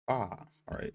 Ah, all right.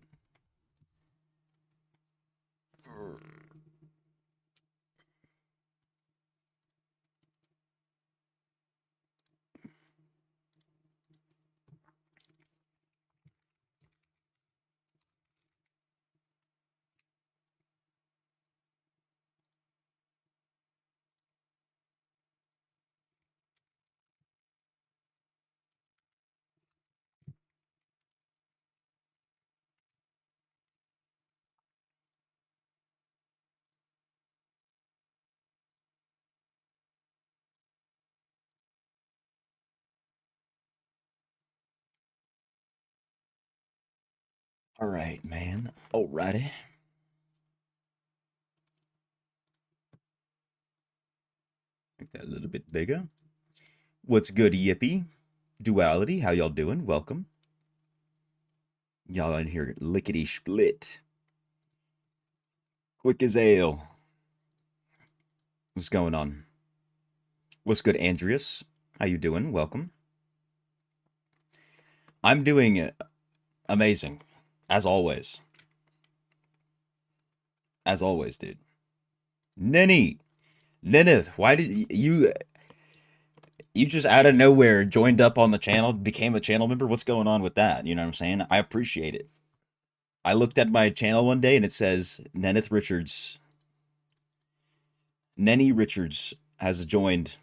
All right, man. Alrighty. Make that a little bit bigger. What's good, Yippee? Duality, how y'all doing? Welcome. Y'all in here lickety split. Quick as ale. What's going on? What's good, Andreas? How you doing? Welcome. I'm doing amazing, as always. As always, dude. Nenny, Nenith, why did you just out of nowhere joined up on the channel, became a channel member? What's going on with that? You know what I'm saying? I appreciate it. I looked at my channel one day and it says Nenith Richards, Nenny Richards has joined.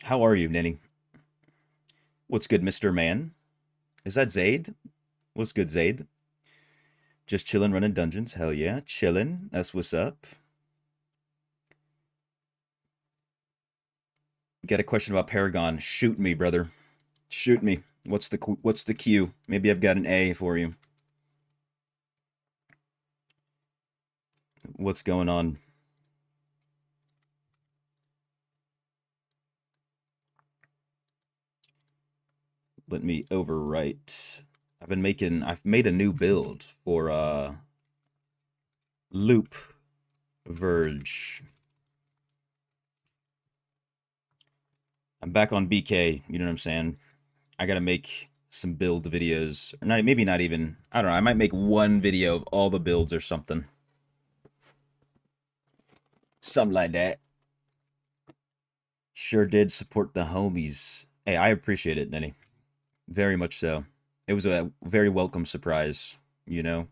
How are you, Nenny? What's good, Mr. Man? Is that Zaid? What's good, Zaid? Just chilling, running dungeons. Hell yeah, chilling. That's what's up. Got a question about Paragon? Shoot me, brother. Shoot me. What's the Q? Maybe I've got an A for you. What's going on? Let me overwrite. I've made a new build for Loop Verge. I'm back on BK, you know what I'm saying? I gotta make some build videos. Or not, maybe not even, I don't know, I might make one video of all the builds or something. Something like that. Sure did support the homies. Hey, I appreciate it, Denny. Very much so. It was a very welcome surprise, you know?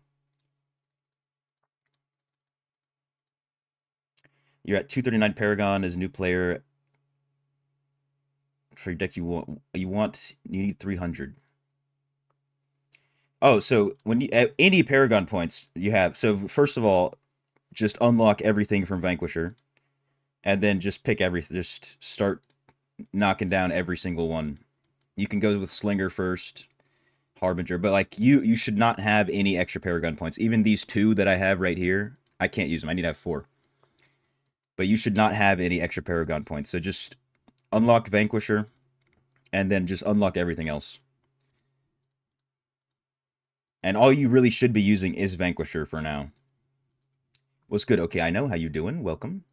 You're at 239 Paragon as a new player. For your deck, you need 300. Oh, so when you any Paragon points you have, so first of all, just unlock everything from Vanquisher, and then just pick everything. Just start knocking down every single one. You can go with Slinger first, Harbinger, but like you should not have any extra Paragon points. Even these two that I have right here, I can't use them. I need to have 4. But you should not have any extra Paragon points. So just unlock Vanquisher, and then just unlock everything else. And all you really should be using is Vanquisher for now. What's good? Okay, I know how you doing. Welcome.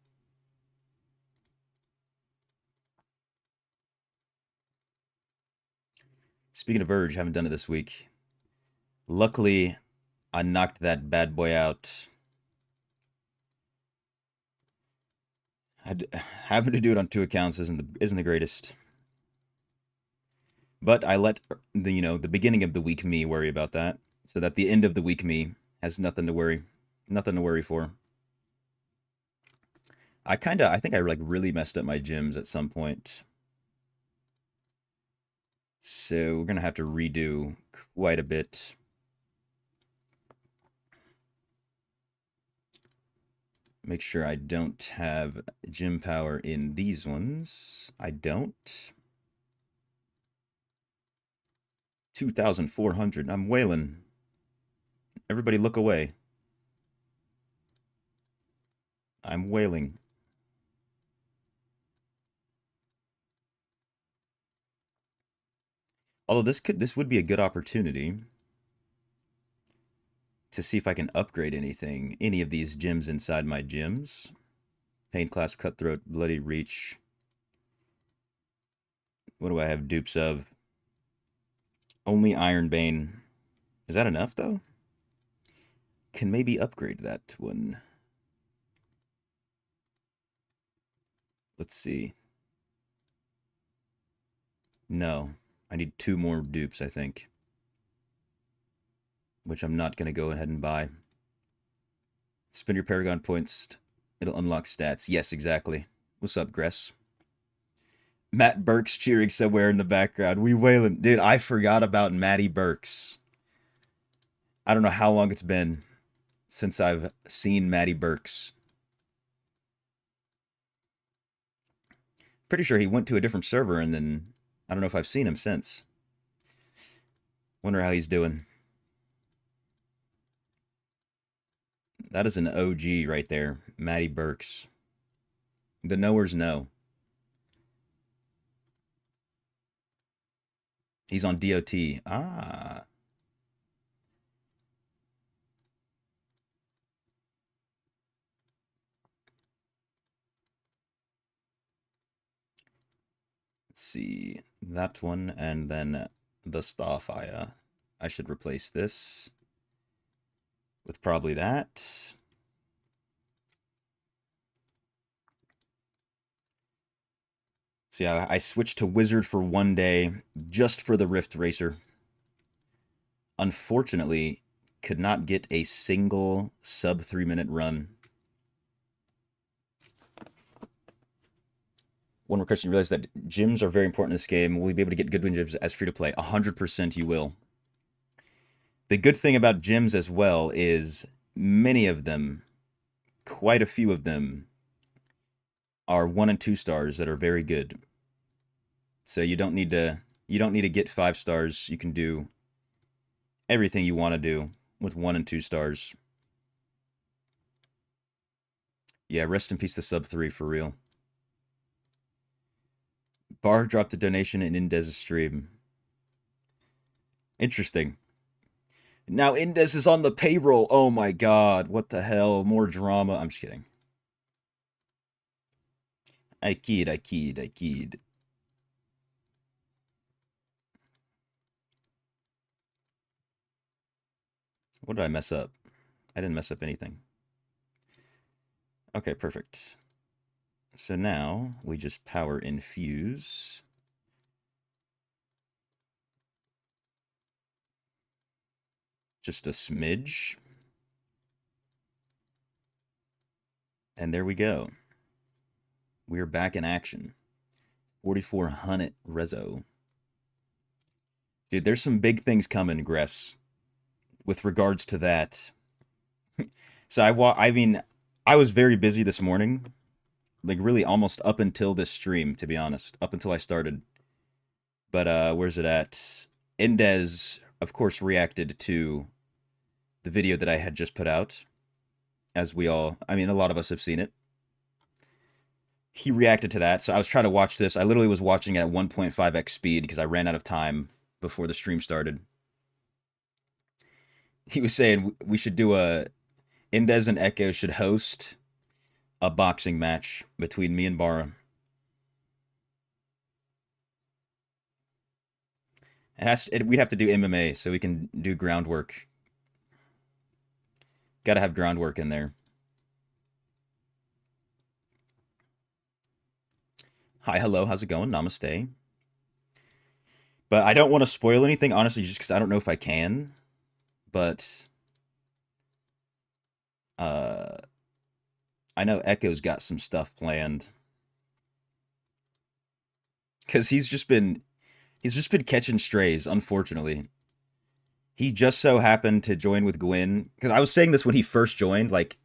Speaking of Verge, haven't done it this week. Luckily, I knocked that bad boy out. Having to do it on 2 accounts isn't the greatest. But I let the beginning of the week me worry about that, so that the end of the week me has nothing to worry for. I think I like really messed up my gyms at some point. So we're gonna have to redo quite a bit. Make sure I don't have gym power in these ones. I don't. 2,400. I'm wailing. Everybody look away. I'm wailing. Although this would be a good opportunity to see if I can upgrade any of these gyms inside my gyms. Pain Clasp, Cutthroat, Bloody Reach. What do I have dupes of? Only Ironbane. Is that enough, though? Can maybe upgrade that one. Let's see. No. I need 2 more dupes, I think. Which I'm not going to go ahead and buy. Spend your Paragon points. It'll unlock stats. Yes, exactly. What's up, Gress? Matt Burks cheering somewhere in the background. We wailing. Dude, I forgot about Matty Burks. I don't know how long it's been since I've seen Matty Burks. Pretty sure he went to a different server and then I don't know if I've seen him since. Wonder how he's doing. That is an OG right there. Matty Burks. The knowers know. He's on DOT. Ah. Let's see. That one and then the Starfire. I should replace this with probably that. So yeah, I switched to Wizard for 1 day just for the Rift Racer. Unfortunately, could not get a single sub 3-minute run. One more question. You realize that gyms are very important in this game. Will you be able to get good win gyms as free to play? 100% you will. The good thing about gyms as well is many of them, quite a few of them, are 1 and 2 stars that are very good. So you don't need to get 5 stars. You can do everything you want to do with 1 and 2 stars. Yeah, rest in peace to sub 3 for real. Bar dropped a donation in Indez's stream. Interesting. Now Indez is on the payroll. Oh my god, what the hell? More drama. I'm just kidding. I kid. What did I mess up? I didn't mess up anything. Okay, perfect. So now we just power infuse. Just a smidge. And there we go. We're back in action. 4,400 rezo. Dude, there's some big things coming, Gress, with regards to that. So I mean, I was very busy this morning. Like really almost up until this stream, to be honest. Up until I started. But where's it at? Indez, of course, reacted to the video that I had just put out. As we all, I mean, a lot of us have seen it. He reacted to that, so I was trying to watch this. I literally was watching it at 1.5x speed because I ran out of time before the stream started. He was saying we should do Indez and Echo should host a boxing match between me and Bara. We'd have to do MMA so we can do groundwork. Got to have groundwork in there. Hi, hello, how's it going? Namaste. But I don't want to spoil anything, honestly, just because I don't know if I can. But I know Echo's got some stuff planned. Because he's just been catching strays, unfortunately. He just so happened to join with Gwyn. Because I was saying this when he first joined, like,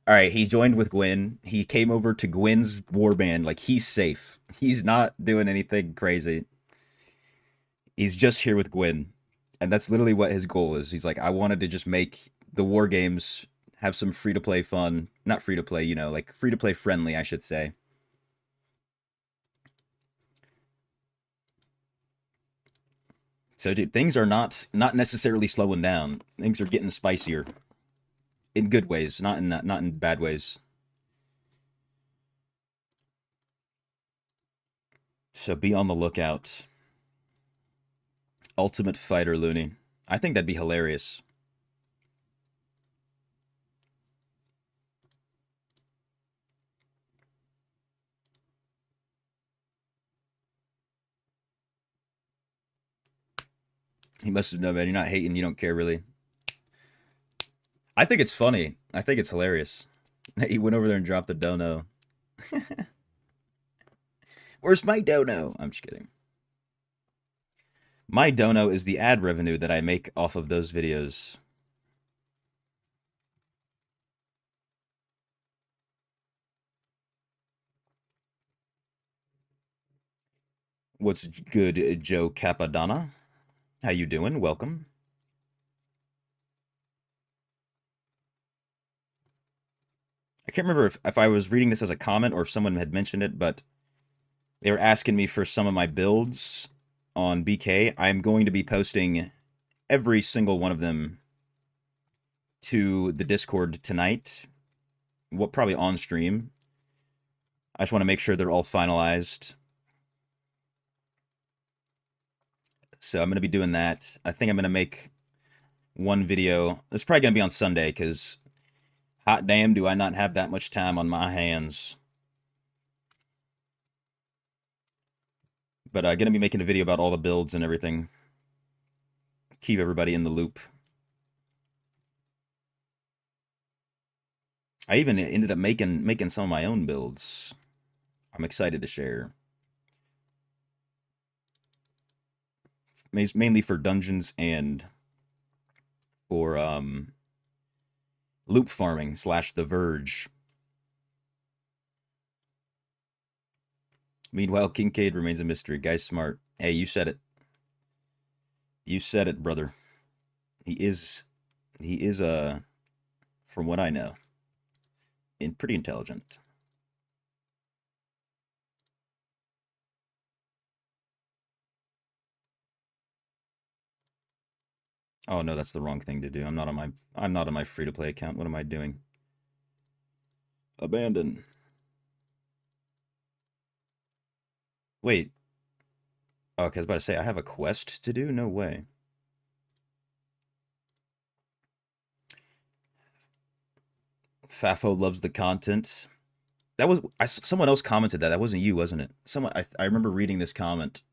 all right, he joined with Gwyn. He came over to Gwyn's warband. Like, he's safe. He's not doing anything crazy. He's just here with Gwyn. And that's literally what his goal is. He's like, I wanted to just make the war games have some free-to-play fun. Not free-to-play, you know, like free-to-play friendly, I should say. So, dude, things are not necessarily slowing down. Things are getting spicier. In good ways, not in bad ways. So be on the lookout. Ultimate Fighter Looney. I think that'd be hilarious. He must have known, man. You're not hating. You don't care, really. I think it's funny. I think it's hilarious. He went over there and dropped the dono. Where's my dono? I'm just kidding. My dono is the ad revenue that I make off of those videos. What's good, Joe Capadonna? How you doing? Welcome. I can't remember if I was reading this as a comment or if someone had mentioned it, but they were asking me for some of my builds on BK. I'm going to be posting every single one of them to the Discord tonight. What, probably on stream. I just want to make sure they're all finalized. So I'm going to be doing that. I think I'm going to make one video. It's probably going to be on Sunday because hot damn do I not have that much time on my hands. But I'm going to be making a video about all the builds and everything. Keep everybody in the loop. I even ended up making some of my own builds. I'm excited to share. Mainly for dungeons and for loop farming / the Verge. Meanwhile, Kincaid remains a mystery. Guy's smart. Hey, you said it. You said it, brother. He is from what I know, pretty intelligent. Oh no, that's the wrong thing to do. I'm not on my free to play account. What am I doing? Abandon. Wait. Oh, okay, I was about to say I have a quest to do? No way. Fafo loves the content. That was someone else commented that. That wasn't you, wasn't it? Someone I remember reading this comment.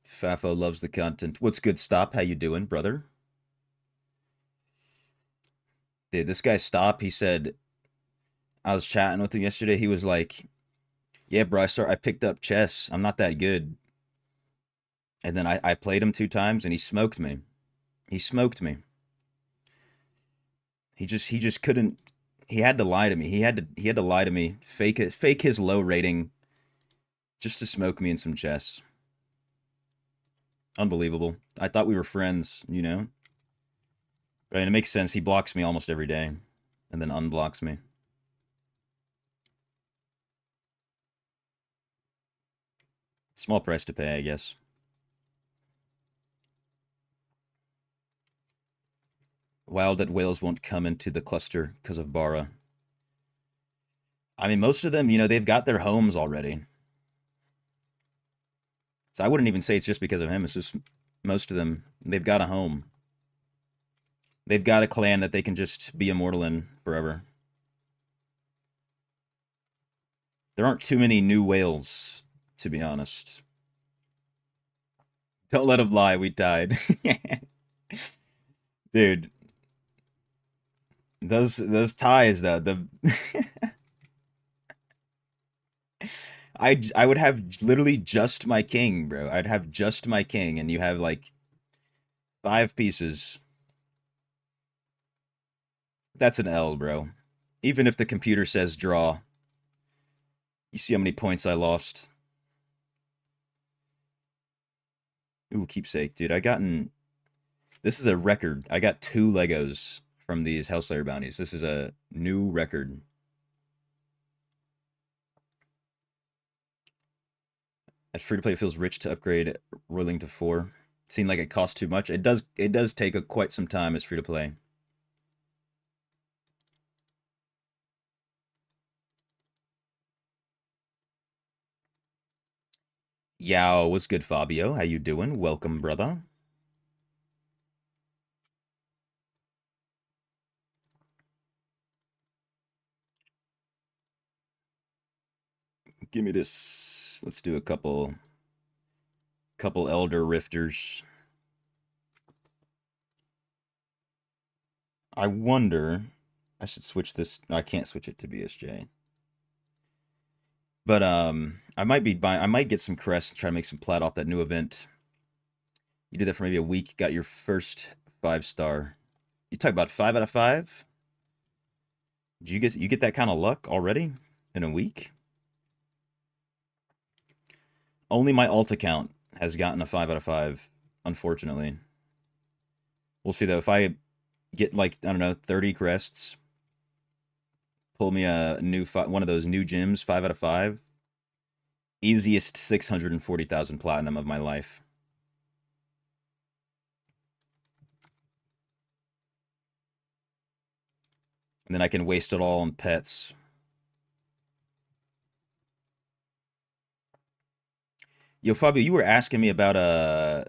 Fafo loves the content. What's good, Stop? How you doing, brother? Dude, this guy Stop, he said I was chatting with him yesterday. He was like, "Yeah, bro, I picked up chess. I'm not that good." And then I played him 2 times and he smoked me. He smoked me. He just couldn't. He had to lie to me. He had to lie to me. Fake his low rating just to smoke me in some chess. Unbelievable. I thought we were friends, you know? Right, and it makes sense. He blocks me almost every day and then unblocks me. Small price to pay, I guess. Wild that whales won't come into the cluster because of Bara. I mean, most of them, they've got their homes already. So I wouldn't even say it's just because of him. It's just most of them, they've got a home. They've got a clan that they can just be immortal in forever. There aren't too many new whales, to be honest. Don't let him lie, we died. Dude, those ties though, I would have literally just my king, bro. I'd have just my king and you have like 5 pieces. That's an L, bro. Even if the computer says draw. You see how many points I lost. Ooh, keepsake, dude. This is a record. I got 2 Legos from these Hellslayer bounties. This is a new record. At free to play, it feels rich to upgrade Rolling to 4. It seemed like it cost too much. It does take quite some time as free to play. Yow, what's good, Fabio? How you doing? Welcome, brother. Give me this. Let's do a couple Elder Rifters. I wonder. I should switch this. No, I can't switch it to BSJ. But I might be buying. I might get some crests and try to make some plat off that new event. You did that for maybe a week. Got your first 5-star. You talk about 5 out of 5. Did you get that kind of luck already in a week? Only my alt account has gotten a 5 out of 5. Unfortunately, we'll see though. If I get like I don't know 30 crests, pull me a new one of those new gyms 5 out of 5. Easiest 640,000 platinum of my life. And then I can waste it all on pets. Yo, Fabio, you were asking me about a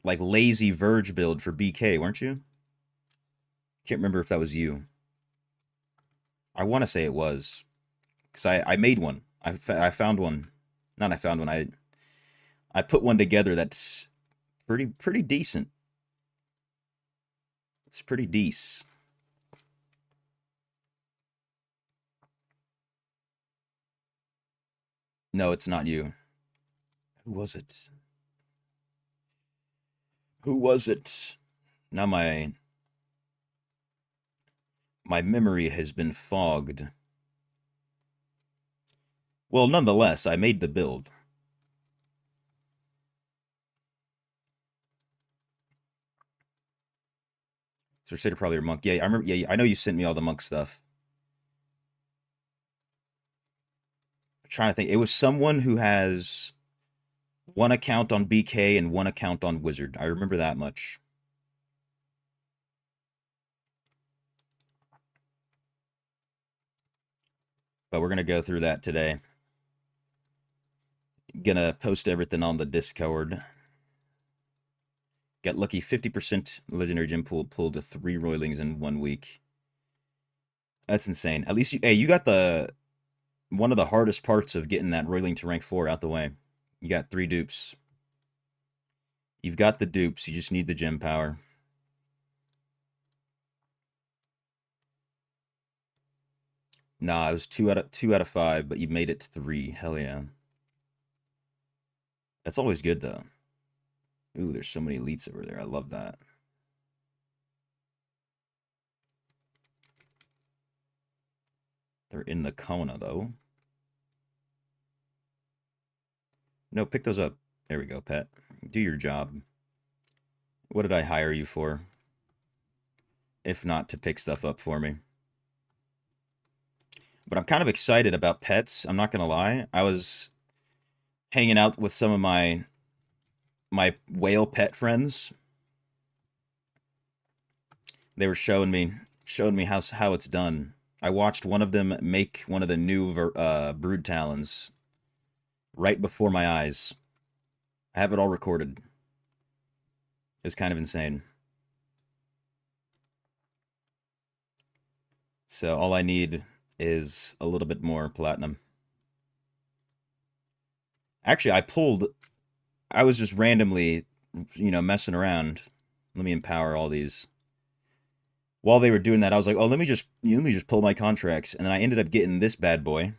like lazy Verge build for BK, weren't you? Can't remember if that was you. I want to say it was, because I made one. I found one. Not I found one. I put one together that's pretty decent. It's pretty decent. No, it's not you. Who was it? Who was it? Now my memory has been fogged. Well, nonetheless, I made the build. Crusader probably a monk. Yeah, I remember. Yeah, I know you sent me all the monk stuff. I'm trying to think. It was someone who has one account on BK and one account on Wizard. I remember that much. But we're gonna go through that today. Gonna post everything on the Discord. Got lucky 50% legendary gem pool pulled to 3 roilings in 1 week. That's insane. At least you got the one of the hardest parts of getting that roiling to rank 4 out the way. You got 3 dupes. You've got the dupes. You just need the gem power. Nah, it was 2 out of 5, but you made it to 3. Hell yeah. That's always good though. Ooh, there's so many elites over there. I love that. They're in the Kona though. No, pick those up. There we go, pet. Do your job. What did I hire you for? If not to pick stuff up for me. But I'm kind of excited about pets. I'm not gonna lie. I was hanging out with some of my whale pet friends. They were showing me how it's done. I watched one of them make one of the new brood talons right before my eyes. I have it all recorded. It was kind of insane. So all I need is a little bit more platinum. Actually, I was just randomly, messing around. Let me empower all these. While they were doing that, I was like, "Oh, let me just pull my contracts," and then I ended up getting this bad boy.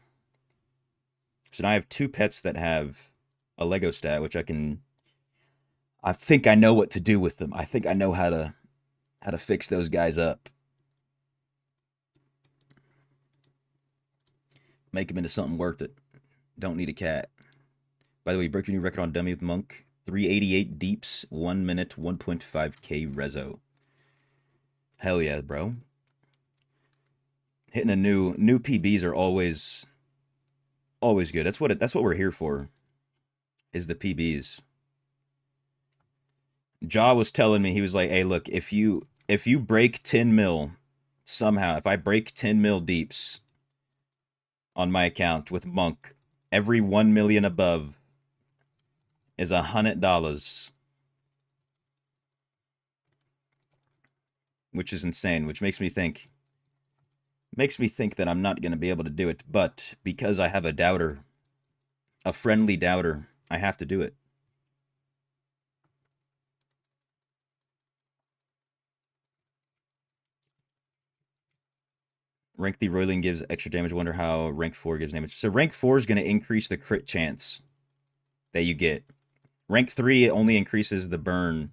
So now I have 2 pets that have a Lego stat, which I think I know what to do with them. I think I know how to fix those guys up. Make them into something worth it. Don't need a cat. By the way, you broke your new record on dummy with Monk. 388 deeps, 1 minute, 1.5k rezo. Hell yeah, bro. Hitting a new PBs are always good. That's what we're here for. Is the PBs. Jaw was telling me, he was like, "Hey, look, if you break 10 mil somehow, if I break 10 mil deeps on my account with Monk, every 1 million above is $100, which is insane, which makes me think that I'm not going to be able to do it, but because I have a doubter, a friendly doubter, I have to do it. Rank 3 Roiling gives extra damage. Wonder how rank 4 gives damage. So rank 4 is going to increase the crit chance that you get. Rank 3 only increases the burn.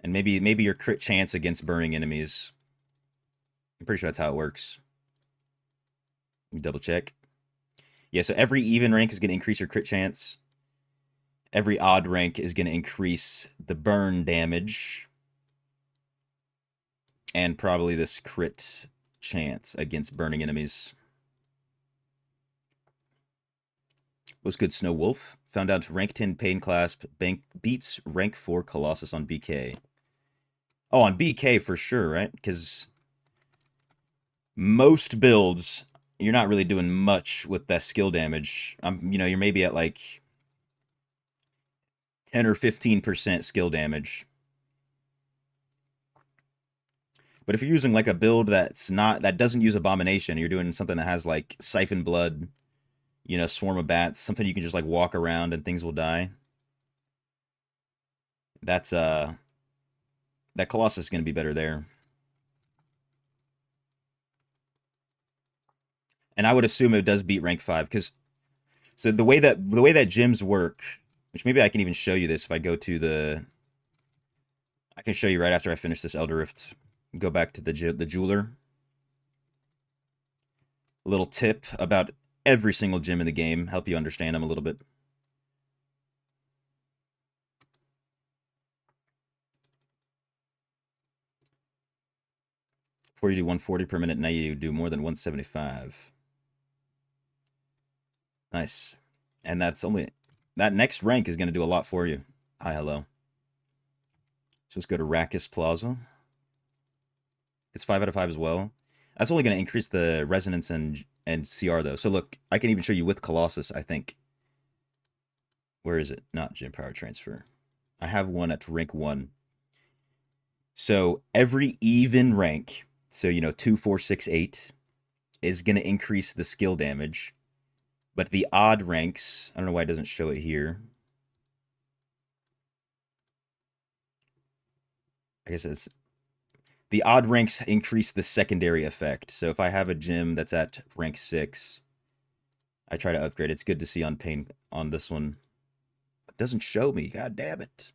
And maybe your crit chance against burning enemies. I'm pretty sure that's how it works. Let me double check. Yeah, so every even rank is going to increase your crit chance. Every odd rank is going to increase the burn damage. And probably this crit chance against burning enemies. What's good, Snow Wolf? Found out rank 10 Pain Clasp beats rank 4 Colossus on BK. Oh, on BK for sure, right? Because most builds, you're not really doing much with that skill damage. You're maybe at like 10 or 15% skill damage. But if you're using like a build that doesn't use Abomination, you're doing something that has like Siphon Blood, Swarm of Bats, something you can just like walk around and things will die. That Colossus is going to be better there. And I would assume it does beat rank 5 because so the way that gyms work, which maybe I can even show you this if I go to I can show you right after I finish this Elder Rift. Go back to the jeweler. A little tip about every single gym in the game, help you understand them a little bit. Before you do 140 per minute, now you do more than 175. Nice. And that next rank is going to do a lot for you. Hi, hello. So let's go to Rakis Plaza. It's 5 out of 5 as well. That's only going to increase the resonance and CR though. So look, I can even show you with Colossus, I think. Where is it? Not gym power transfer. I have one at rank 1. So every even rank, so 2, 4, 6, 8, is going to increase the skill damage. But the odd ranks, I don't know why it doesn't show it here. I guess it's the odd ranks increase the secondary effect. So if I have a gym that's at rank 6, I try to upgrade. It's good to see on pain on this one. It doesn't show me. God damn it.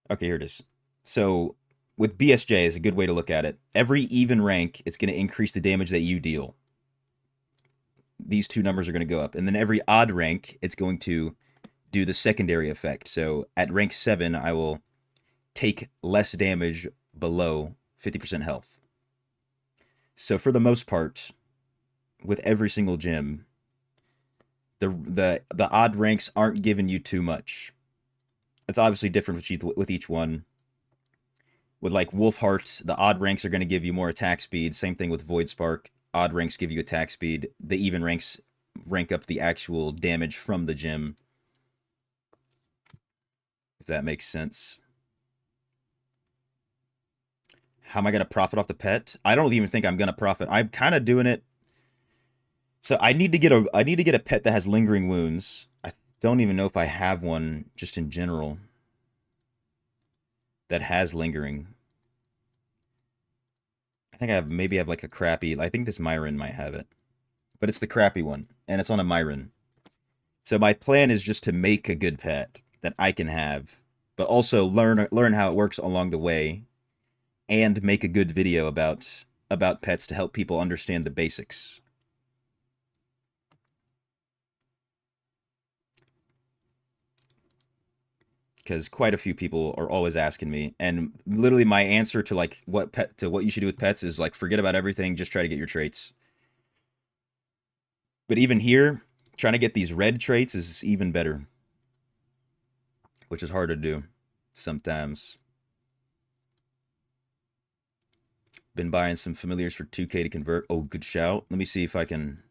Okay, here it is. So with BSJ is a good way to look at it. Every even rank, it's going to increase the damage that you deal. These two numbers are going to go up. And then every odd rank, it's going to do the secondary effect. So at rank 7, I will take less damage below 50% health. So for the most part, with every single gym, the odd ranks aren't giving you too much. It's obviously different with each one. With like Wolfheart, the odd ranks are going to give you more attack speed. Same thing with Void Spark. Odd ranks give you attack speed. The even ranks rank up the actual damage from the gym. If that makes sense. How am I going to profit off the pet? I don't even think I'm going to profit. I'm kind of doing it. So I need to get a pet that has lingering wounds. I don't even know if I have one just in general that has lingering. I think maybe have like a crappy. I think this Myron might have it, but it's the crappy one, and it's on a Myron. So my plan is just to make a good pet that I can have, but also learn how it works along the way, and make a good video about pets to help people understand the basics. Because quite a few people are always asking me, and literally my answer to like what you should do with pets is like forget about everything, just try to get your traits. But even here, trying to get these red traits is even better, which is hard to do sometimes. Been buying some familiars for 2K to convert. Oh, good shout. Let me see if I can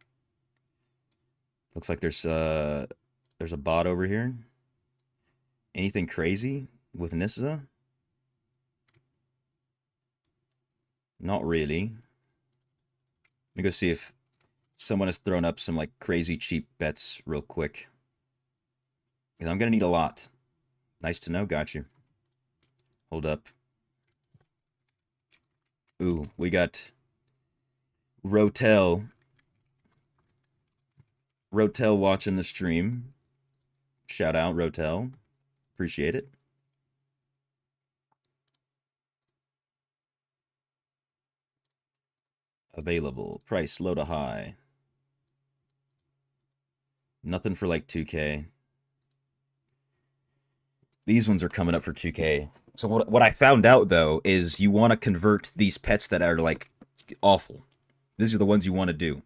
Looks like there's a bot over here. Anything crazy with Nissa? Not really. Let me go see if someone has thrown up some like crazy cheap bets real quick. Because I'm gonna need a lot. Nice to know, got you. Hold up. Ooh, we got Rotel. Rotel watching the stream. Shout out, Rotel. Appreciate it. Available. Price low to high. Nothing for like 2K. These ones are coming up for 2K. So what I found out though is you want to convert these pets that are like awful. These are the ones you want to do.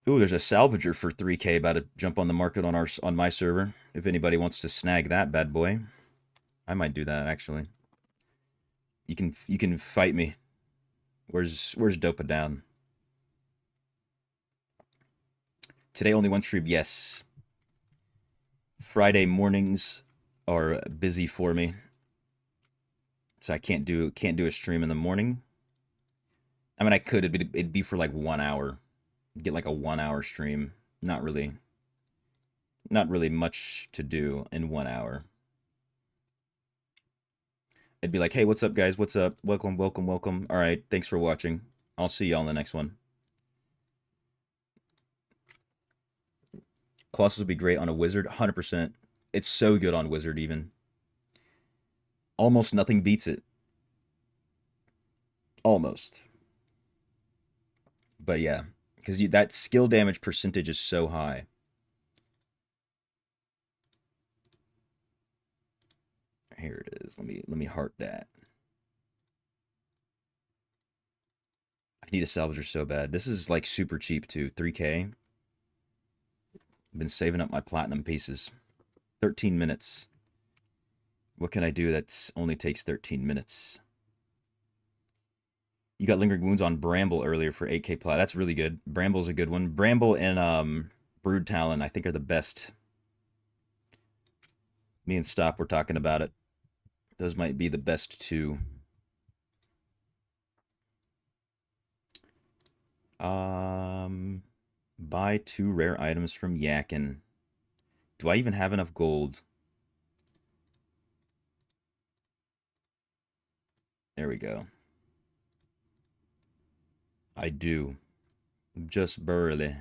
Ooh, there's a salvager for 3K about to jump on the market on my server. If anybody wants to snag that bad boy, I might do that actually. You can fight me. Where's Dopa down? Today only one stream, yes. Friday mornings are busy for me. So I can't do a stream in the morning. I mean I could, it'd be for like 1 hour. Get like a 1 hour stream. Not really much to do in 1 hour. It'd be like, hey, what's up guys? What's up? Welcome, welcome, welcome. Alright, thanks for watching. I'll see y'all in the next one. Colossus would be great on a wizard, 100%. It's so good on wizard even. Almost nothing beats it. Almost. But yeah, because that skill damage percentage is so high. Here it is. Let me heart that. I need a salvager so bad. This is like super cheap too. 3K. I've been saving up my platinum pieces. 13 minutes. What can I do that only takes 13 minutes? You got lingering wounds on Bramble earlier for 8K plat. That's really good. Bramble's a good one. Bramble and Brood Talon, I think, are the best. Me and Stop were talking about it. Those might be the best two. Buy 2 rare items from Yakin. Do I even have enough gold? There we go. I do. Just barely.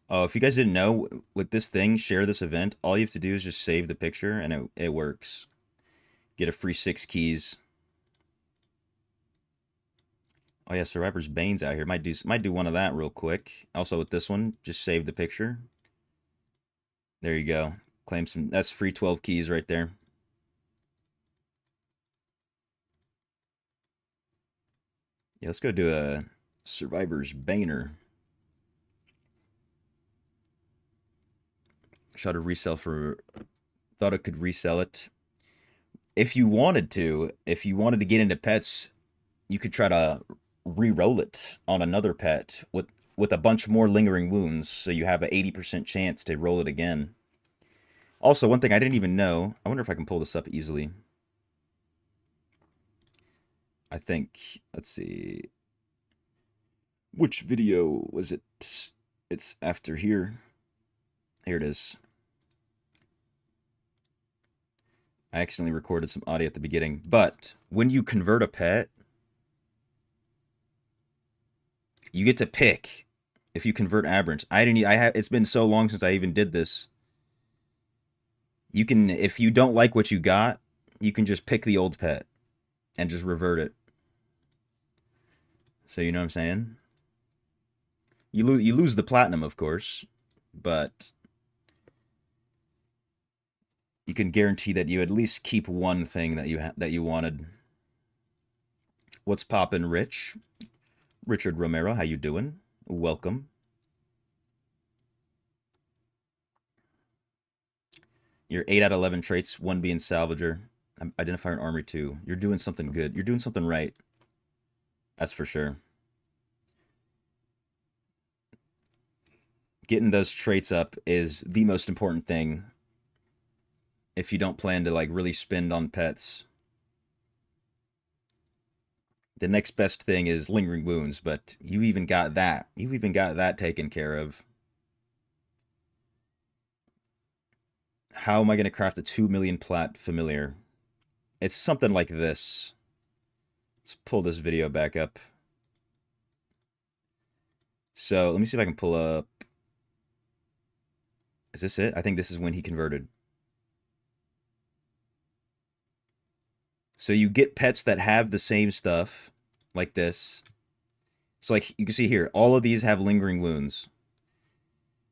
Oh, if you guys didn't know, with this thing, share this event, all you have to do is just save the picture and it works. Get a free 6 keys. Oh yeah, Survivor's Bane's out here. Might do one of that real quick. Also with this one, just save the picture. There you go. Claim some. That's free 12 keys right there. Yeah, let's go do a Survivor's Baner. Shot a resell for. Thought I could resell it. If you wanted to get into pets, you could try to re-roll it on another pet with a bunch more lingering wounds, so you have an 80% chance to roll it again. Also, one thing I didn't even know, I wonder if I can pull this up easily. I think, let's see. Which video was it? It's after here. Here it is. I accidentally recorded some audio at the beginning, but when you convert a pet, you get to pick if you convert aberrants. It's been so long since I even did this. You can, if you don't like what you got, you can just pick the old pet and just revert it. So you know what I'm saying? You lose the platinum, of course, but you can guarantee that you at least keep one thing that you wanted. What's poppin', Rich? Richard Romero, how you doing? Welcome. Your 8 out of 11 traits, one being Salvager. Identify an armory too. You're doing something good. You're doing something right. That's for sure. Getting those traits up is the most important thing if you don't plan to like really spend on pets. The next best thing is lingering wounds, but you even got that. You even got that taken care of. How am I going to craft a 2 million plat familiar? It's something like this. Let's pull this video back up. So let me see if I can pull up. Is this it? I think this is when he converted. So you get pets that have the same stuff, like this. So like you can see here, all of these have lingering wounds.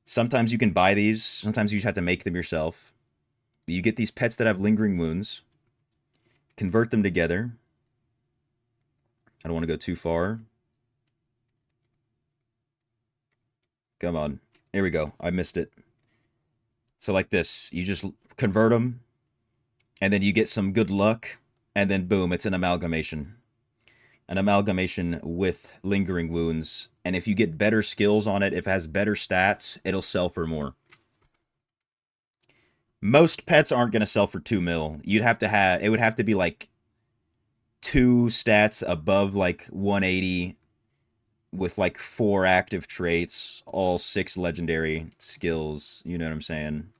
Sometimes you can buy these. Sometimes you just have to make them yourself. You get these pets that have lingering wounds. Convert them together. I don't want to go too far. Come on. Here we go. I missed it. So like this, you just convert them, and then you get some good luck, and then boom, it's an amalgamation. An amalgamation with lingering wounds. And if you get better skills on it, if it has better stats, it'll sell for more. Most pets aren't going to sell for 2 mil. You'd have to have, it would have to be like 2 stats above like 180 with like 4 active traits, all 6 legendary skills. You know what I'm saying?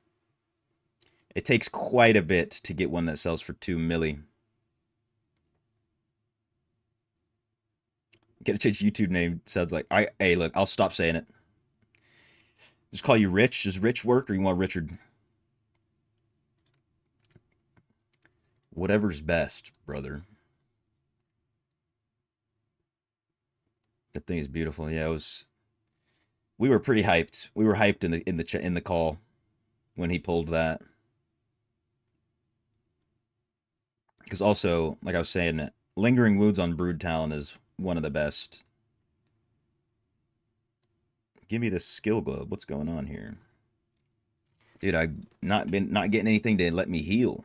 It takes quite a bit to get one that sells for 2 milli. Get a change YouTube name. Sounds like hey, look, I'll stop saying it. Just call you Rich. Does Rich work, or you want Richard? Whatever's best, brother. That thing is beautiful. Yeah, it was. We were pretty hyped. We were hyped in the call when he pulled that. Because also, like I was saying, lingering wounds on Brood Talon is one of the best. Give me this skill globe. What's going on here? Dude, I've not getting anything to let me heal.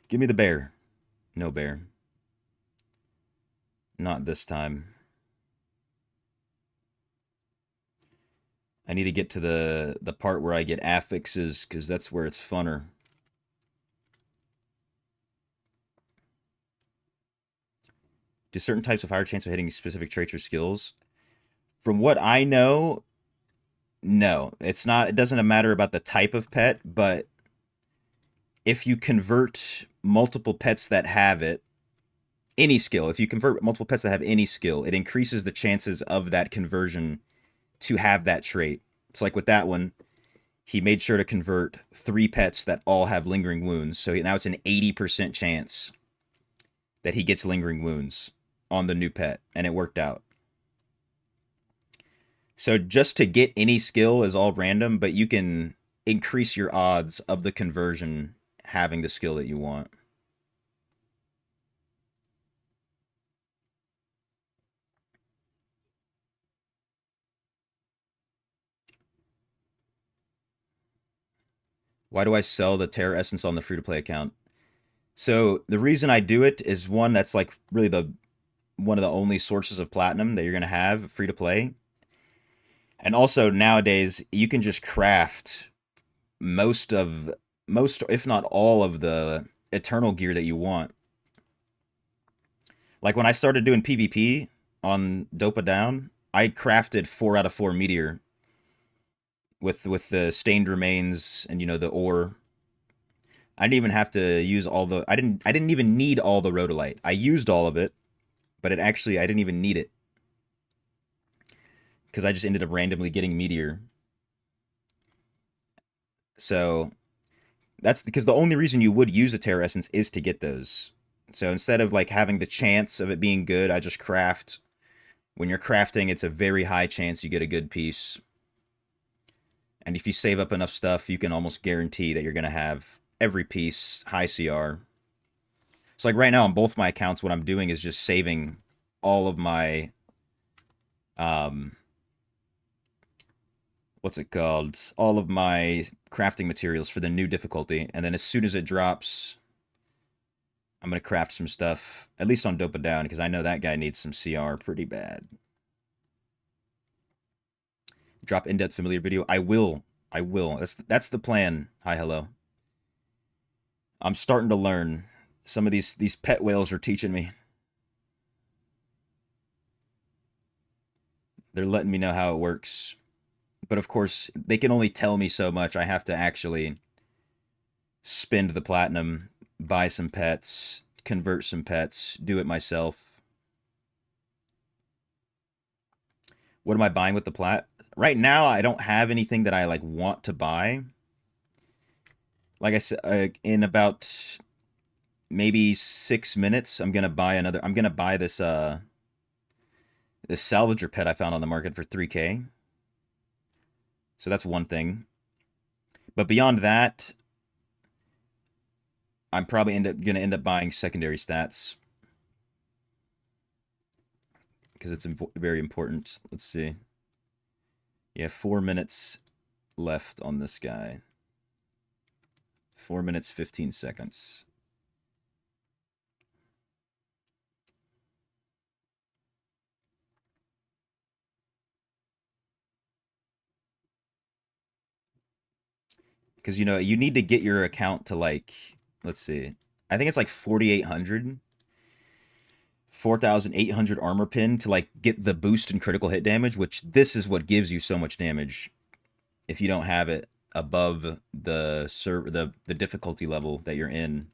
Give me the bear. No bear. Not this time. I need to get to the part where I get affixes, because that's where it's funner. Do certain types of higher chance of hitting specific traits or skills? From what I know, no. It's not. It doesn't matter about the type of pet, but if you convert multiple pets that have it, any skill, if you convert multiple pets that have any skill, it increases the chances of that conversion to have that trait. It's like with that one, he made sure to convert 3 pets that all have lingering wounds. So now it's an 80% chance that he gets lingering wounds on the new pet, and it worked out. So just to get any skill is all random, but you can increase your odds of the conversion having the skill that you want. Why do I sell the Terror Essence on the free-to-play account? So the reason I do it is, one, that's like really one of the only sources of platinum that you're going to have free to play. And also nowadays you can just craft most if not all of the eternal gear that you want. Like when I started doing PvP on Dopa Down, I crafted 4 out of 4 meteor with the stained remains and the ore. I didn't even have to use all the I didn't even need all the rhodolite. I used all of it, but I didn't even need it, because I just ended up randomly getting meteor. So that's because the only reason you would use a Terror Essence is to get those. So instead of like having the chance of it being good, I just craft. When you're crafting, it's a very high chance you get a good piece. And if you save up enough stuff, you can almost guarantee that you're going to have every piece high CR. So like right now on both my accounts, what I'm doing is just saving all of my what's what's it called? All of my crafting materials for the new difficulty, and then as soon as it drops, I'm gonna craft some stuff, at least on Dopa Down, because I know that guy needs some CR pretty bad. Drop in-depth familiar video. I will. I will. That's the plan. Hi, hello. I'm starting to learn. Some of these pet whales are teaching me. They're letting me know how it works. But of course, they can only tell me so much. I have to actually spend the platinum, buy some pets, convert some pets, do it myself. What am I buying with the plat? Right now, I don't have anything that I like want to buy. Like I said, in about maybe 6 minutes, I'm gonna buy another. I'm gonna buy this salvager pet I found on the market for 3K. So that's one thing. But beyond that, I'm probably gonna end up buying secondary stats because it's very important. Let's see. Yeah, 4 minutes left on this guy. 4 minutes, 15 seconds. Because, you need to get your account to like, let's see. I think it's like 4,800. 4,800 armor pin to like get the boost in critical hit damage, which this is what gives you so much damage if you don't have it above the difficulty level that you're in.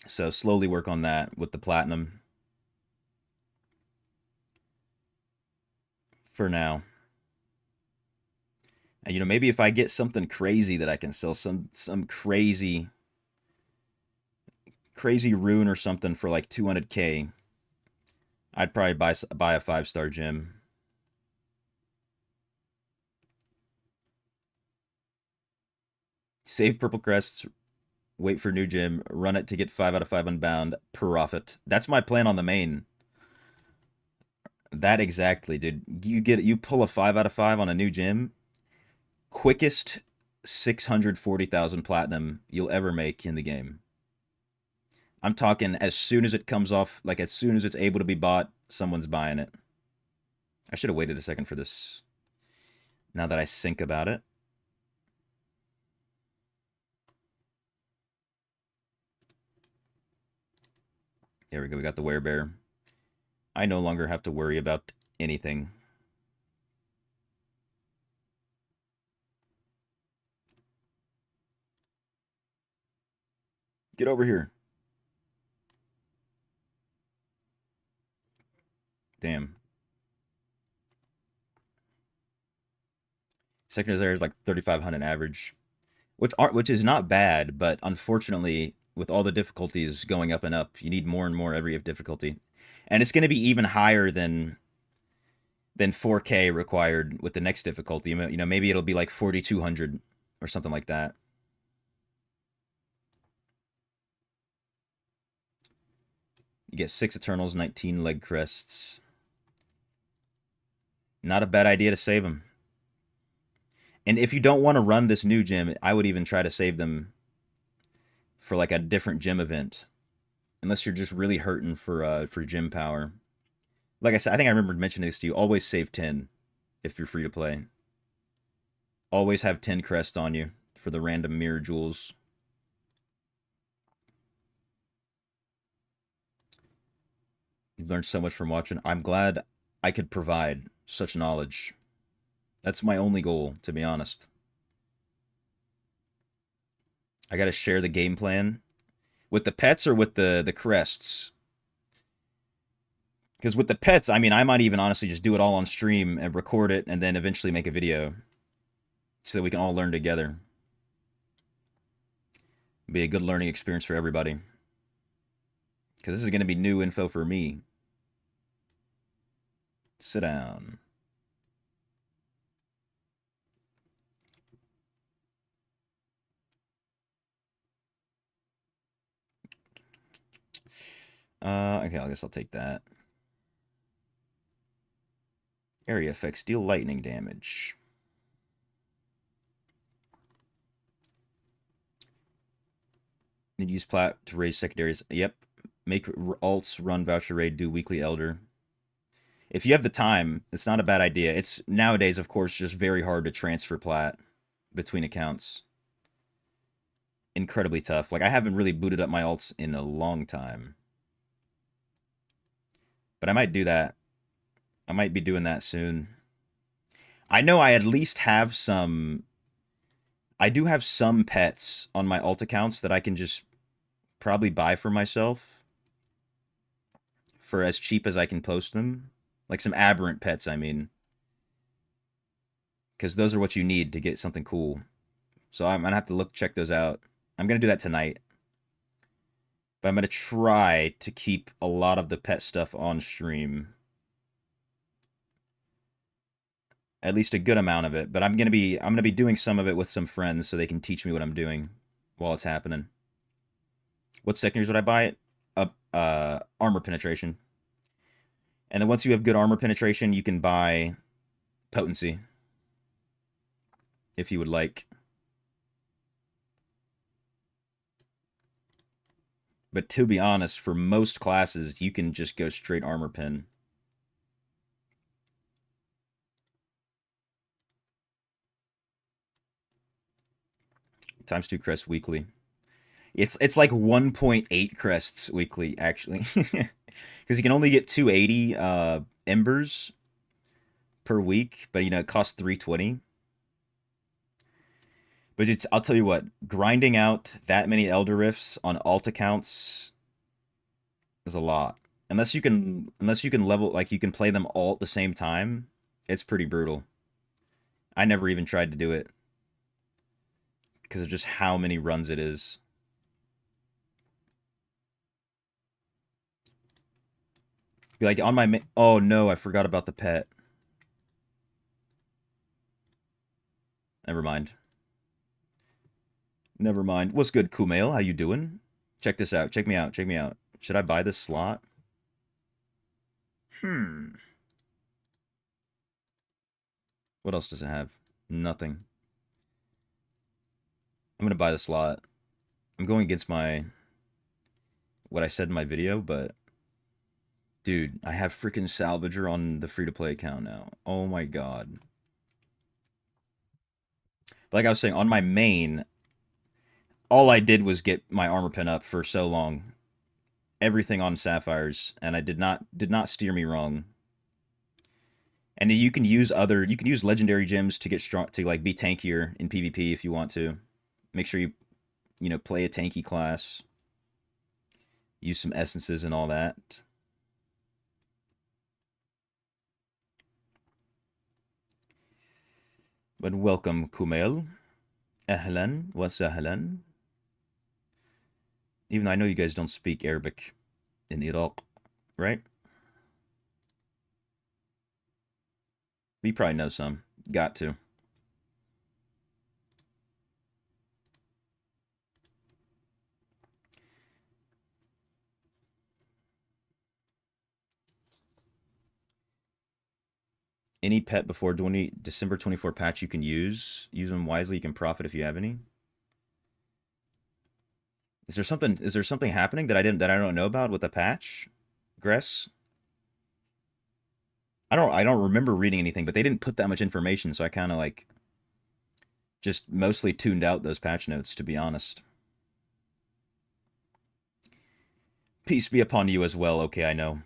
So slowly work on that with the platinum for now. And maybe if I get something crazy that I can sell, some crazy rune or something for like 200K, I'd probably buy a 5-star gem. Save purple crests, wait for new gem, run it to get 5 out of 5 unbound, profit. That's my plan on the main. That exactly, dude. You pull a 5 out of 5 on a new gem, quickest 640,000 platinum you'll ever make in the game. I'm talking as soon as it comes off, like as soon as it's able to be bought, someone's buying it. I should have waited a second for this. Now that I think about it. There we go. We got the werebear. I no longer have to worry about anything. Get over here. Damn. Secondary is like 3,500 average, which is not bad, but unfortunately, with all the difficulties going up and up, you need more and more every difficulty, and it's going to be even higher than 4K required with the next difficulty. Maybe it'll be like 4,200 or something like that. You get 6 Eternals, 19 Leg Crests. Not a bad idea to save them. And if you don't want to run this new gym, I would even try to save them for like a different gym event. Unless you're just really hurting for gym power. Like I said, I think I remember mentioning this to you. Always save 10 if you're free to play. Always have 10 crests on you for the random mirror jewels. You've learned so much from watching. I'm glad I could provide such knowledge. That's my only goal, to be honest. I gotta share the game plan. With the pets or with the crests? Because with the pets, I mean, I might even honestly just do it all on stream and record it and then eventually make a video. So that we can all learn together. Be a good learning experience for everybody. Because this is going to be new info for me. Sit down. Okay, I guess I'll take that. Area effects deal lightning damage. Need to use plat to raise secondaries. Yep. Make alts run voucher raid do weekly elder. If you have the time, it's not a bad idea. It's nowadays, of course, just very hard to transfer plat between accounts. Incredibly tough. Like, I haven't really booted up my alts in a long time. But I might do that. I might be doing that soon. I know I at least have some... I do have some pets on my alt accounts that I can just probably buy for myself for as cheap as I can post them. Like some aberrant pets, I mean. Because those are what you need to get something cool. So I'm going to have to check those out. I'm going to do that tonight. But I'm going to try to keep a lot of the pet stuff on stream. At least a good amount of it. But I'm going to be doing some of it with some friends so they can teach me what I'm doing while it's happening. What secondaries would I buy it? Armor penetration. And then once you have good armor penetration, you can buy potency. If you would like. But to be honest, for most classes, you can just go straight armor pen. Times 2 crests weekly. It's like 1.8 crests weekly, actually. Because you can only get 280 embers per week, but, you know, it costs 320. But I'll tell you what, grinding out that many Elder Rifts on alt accounts is a lot. Unless you can level, like, you can play them all at the same time, it's pretty brutal. I never even tried to do it because of just how many runs it is. Be like, on my oh no, I forgot about the pet. Never mind. Never mind. What's good, Kumail? How you doing? Check this out. Check me out. Check me out. Should I buy this slot? What else does it have? Nothing. I'm gonna buy the slot. I'm going against what I said in my video, but dude, I have freaking Salvager on the free-to-play account now. Oh my god. But like I was saying, on my main, all I did was get my armor pen up for so long. Everything on Sapphires, and I did not steer me wrong. And you can use legendary gems to get strong, to like be tankier in PvP if you want to. Make sure you play a tanky class. Use some essences and all that. But welcome, Kumail. Ahlan wa sahlan. Even though I know you guys don't speak Arabic in Iraq, right? You probably know some. Got to. Any pet before December 24 patch you can use. Use them wisely. You can profit if you have any. Is there something happening that I don't know about with the patch? Gress? I don't remember reading anything, but they didn't put that much information, so I kind of like just mostly tuned out those patch notes, to be honest. Peace be upon you as well. Okay, I know.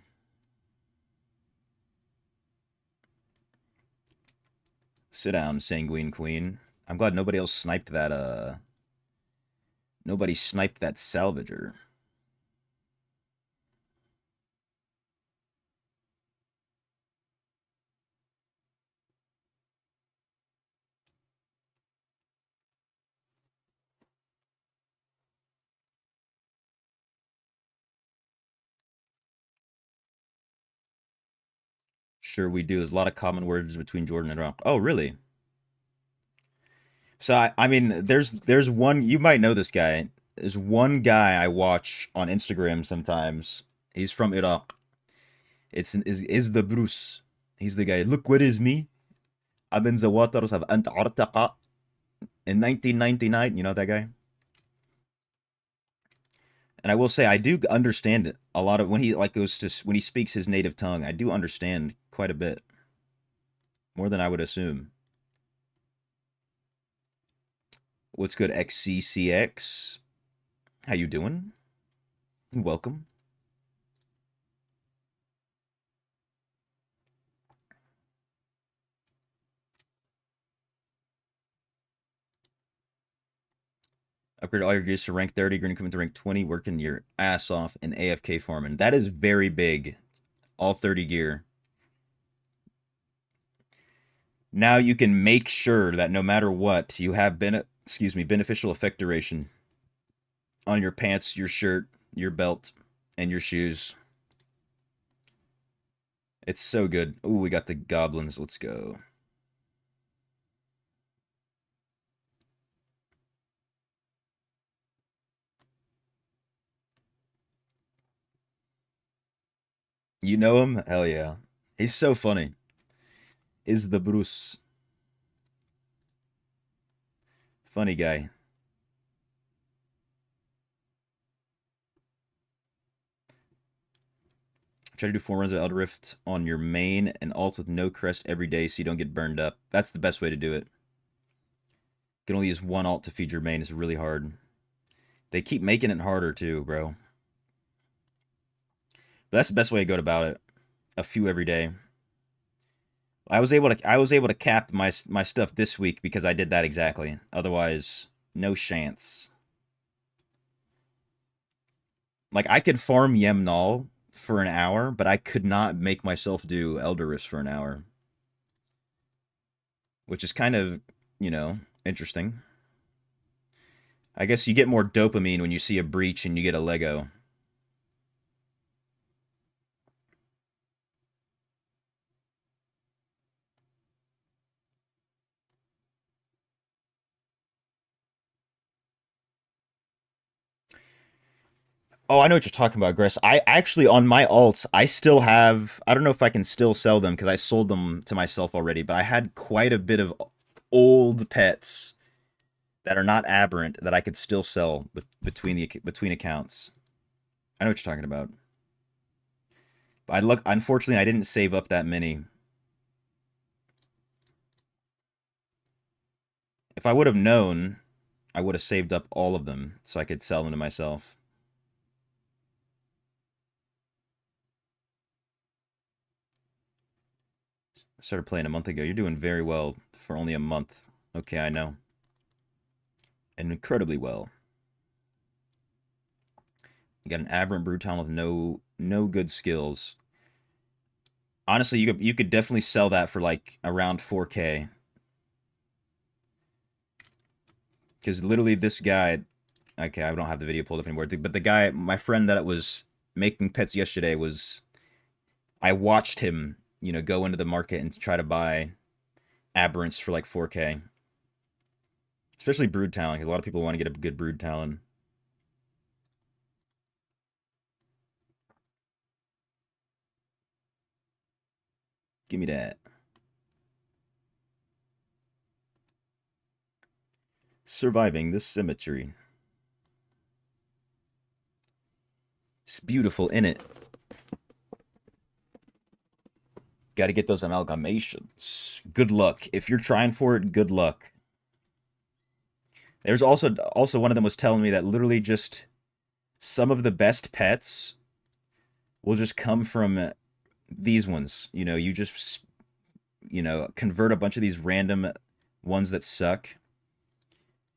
Sit down, Sanguine Queen. I'm glad nobody else sniped that, nobody sniped that Salvager. Sure we do. There's a lot of common words between Jordan and Iraq. Oh, really? So I mean, there's one, you might know this guy. There's one guy I watch on Instagram sometimes. He's from Iraq. Is the Bruce. He's the guy. Look what is me. I'm in the waters of Antarctica in 1999. You know that guy? And I will say I do understand a lot of when he like goes to when he speaks his native tongue. I do understand quite a bit more than I would assume. What's good, XCCX? How you doing? Welcome. Upgrade all your gears to rank 30. You're going to come into rank 20, working your ass off in AFK farming. That is very big. All 30 gear. Now you can make sure that no matter what, you have beneficial effect duration on your pants, your shirt, your belt, and your shoes. It's so good. Ooh, we got the goblins. Let's go. You know him? Hell yeah. He's so funny. Is the Bruce. Funny guy. Try to do 4 runs of Elder Rift on your main and ult with no crest every day so you don't get burned up. That's the best way to do it. You can only use 1 ult to feed your main. It's really hard. They keep making it harder too, bro. But that's the best way to go about it. A few every day. I was able to cap my stuff this week because I did that exactly. Otherwise, no chance. Like I could farm Yemnal for an hour, but I could not make myself do Elder Rifts for an hour. Which is kind of, interesting. I guess you get more dopamine when you see a breach and you get a Lego. Oh, I know what you're talking about, Gress. I actually, on my alts, I still have. I don't know if I can still sell them because I sold them to myself already, but I had quite a bit of old pets that are not aberrant that I could still sell between accounts. I know what you're talking about. But unfortunately, I didn't save up that many. If I would have known, I would have saved up all of them so I could sell them to myself. I started playing a month ago. You're doing very well for only a month. Okay, I know. And incredibly well. You got an aberrant brood talent with no good skills. Honestly, you could definitely sell that for like around 4K. Because literally this guy, okay, I don't have the video pulled up anymore, but the guy, my friend that was making pets yesterday I watched him, go into the market and try to buy aberrants for like 4K. Especially brood talent, because a lot of people want to get a good brood talent. Give me that. Surviving this symmetry. It's beautiful, in it. Got to get those amalgamations. Good luck. If you're trying for it, good luck. There's also one of them was telling me that literally just some of the best pets will just come from these ones. You just convert a bunch of these random ones that suck,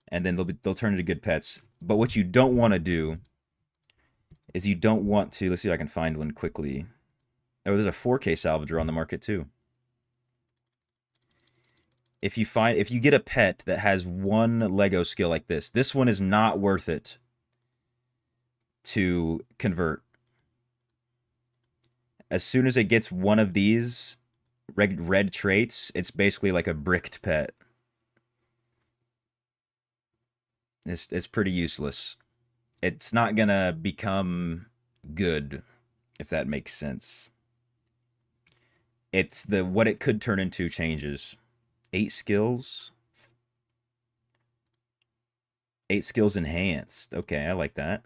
and then they'll turn into good pets. But what you don't want to do is you don't want to. Let's see if I can find one quickly. Oh, there's a 4K salvager on the market too. If you get a pet that has one Lego skill like this one is not worth it to convert. As soon as it gets one of these red traits, it's basically like a bricked pet. It's pretty useless. It's not gonna become good, if that makes sense. It's the what it could turn into changes. 8 skills. 8 skills enhanced. Okay, I like that.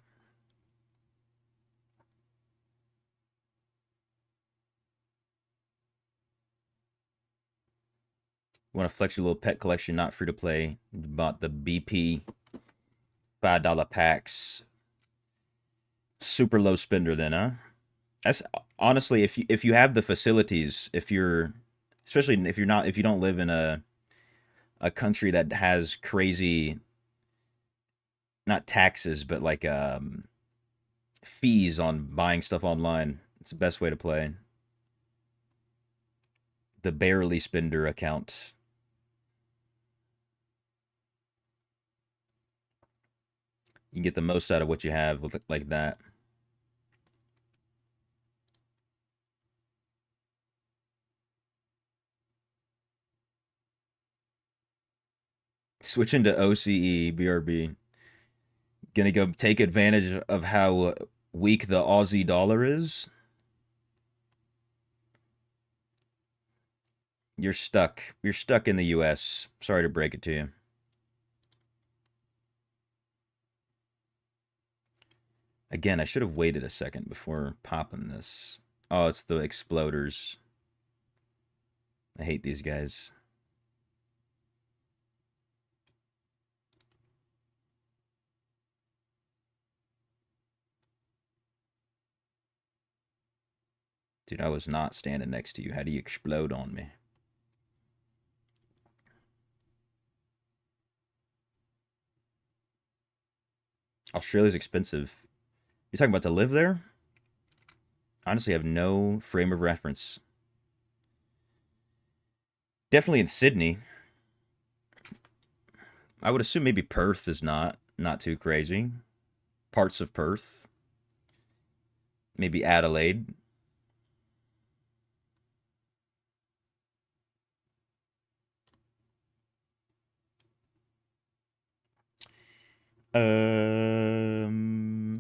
Want to flex your little pet collection, not free to play. Bought the BP $5 packs. Super low spender then, huh? That's honestly, if you have the facilities, if you're especially if you don't live in a country that has crazy, not taxes, but like fees on buying stuff online, it's the best way to play. The barely spender account. You can get the most out of what you have with like that. Switch into OCE BRB. Gonna go take advantage of how weak the Aussie dollar is. You're stuck. You're stuck in the US. Sorry to break it to you. Again, I should have waited a second before popping this. Oh, it's the exploders. I hate these guys. Dude, I was not standing next to you. How do you explode on me? Australia's expensive. You're talking about to live there? Honestly, I have no frame of reference. Definitely in Sydney. I would assume maybe Perth is not too crazy. Parts of Perth. Maybe Adelaide.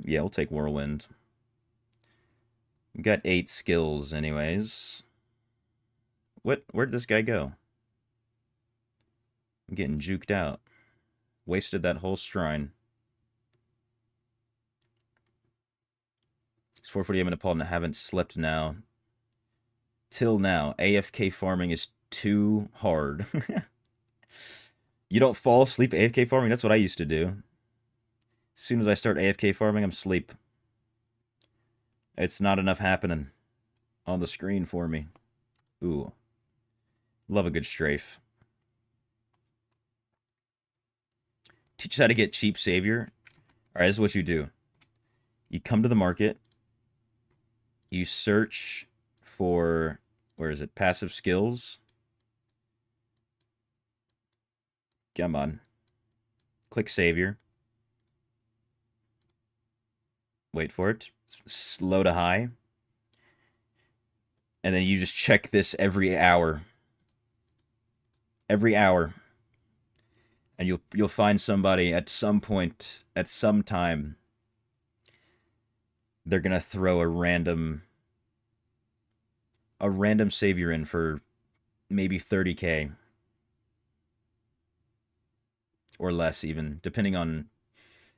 Yeah, we'll take Whirlwind. We got 8 skills anyways. Where'd this guy go? I'm getting juked out. Wasted that whole shrine. It's 4:40 a.m. in Nepal and I haven't slept now. Till now. AFK farming is too hard. You don't fall asleep AFK farming? That's what I used to do. As soon as I start AFK farming, I'm asleep. It's not enough happening on the screen for me. Ooh. Love a good strafe. Teach us how to get cheap savior. Alright, this is what you do. You come to the market. You search for, where is it? Passive skills. Come on. Click savior. Wait for it. Slow to high. And then you just check this every hour. Every hour. And you'll find somebody at some point, at some time, they're gonna throw a random savior in for maybe 30k or less, even depending on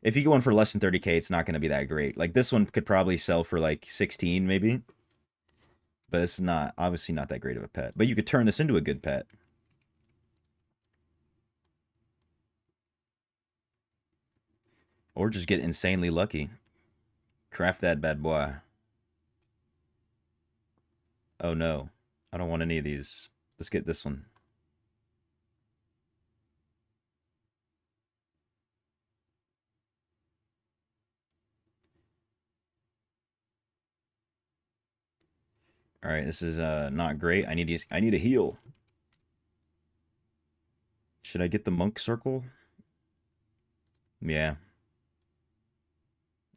if you go in for less than 30k, it's not gonna be that great. Like this one could probably sell for like 16 maybe, but it's not obviously not that great of a pet. But you could turn this into a good pet. Or just get insanely lucky. Craft that bad boy. Oh no. I don't want any of these. Let's get this one. Alright, this is not great. I need a heal. Should I get the monk circle? Yeah.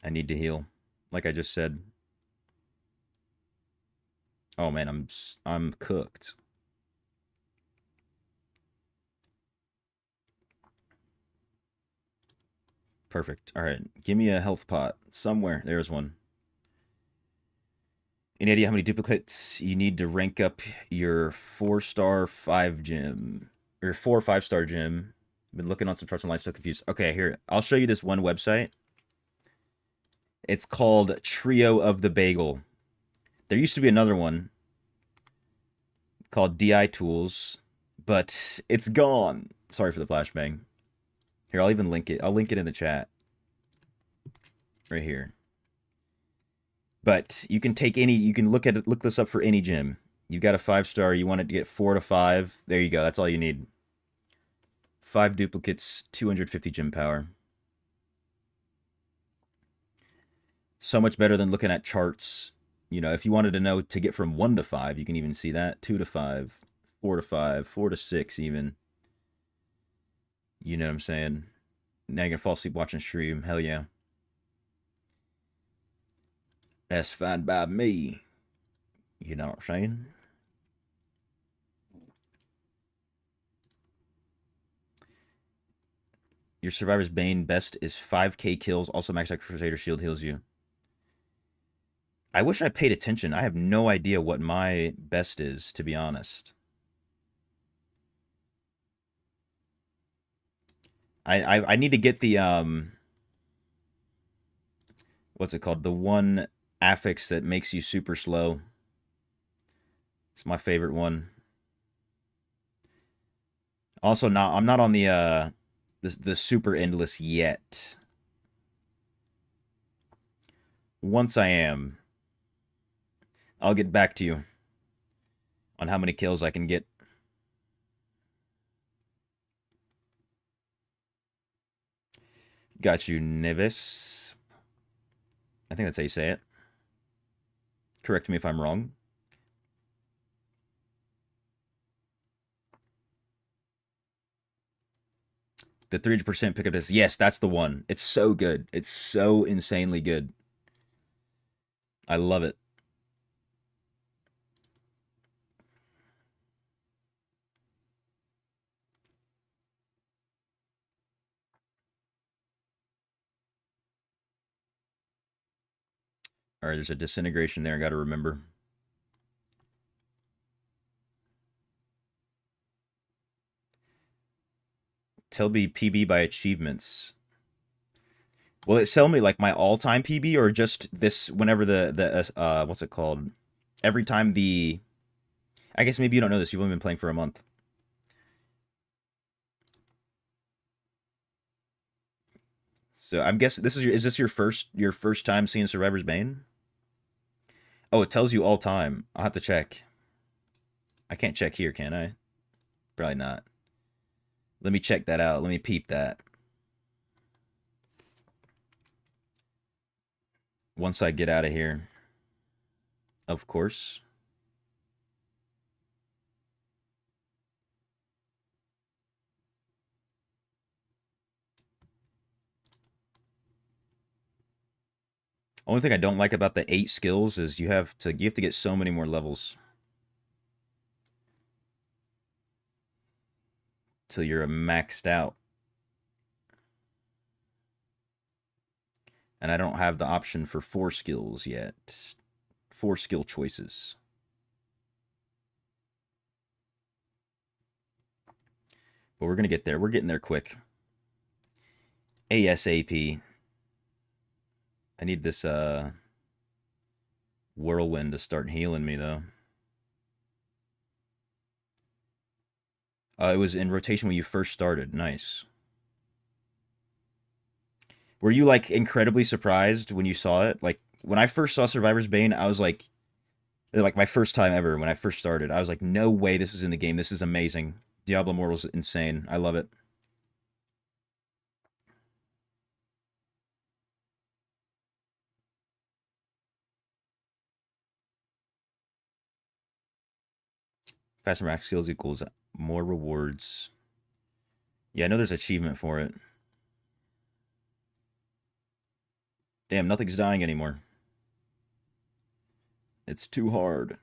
I need to heal. Like I just said. Oh man, I'm cooked. Perfect. All right, give me a health pot somewhere. There's one. Any idea how many duplicates you need to rank up your 4-star 5 gym? Or 4 or 5-star gym? Been looking on some charts online, still confused. Okay, here. I'll show you this one website. It's called Trio of the Bagel. There used to be another one called DI Tools, but it's gone. Sorry for the flashbang. Here, I'll even link it. I'll link it in the chat. Right here. But you can take any, you can look this up for any gym. You've got a 5-star, you want it to get 4 to 5. There you go, that's all you need. 5 duplicates, 250 gym power. So much better than looking at charts. You know, if you wanted to know to get from 1 to 5, you can even see that. 2 to 5, 4 to 5, 4 to 6 even. You know what I'm saying? Now you're going to fall asleep watching stream. Hell yeah. That's fine by me. You know what I'm saying? Your Survivor's Bane best is 5k kills. Also, Max Crusader Shield heals you. I wish I paid attention. I have no idea what my best is, to be honest. I need to get the what's it called? The one affix that makes you super slow. It's my favorite one. Also, I'm not on the super endless yet. Once I am, I'll get back to you on how many kills I can get. Got you, Nevis. I think that's how you say it. Correct me if I'm wrong. The 300% pickup is, yes, that's the one. It's so good. It's so insanely good. I love it. All right, there's a disintegration there I got to remember. Tell me PB by achievements. Will it tell me like my all-time PB or just this whenever the what's it called? Every time the I guess maybe you don't know this. You've only been playing for a month. So I'm guessing this is this your first time seeing Survivor's Bane? Oh, it tells you all time. I'll have to check. I can't check here, can I? Probably not. Let me check that out. Let me peep that. Once I get out of here. Of course. Only thing I don't like about the 8 skills is you have to get so many more levels till you're maxed out. And I don't have the option for 4 skills yet. 4 skill choices. But we're going to get there. We're getting there quick. ASAP. I need this whirlwind to start healing me, though. It was in rotation when you first started. Nice. Were you, like, incredibly surprised when you saw it? Like, when I first saw Survivor's Bane, I was like my first time ever when I first started, I was like, no way this is in the game. This is amazing. Diablo Immortal's insane. I love it. Faster max skills equals more rewards. Yeah, I know there's achievement for it. Damn, nothing's dying anymore. It's too hard.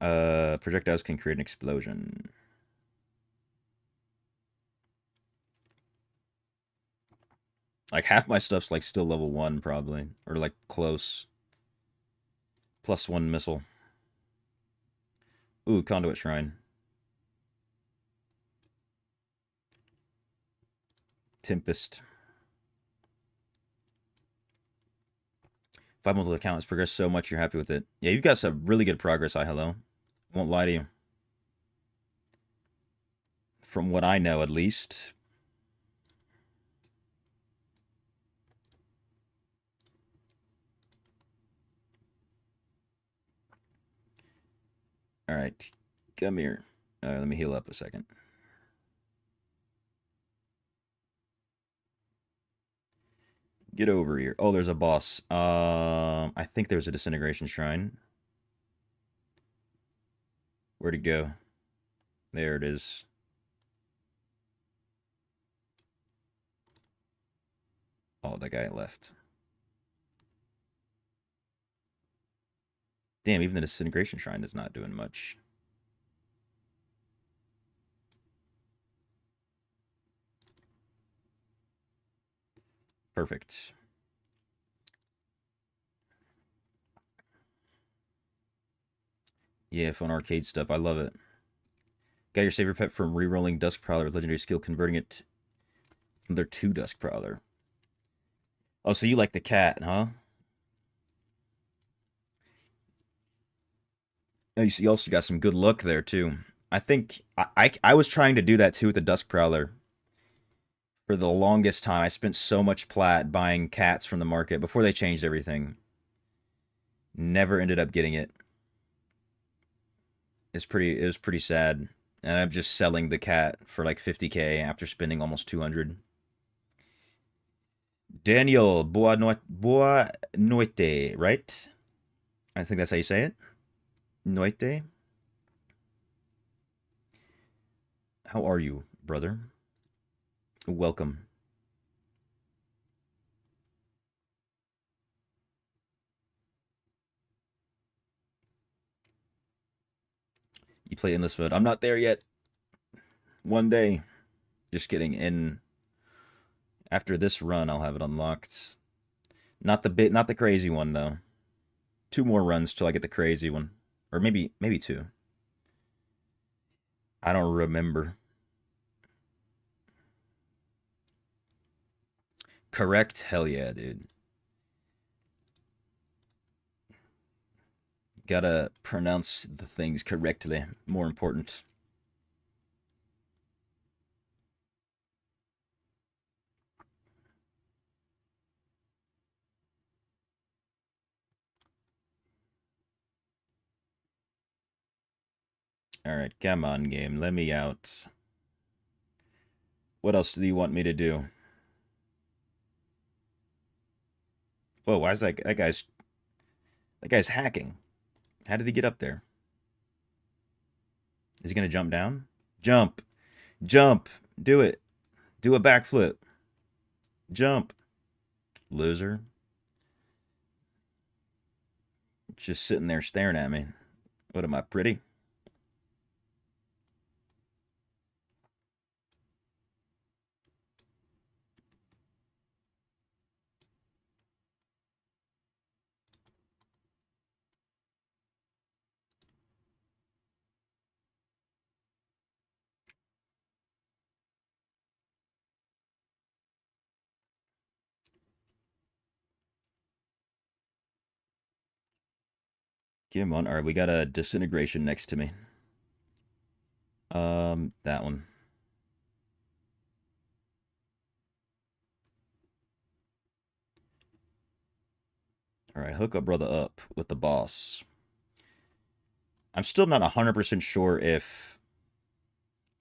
Projectiles can create an explosion. Like half my stuff's like still level 1 probably, or like close. +1 missile. Ooh, conduit shrine. Tempest. 5 months account has progressed so much. You're happy with it. Yeah, you've got some really good progress. I hello. Won't lie to you. From what I know, at least. All right, come here. Let me heal up a second. Get over here. Oh, there's a boss. I think there's a disintegration shrine. Where'd it go? There it is. Oh, that guy left. Damn, even the disintegration shrine is not doing much. Perfect. Yeah, fun arcade stuff. I love it. Got your savior pet from rerolling Dusk Prowler with legendary skill, converting it another 2 Dusk Prowler. Oh, so you like the cat, huh? Oh, you also got some good luck there too. I think I was trying to do that too with the Dusk Prowler. For the longest time, I spent so much plat buying cats from the market before they changed everything. Never ended up getting it. It was pretty sad. And I'm just selling the cat for like 50K after spending almost 200. Daniel Boa Noite, right? I think that's how you say it. Noite. How are you, brother? Welcome. You play endless mode. I'm not there yet. One day. Just kidding. And after this run, I'll have it unlocked. Not the crazy one though. 2 more runs till I get the crazy one, or maybe 2. I don't remember. Correct? Hell yeah, dude. Gotta pronounce the things correctly. More important. Alright, come on, game. Let me out. What else do you want me to do? Whoa, why is that guy's hacking? How did he get up there? Is he gonna jump down? Jump! Jump! Do it! Do a backflip! Jump! Loser. Just sitting there staring at me. What am I, pretty? Come on. Alright, we got a disintegration next to me. That one. Alright, hook a brother up with the boss. I'm still not 100% sure if...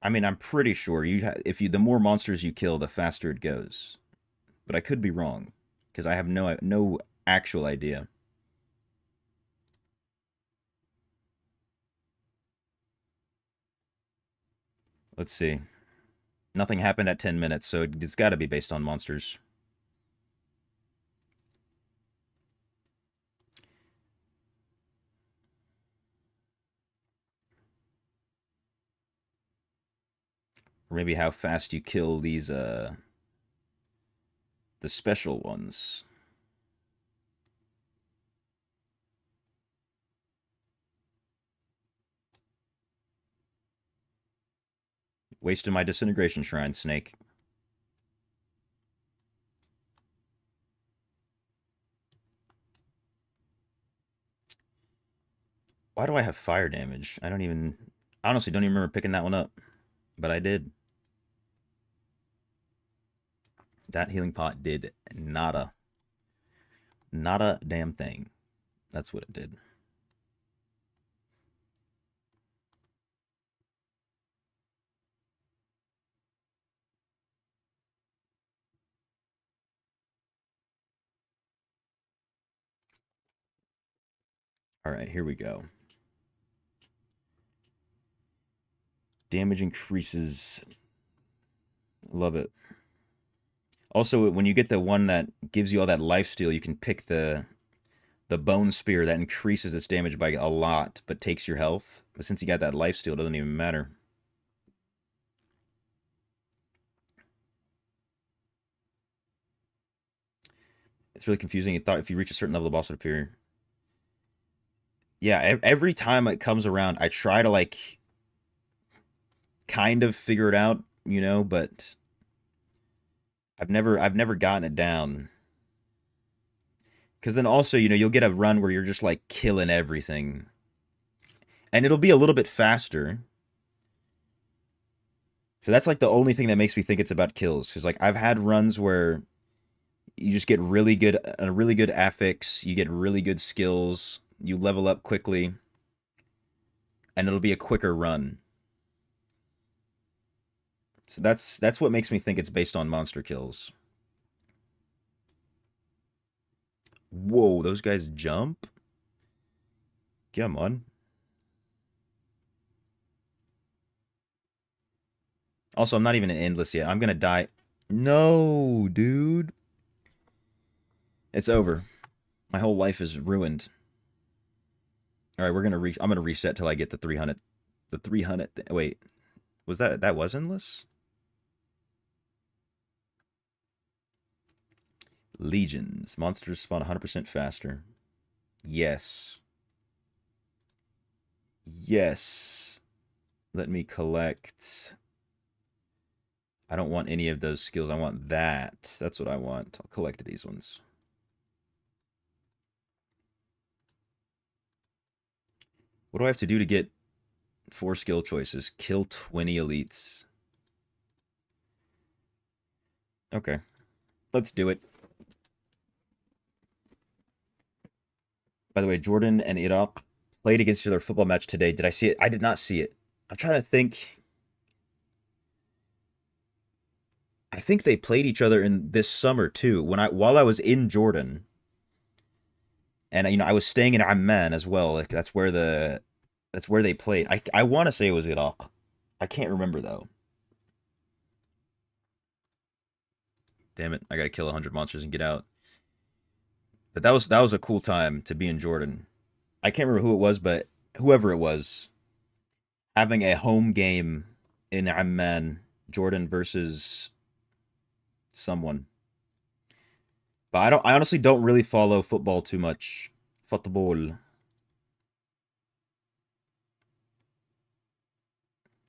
I mean, I'm pretty sure the more monsters you kill, the faster it goes. But I could be wrong, because I have no actual idea. Let's see. Nothing happened at 10 minutes, so it's got to be based on monsters. Or maybe how fast you kill these The special ones. Wasting my disintegration shrine, Snake. Why do I have fire damage? I honestly don't even remember picking that one up, but I did. That healing pot did nada. Nada damn thing. That's what it did. All right, here we go. Damage increases. Love it. Also, when you get the one that gives you all that life steal, you can pick the bone spear that increases its damage by a lot, but takes your health. But since you got that life steal, it doesn't even matter. It's really confusing. It thought if you reach a certain level, the boss would appear. Yeah, every time it comes around, I try to like kind of figure it out, but I've never gotten it down. Because then also, you'll get a run where you're just like killing everything, and it'll be a little bit faster. So that's like the only thing that makes me think it's about kills. Because like I've had runs where you just get really good a really good affix, you get really good skills, you level up quickly, and it'll be a quicker run. So that's what makes me think it's based on monster kills. Whoa, those guys jump? Come on. Also, I'm not even in endless yet. I'm gonna die. No, dude. It's over. My whole life is ruined. All right, I'm gonna reset till I get the 300. The 300. Wait, that was endless? Legions. Monsters spawn 100% faster. Yes. Yes. Let me collect. I don't want any of those skills. I want that. That's what I want. I'll collect these ones. What do I have to do to get 4 skill choices? Kill 20 elites. Okay. Let's do it. By the way, Jordan and Iraq played against each other football match today. Did I see it? I did not see it. I'm trying to think. I think they played each other in this summer too. While I was in Jordan, and I was staying in Amman as well. Like that's where they played. I want to say it was Iraq. I can't remember though. Damn it! I gotta kill 100 monsters and get out. But that was a cool time to be in Jordan. I can't remember who it was, but whoever it was, having a home game in Amman, Jordan versus someone. But I honestly don't really follow football too much. Football.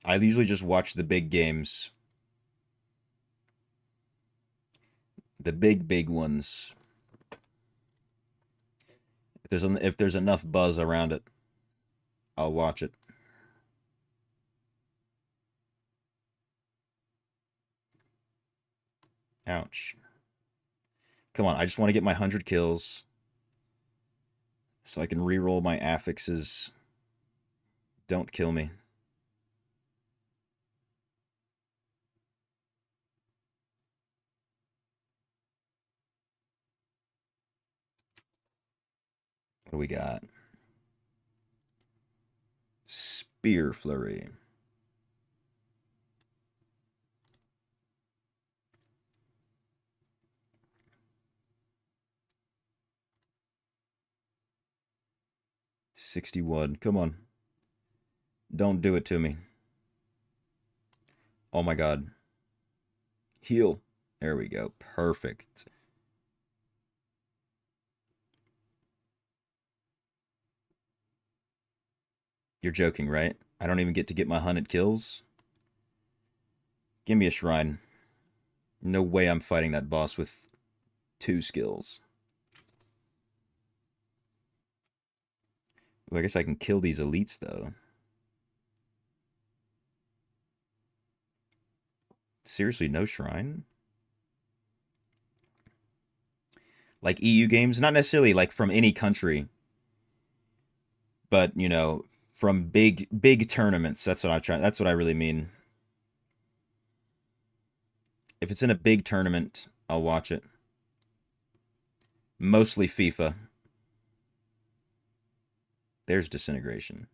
I usually just watch the big games. The big ones. If there's enough buzz around it, I'll watch it. Ouch. Come on, I just want to get my 100 kills so I can re-roll my affixes. Don't kill me. What do we got? Spear Flurry. $61. Come on. Don't do it to me. Oh my god. Heal. There we go. Perfect. You're joking, right? I don't even get to get my 100 kills? Give me a shrine. No way I'm fighting that boss with 2 skills. Well, I guess I can kill these elites, though. Seriously, no shrine? Like EU games? Not necessarily like from any country, but, you know, from big tournaments. That's what I really mean. If it's in a big tournament, I'll watch it. Mostly FIFA. There's disintegration.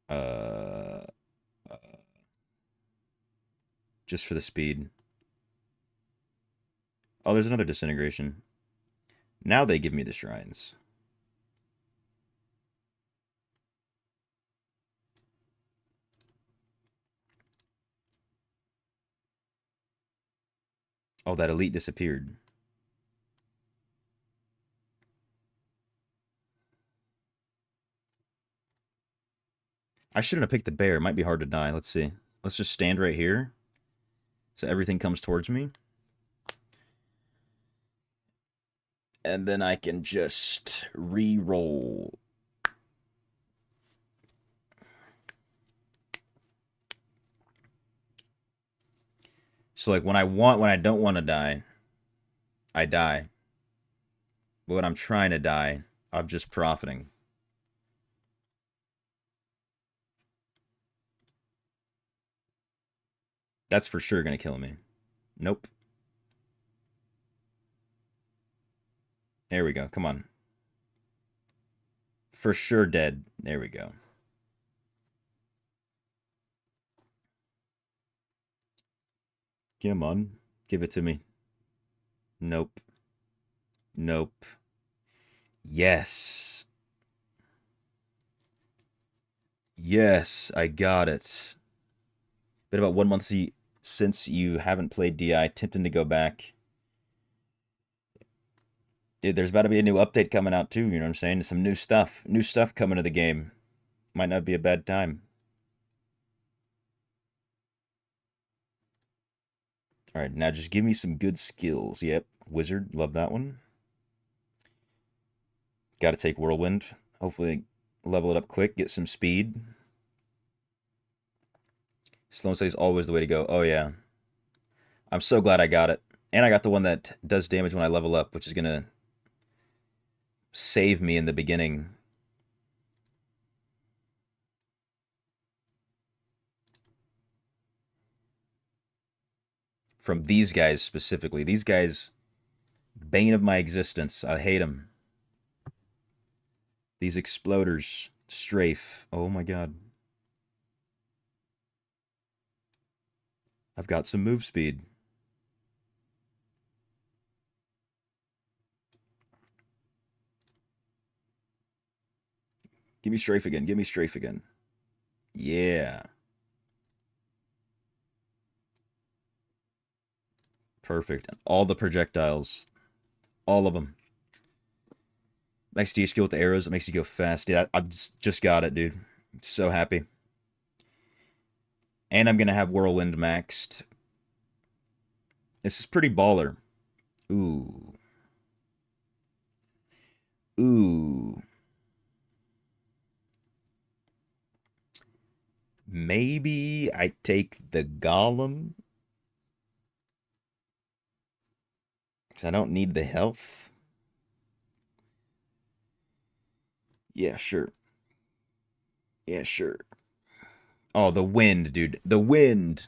Uh, just for the speed. Oh, there's another disintegration. Now they give me the shrines. Oh, that elite disappeared. I shouldn't have picked the bear. It might be hard to die. Let's see. Let's just stand right here. So everything comes towards me. And then I can just re-roll. So like when I don't want to die, I die. But when I'm trying to die, I'm just profiting. That's for sure gonna kill me. Nope. There we go. Come on. For sure dead. There we go. Come on. Give it to me. Nope. Nope. Yes. Yes, I got it. Been about 1 month since you haven't played DI. Tempting to go back. Dude, there's about to be a new update coming out too, you know what I'm saying? Some new stuff. New stuff coming to the game. Might not be a bad time. Alright, now just give me some good skills. Yep. Wizard, love that one. Gotta take Whirlwind. Hopefully level it up quick, get some speed. Slow and steady is always the way to go. Oh yeah. I'm so glad I got it. And I got the one that does damage when I level up, which is gonna save me in the beginning. From these guys specifically. These guys, bane of my existence. I hate them. These exploders. Strafe. Oh my god. I've got some move speed. Give me strafe again. Give me strafe again. Yeah. Perfect. All the projectiles. All of them. Next to you skill with the arrows. It makes you go fast. Yeah, I just got it, dude. I'm so happy. And I'm going to have Whirlwind maxed. This is pretty baller. Ooh. Ooh. Maybe I take the Golem. Because I don't need the health. Yeah, sure. Yeah, sure. Oh, the wind, dude. The wind.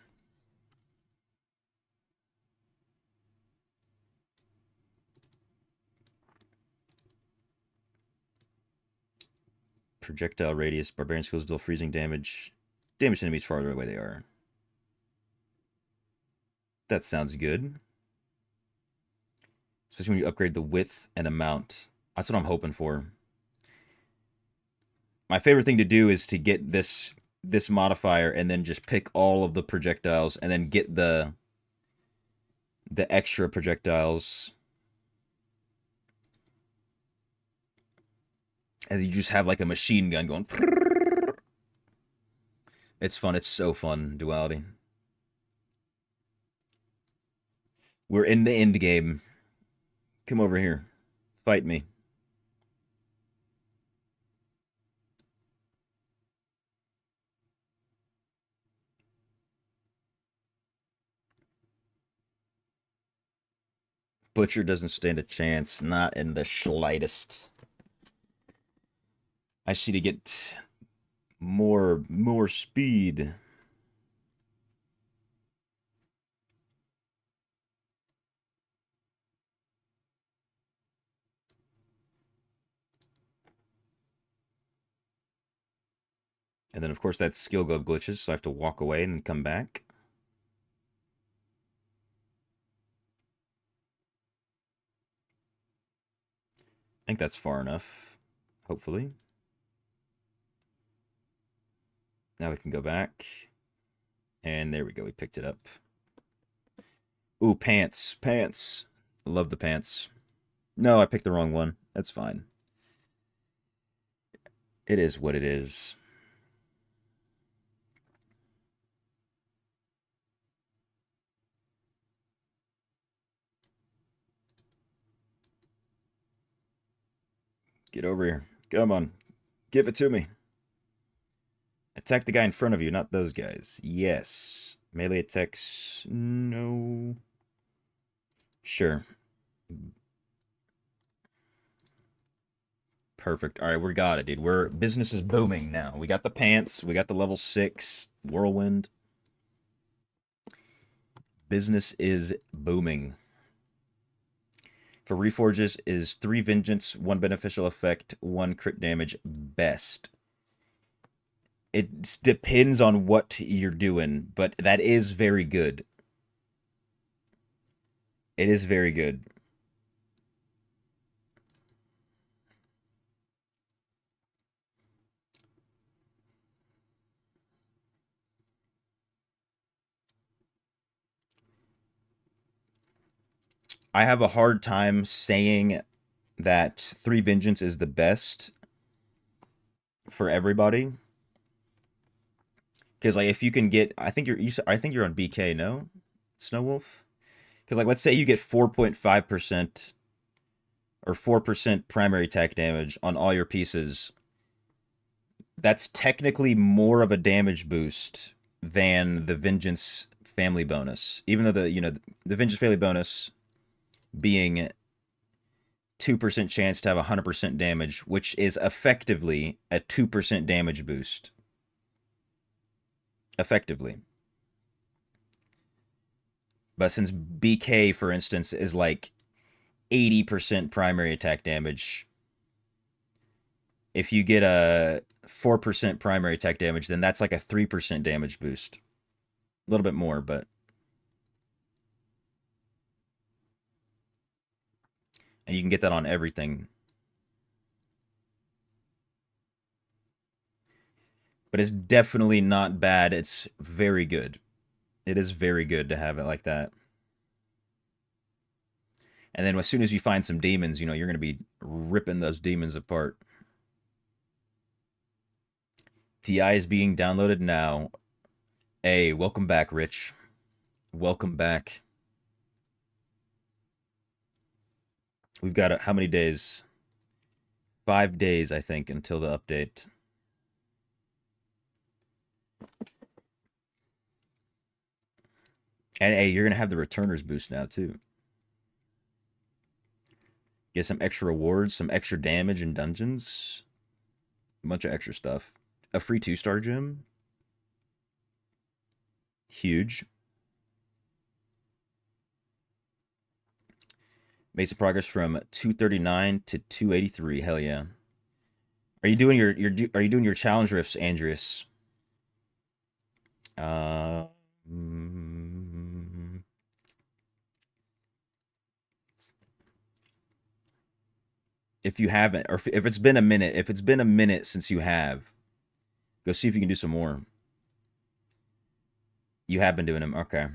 Projectile radius. Barbarian skills deal freezing damage. Damage to enemies farther away they are. That sounds good. Especially when you upgrade the width and amount. That's what I'm hoping for. My favorite thing to do is to get this modifier and then just pick all of the projectiles and then get the extra projectiles. And you just have like a machine gun going. It's fun. It's so fun, Duality. We're in the end game. Come over here. Fight me. Butcher doesn't stand a chance. Not in the slightest. I see to get more speed. And then, of course, that skill glove glitches, so I have to walk away and come back. I think that's far enough, hopefully. Now we can go back. And there we go, we picked it up. Ooh, pants, pants. I love the pants. No, I picked the wrong one. That's fine. It is what it is. Get over here. Come on. Give it to me. Attack the guy in front of you, not those guys. Yes. Melee attacks. No. Sure. Perfect. All right, we got it, dude. Business is booming now. We got the pants. We got the level 6 whirlwind. Business is booming. For Reforges is 3 vengeance, 1 beneficial effect, 1 crit damage best. It depends on what you're doing, but that is very good. It is very good. I have a hard time saying that 3 vengeance is the best for everybody. Because like if you can get, I think you're on BK, no, Snow Wolf. Because like let's say you get 4.5% or 4% primary attack damage on all your pieces. That's technically more of a damage boost than the Vengeance family bonus. Even though the Vengeance family bonus being 2% chance to have 100% damage, which is effectively a 2% damage boost. Effectively. But since BK, for instance, is like 80% primary attack damage, if you get a 4% primary attack damage, then that's like a 3% damage boost. A little bit more, but... And you can get that on everything. But it's definitely not bad. It's very good. It is very good to have it like that. And then as soon as you find some demons, you're going to be ripping those demons apart. TI is being downloaded now. Hey, welcome back, Rich. Welcome back. We've got how many days? 5 days, I think, until the update. And hey, you're going to have the returners boost now, too. Get some extra rewards, some extra damage in dungeons. A bunch of extra stuff. A free 2-star gem. Huge. Made some progress from 239 to 283. Hell yeah. Are you doing your challenge rifts, Andreas? If you haven't, or if it's been a minute since you have, go see if you can do some more. You have been doing them, okay.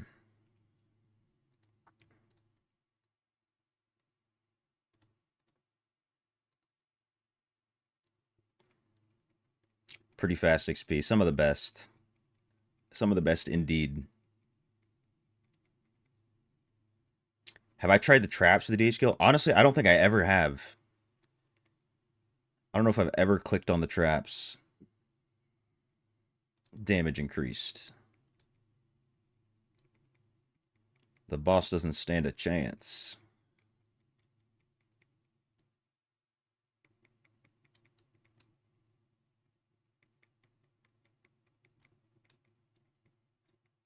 Pretty fast XP. Some of the best. Some of the best indeed. Have I tried the traps with the DH skill? Honestly, I don't think I ever have. I don't know if I've ever clicked on the traps. Damage increased. The boss doesn't stand a chance.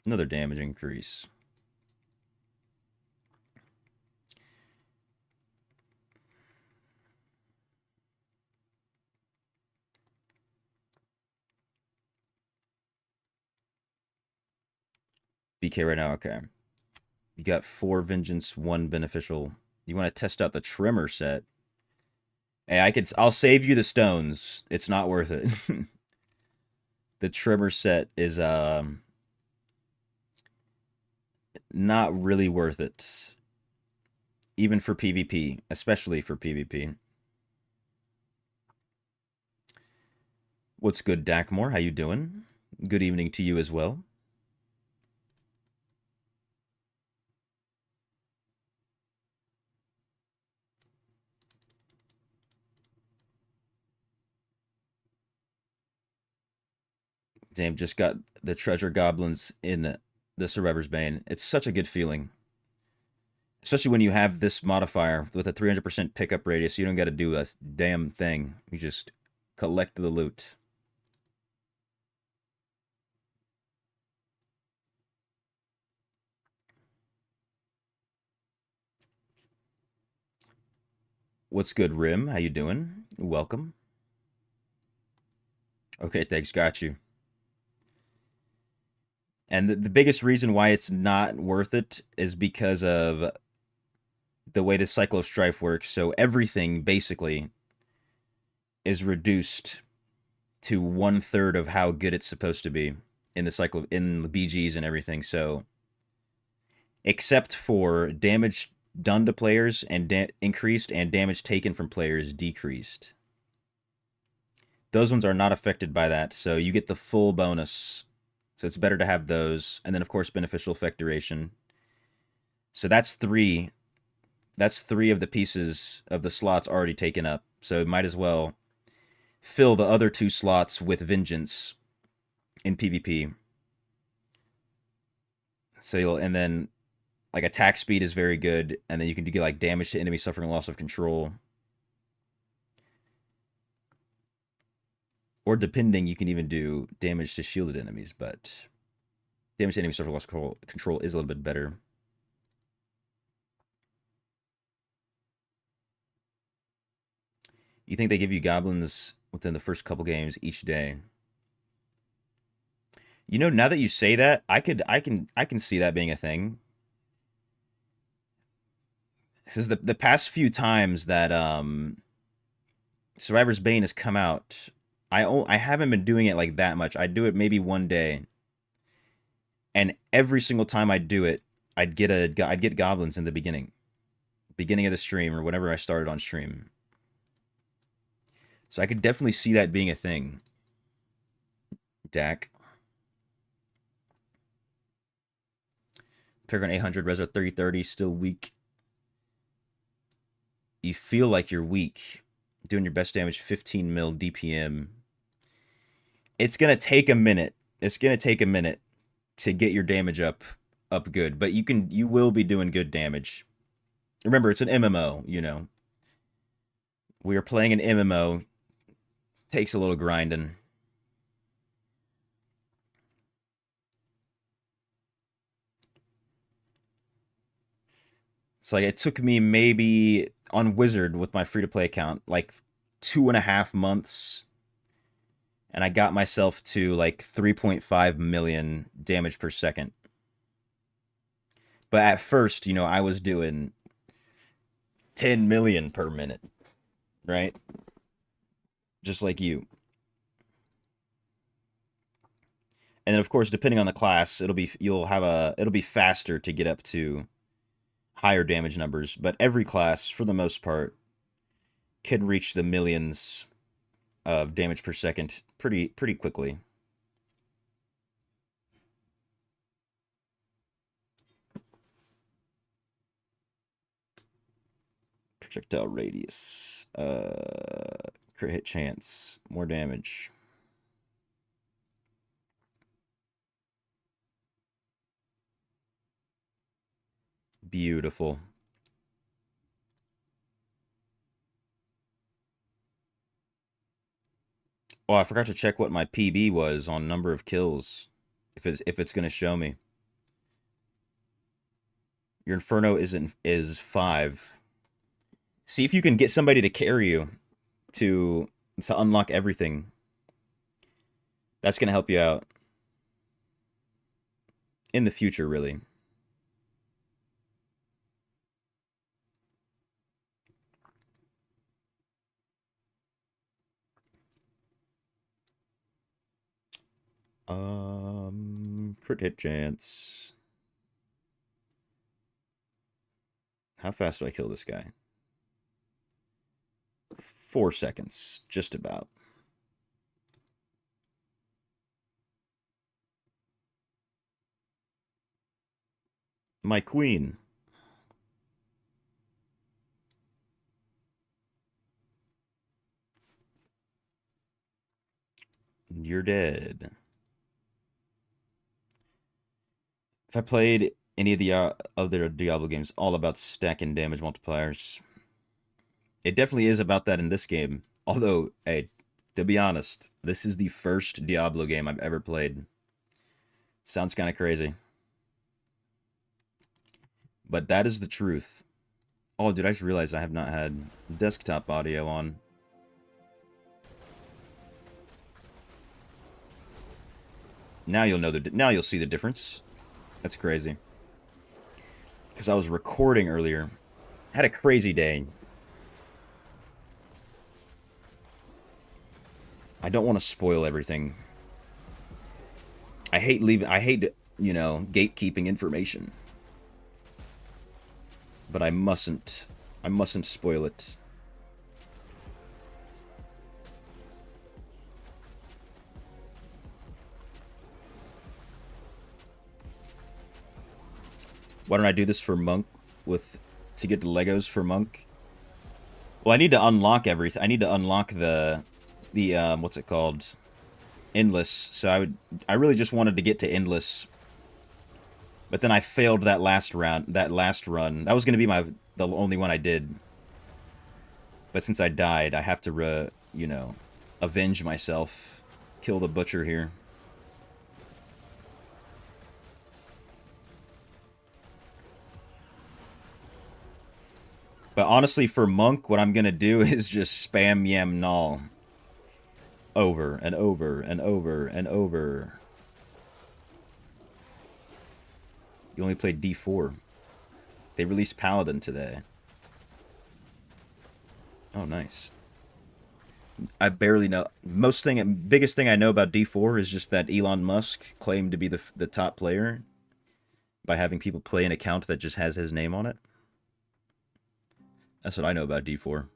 Another damage increase. BK right now, okay. You got 4 vengeance, 1 beneficial. You want to test out the trimmer set? Hey, I'll save you the stones. It's not worth it. The trimmer set is not really worth it. Even for PvP, especially for PvP. What's good, Dakmore? How you doing? Good evening to you as well. Damn, just got the treasure goblins in the Survivor's Bane. It's such a good feeling. Especially when you have this modifier with a 300% pickup radius. You don't got to do a damn thing. You just collect the loot. What's good, Rim? How you doing? Welcome. Okay, thanks. Got you. And the biggest reason why it's not worth it is because of the way the cycle of strife works. So everything basically is reduced to 1/3 of how good it's supposed to be in the cycle in the BGs and everything. So except for damage done to players and increased and damage taken from players decreased. Those ones are not affected by that, so you get the full bonus. So it's better to have those, and then of course beneficial effect duration. So that's 3. That's 3 of the pieces of the slots already taken up. So might as well fill the other 2 slots with vengeance in PvP. So and then like attack speed is very good, and then you can do like damage to enemy suffering loss of control. Or depending, you can even do damage to shielded enemies, but damage to enemy suffering loss of control is a little bit better. You think they give you goblins within the first couple games each day? You know, now that you say that, I can see that being a thing. Because the past few times that Survivor's Bane has come out, I haven't been doing it like that much. I do it maybe one day, and every single time I do it, I'd get goblins in the beginning of the stream or whenever I started on stream. So I could definitely see that being a thing. Dak. Paragon 800, Rezo 3030, still weak. You feel like you're weak. Doing your best damage, 15 mil DPM. It's going to take a minute. It's going to take a minute to get your damage up good, but you will be doing good damage. Remember, it's an MMO, you know. We are playing an MMO. It takes a little grinding. It's like it took me maybe on Wizard with my free-to-play account like 2.5 months, and I got myself to like 3.5 million damage per second. But at first, you know, I was doing 10 million per minute, right? Just like you. And then of course, depending on the class, it'll be faster to get up to higher damage numbers, but every class for the most part can reach the millions of damage per second pretty quickly. Projectile radius. Crit hit chance. More damage. Beautiful. Oh, I forgot to check what my PB was on number of kills. If it's gonna show me. Your Inferno is 5. See if you can get somebody to carry you to unlock everything. That's gonna help you out in the future, really. Crit hit chance. How fast do I kill this guy? 4 seconds, just about. My queen. You're dead. If I played any of the other Diablo games, all about stacking damage multipliers. It definitely is about that in this game. Although, hey, to be honest, this is the first Diablo game I've ever played. Sounds kind of crazy. But that is the truth. Oh, dude, I just realized I have not had desktop audio on. Now you'll know now you'll see the difference. That's crazy. Because I was recording earlier. Had a crazy day. I don't want to spoil everything. I hate, you know, gatekeeping information. But I mustn't spoil it. Why don't I do this for Monk to get the Legos for Monk? Well, I need to unlock everything. I need to unlock the what's it called? Endless. So I really just wanted to get to Endless. But then I failed that last run. That was going to be the only one I did. But since I died, I have to you know, avenge myself. Kill the butcher here. But honestly, for Monk, what I'm going to do is just spam Yam Null. Over and over and over and over. You only played D4. They released Paladin today. Oh, nice. I barely know. Biggest thing I know about D4 is just that Elon Musk claimed to be the top player by having people play an account that just has his name on it. That's what I know about D4.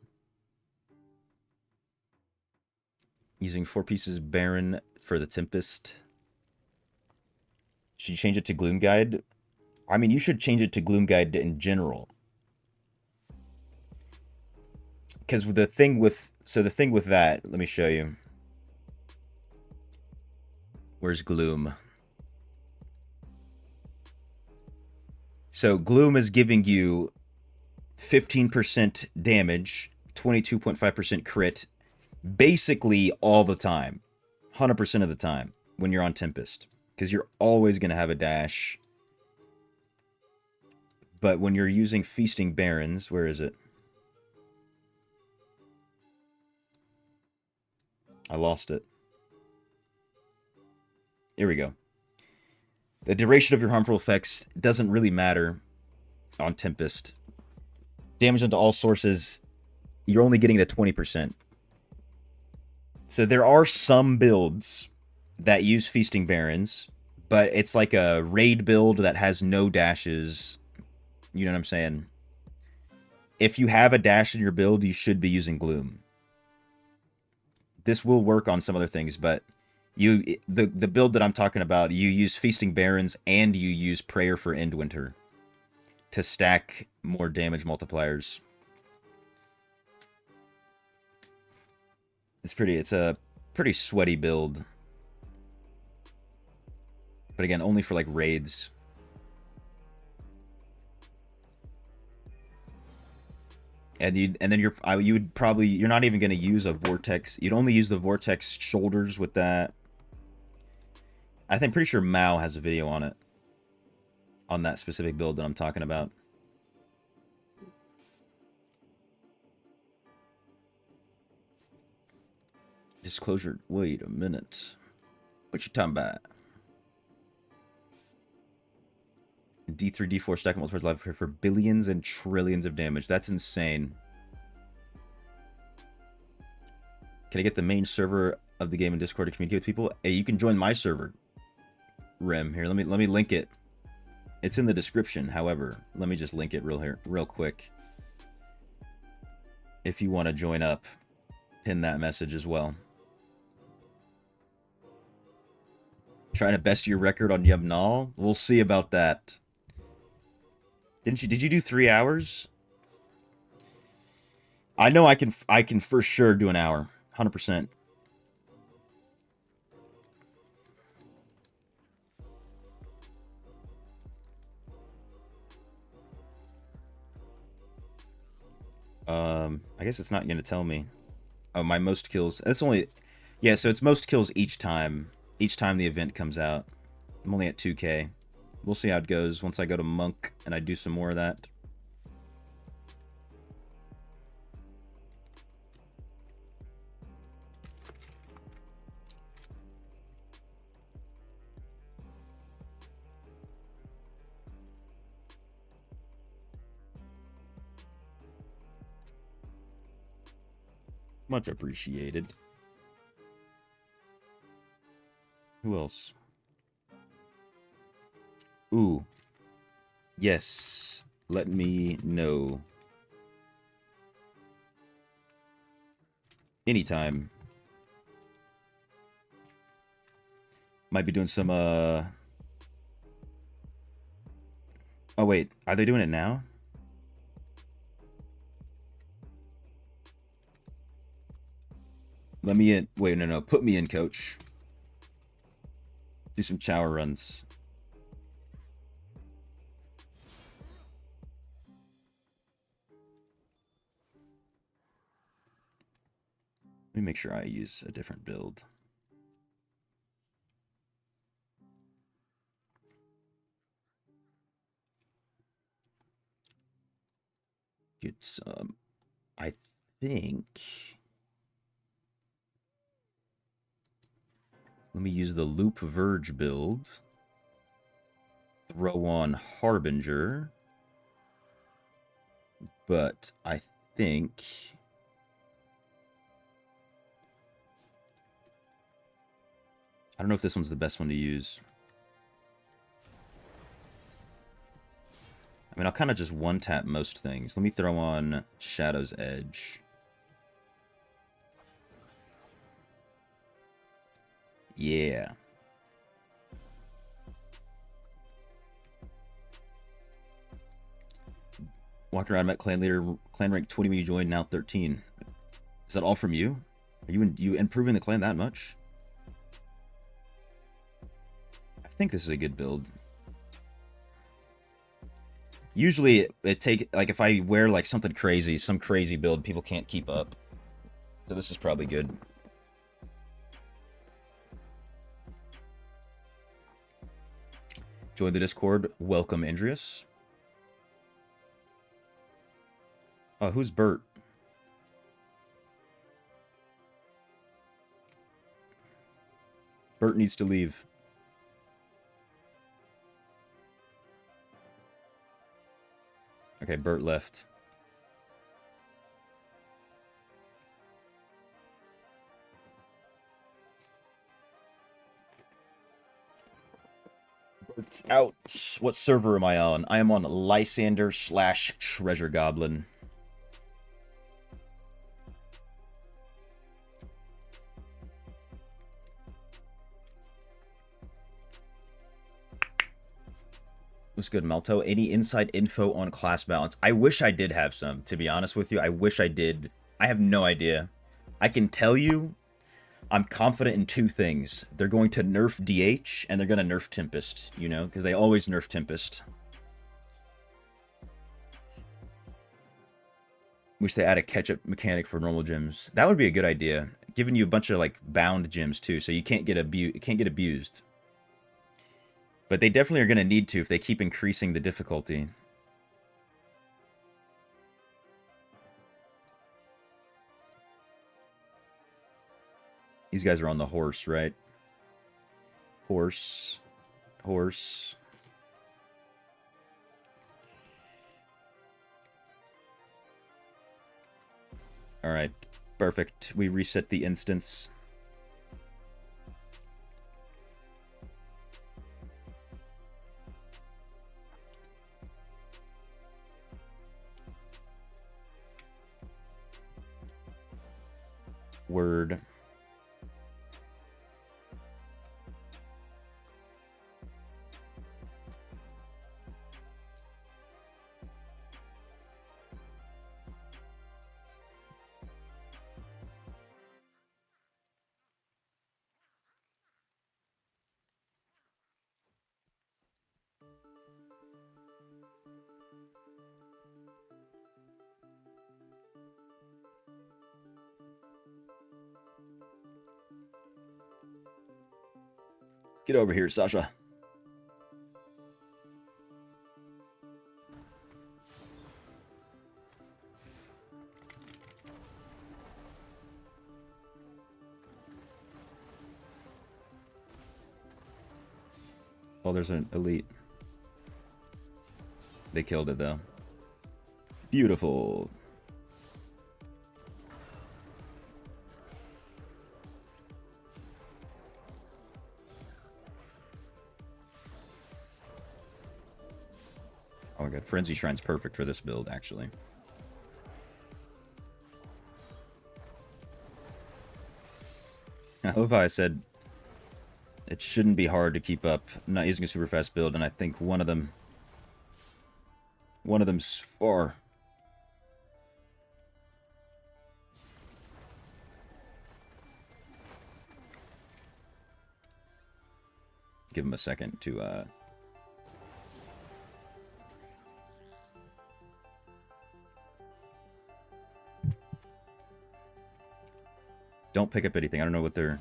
Using 4 pieces Baron for the Tempest. Should you change it to Gloom Guide? I mean, you should change it to Gloom Guide in general. Because the thing with that, let me show you. Where's Gloom? So Gloom is giving you 15% damage, 22.5% crit, basically all the time. 100% of the time when you're on Tempest. Because you're always going to have a dash. But when you're using Feasting Barons, where is it? I lost it. Here we go. The duration of your harmful effects doesn't really matter on Tempest. Damage onto all sources, you're only getting the 20%. So there are some builds that use Feasting Barons, but it's like a raid build that has no dashes. You know what I'm saying? If you have a dash in your build, you should be using Gloom. this will work on some other things, but the build that I'm talking about, you use Feasting Barons and you use Prayer for Endwinter to stack more damage multipliers. It's a pretty sweaty build. But again, only for like raids. And then you would probably, you're not even going to use a vortex. You'd only use the vortex shoulders with that. I'm pretty sure Mao has a video on it, on that specific build that I'm talking about. Disclosure. Wait a minute. What you talking about? D3, D4 stack multipliers live for billions and trillions of damage. That's insane. Can I get the main server of the game in Discord to communicate with people? Hey, you can join my server. Rem, here, let me link it. It's in the description. However, let me just link it real quick. If you want to join up, pin that message as well. Trying to best your record on Yumnal? We'll see about that. Did you do 3 hours? I know I can for sure do an hour. 100%. I guess it's not going to tell me. Oh, my most kills. That's only... Yeah, so it's most kills each time. Each time the event comes out. I'm only at 2K. We'll see how it goes once I go to Monk and I do some more of that. Much appreciated. Who else? Ooh. Yes. Let me know. Anytime. Might be doing some, Oh, wait. Are they doing it now? Let me in. Wait, no. Put me in, coach. Do some chower runs. Let me make sure I use a different build. Get some. I think. Let me use the Loop Verge build. Throw on Harbinger. But I think... I don't know if this one's the best one to use. I mean, I'll kind of just one-tap most things. Let me throw on Shadow's Edge. Yeah. Walking around, met clan leader, clan rank 20 when you joined, now 13. Is that all from you? Are you improving the clan that much? I think this is a good build. Usually it take, like, if I wear like something crazy, some crazy build, people can't keep up. So this is probably good. Join the Discord. Welcome, Andreas. Who's Bert? Bert needs to leave. Okay, Bert left. Bert's out. What server am I on? I am on Lysander/Treasure Goblin. What's good, Melto? Any inside info on class balance? I wish I did have some, to be honest with you. I wish I did. I have no idea. I can tell you I'm confident in two things. They're going to nerf DH, and they're going to nerf Tempest, you know, because they always nerf Tempest. Wish they add a catch-up mechanic for normal gyms. That would be a good idea. Giving you a bunch of, like, bound gyms, too, so you can't get abused. But they definitely are going to need to if they keep increasing the difficulty. These guys are on the horse, right? Horse. Horse. Alright, perfect. We reset the instance. Word. Get over here, Sasha. Oh, there's an elite. They killed it, though. Beautiful. Oh my god, Frenzy Shrine's perfect for this build, actually. I love how I said it shouldn't be hard to keep up. I'm not using a super fast build, and I think one of them's far. Give him a second to don't pick up anything. I don't know what they're...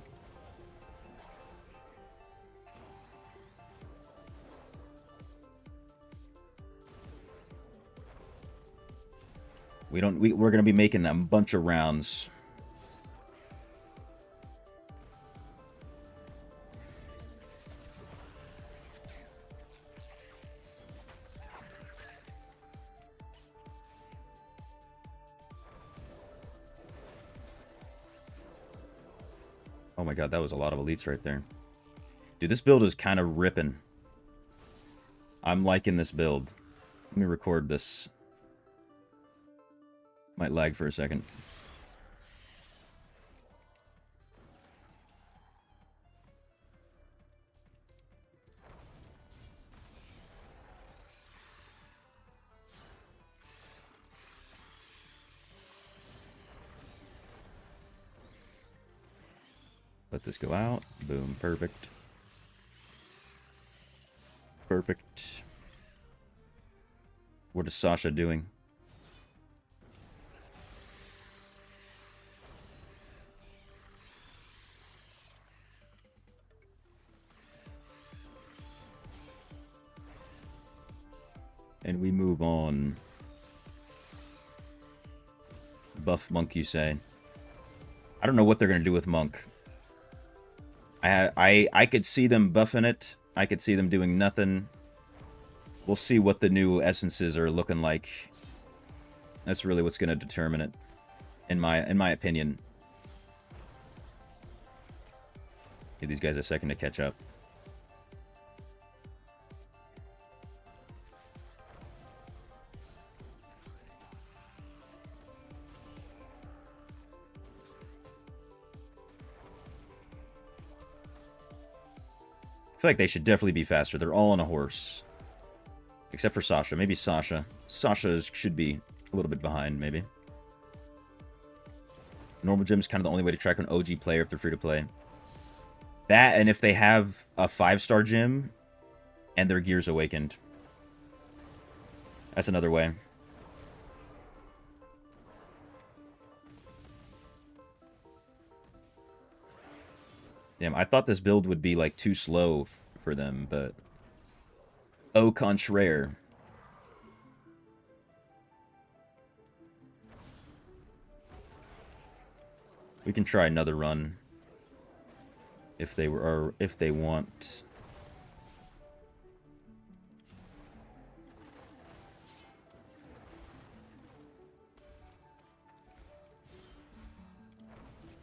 We're gonna be making a bunch of rounds. Oh my god, that was a lot of elites right there. Dude, this build is kind of ripping. I'm liking this build. Let me record this. Might lag for a second. Let this go out. Boom. Perfect. Perfect. What is Sasha doing? And we move on. Buff Monk, you say? I don't know what they're going to do with Monk. I could see them buffing it. I could see them doing nothing. We'll see what the new essences are looking like. That's really what's going to determine it, in my opinion. Give these guys a second to catch up. I feel like they should definitely be faster. They're all on a horse. Except for Sasha. Maybe Sasha. Sasha should be a little bit behind, maybe. Normal gym is kind of the only way to track an OG player if they're free to play. That, and if they have a 5-star gym and their gear's awakened. That's another way. Damn, I thought this build would be, like, too slow for them, but... Au contraire. We can try another run. If they were, or if they want...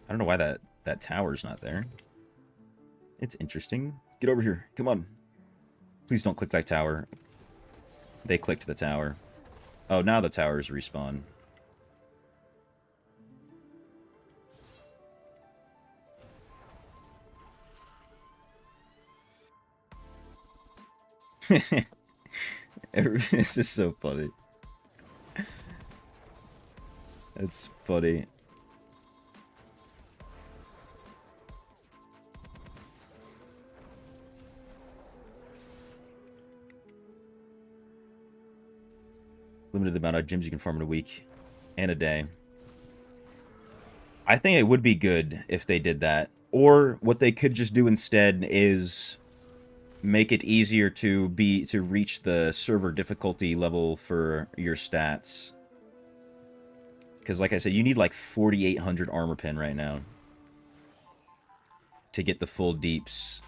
I don't know why that tower's not there. It's interesting. Get over here. Come on. Please don't click that tower. They clicked the tower. Oh, now the towers respawn. This is so funny. That's funny. Limited amount of gyms you can farm in a week and a day. I think it would be good if they did that. Or what they could just do instead is make it easier to reach the server difficulty level for your stats. Because like I said, you need like 4,800 armor pen right now to get the full deeps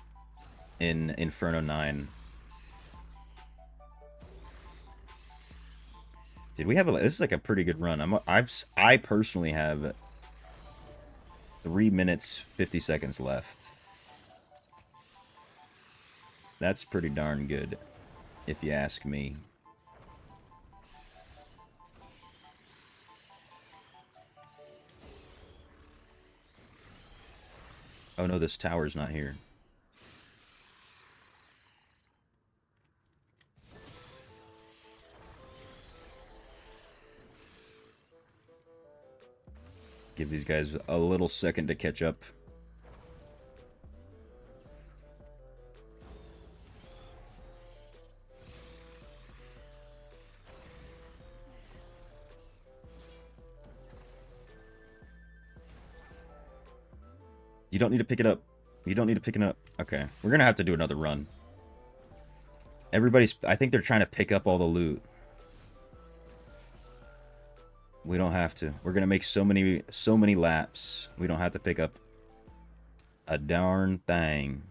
in Inferno 9. Did we have a... This is like a pretty good run. I personally have 3 minutes, 50 seconds left. That's pretty darn good, if you ask me. Oh no, this tower's not here. Give these guys a little second to catch up. You don't need to pick it up. You don't need to pick it up. Okay. We're gonna have to do another run. Everybody's... I think they're trying to pick up all the loot. We don't have to. We're gonna make so many laps. We don't have to pick up a darn thing.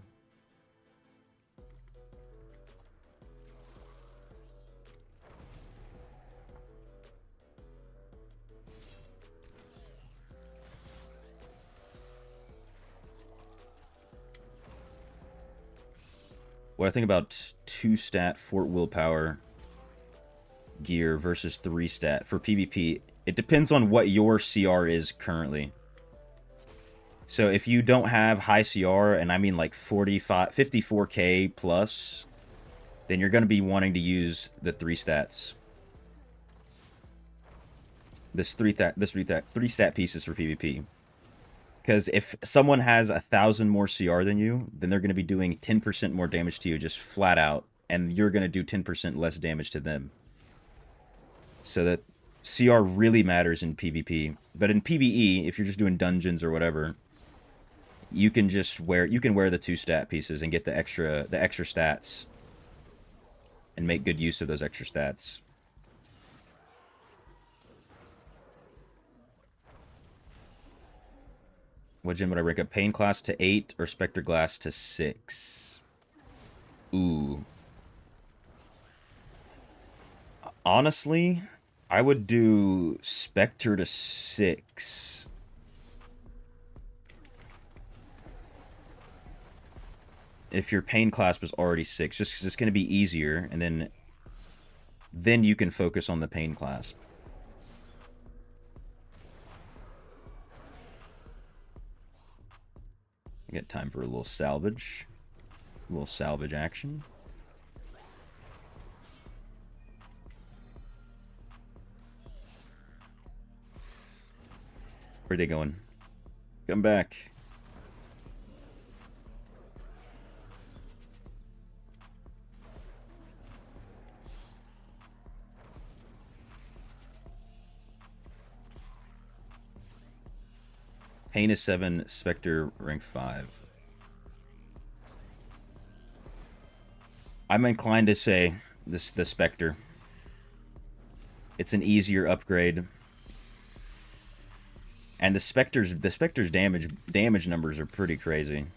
What I think about 2-stat Fort Willpower gear versus 3-stat for PvP, it depends on what your CR is currently. So if you don't have high CR, and I mean like 54k plus, then you're going to be wanting to use the 3-stats. This 3-stat pieces for PvP. Because if someone has 1,000 more CR than you, then they're going to be doing 10% more damage to you just flat out, and you're going to do 10% less damage to them. So that CR really matters in PvP. But in PvE, if you're just doing dungeons or whatever, you can just wear the 2-stat pieces and get the extra stats and make good use of those extra stats. What gym would I rank up? Pain class to 8 or Spectre Glass to 6? Ooh. Honestly, I would do Spectre to 6. If your Pain class was already 6, just 'cause it's going to be easier, and then you can focus on the Pain class. I got time for a little salvage. A little salvage action. Where are they going? Come back. Pain is 7, Spectre rank 5. I'm inclined to say the Spectre. It's an easier upgrade. And the Spectre's damage numbers are pretty crazy.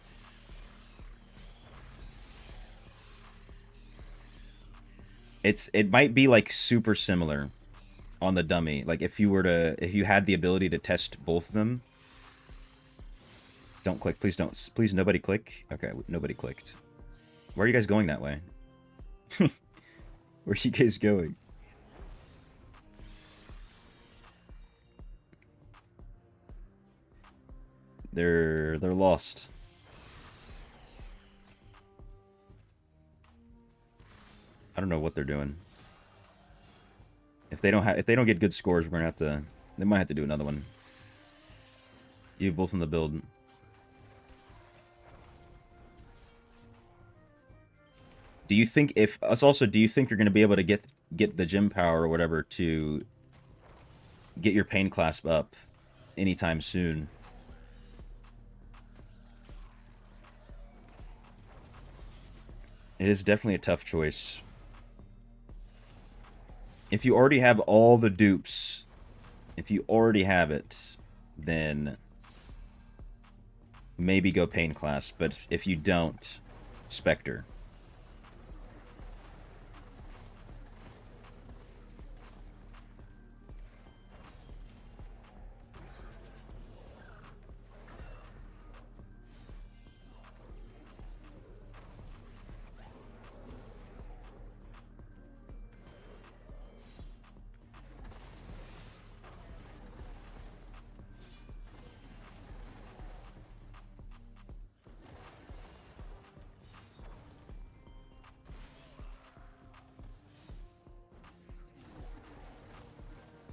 It might be like super similar on the dummy. Like if you had the ability to test both of them. Don't click, please don't. Please nobody click. Okay, nobody clicked. Where are you guys going that way? Where are you guys going? They're lost. I don't know what they're doing. If they don't get good scores, we're gonna have to. They might have to do another one. You have both in the build. Do you think do you think you're gonna be able to get the gym power or whatever to get your pain clasp up anytime soon? It is definitely a tough choice. If you already have all the dupes, if you already have it, then maybe go pain clasp. But if you don't, Spectre.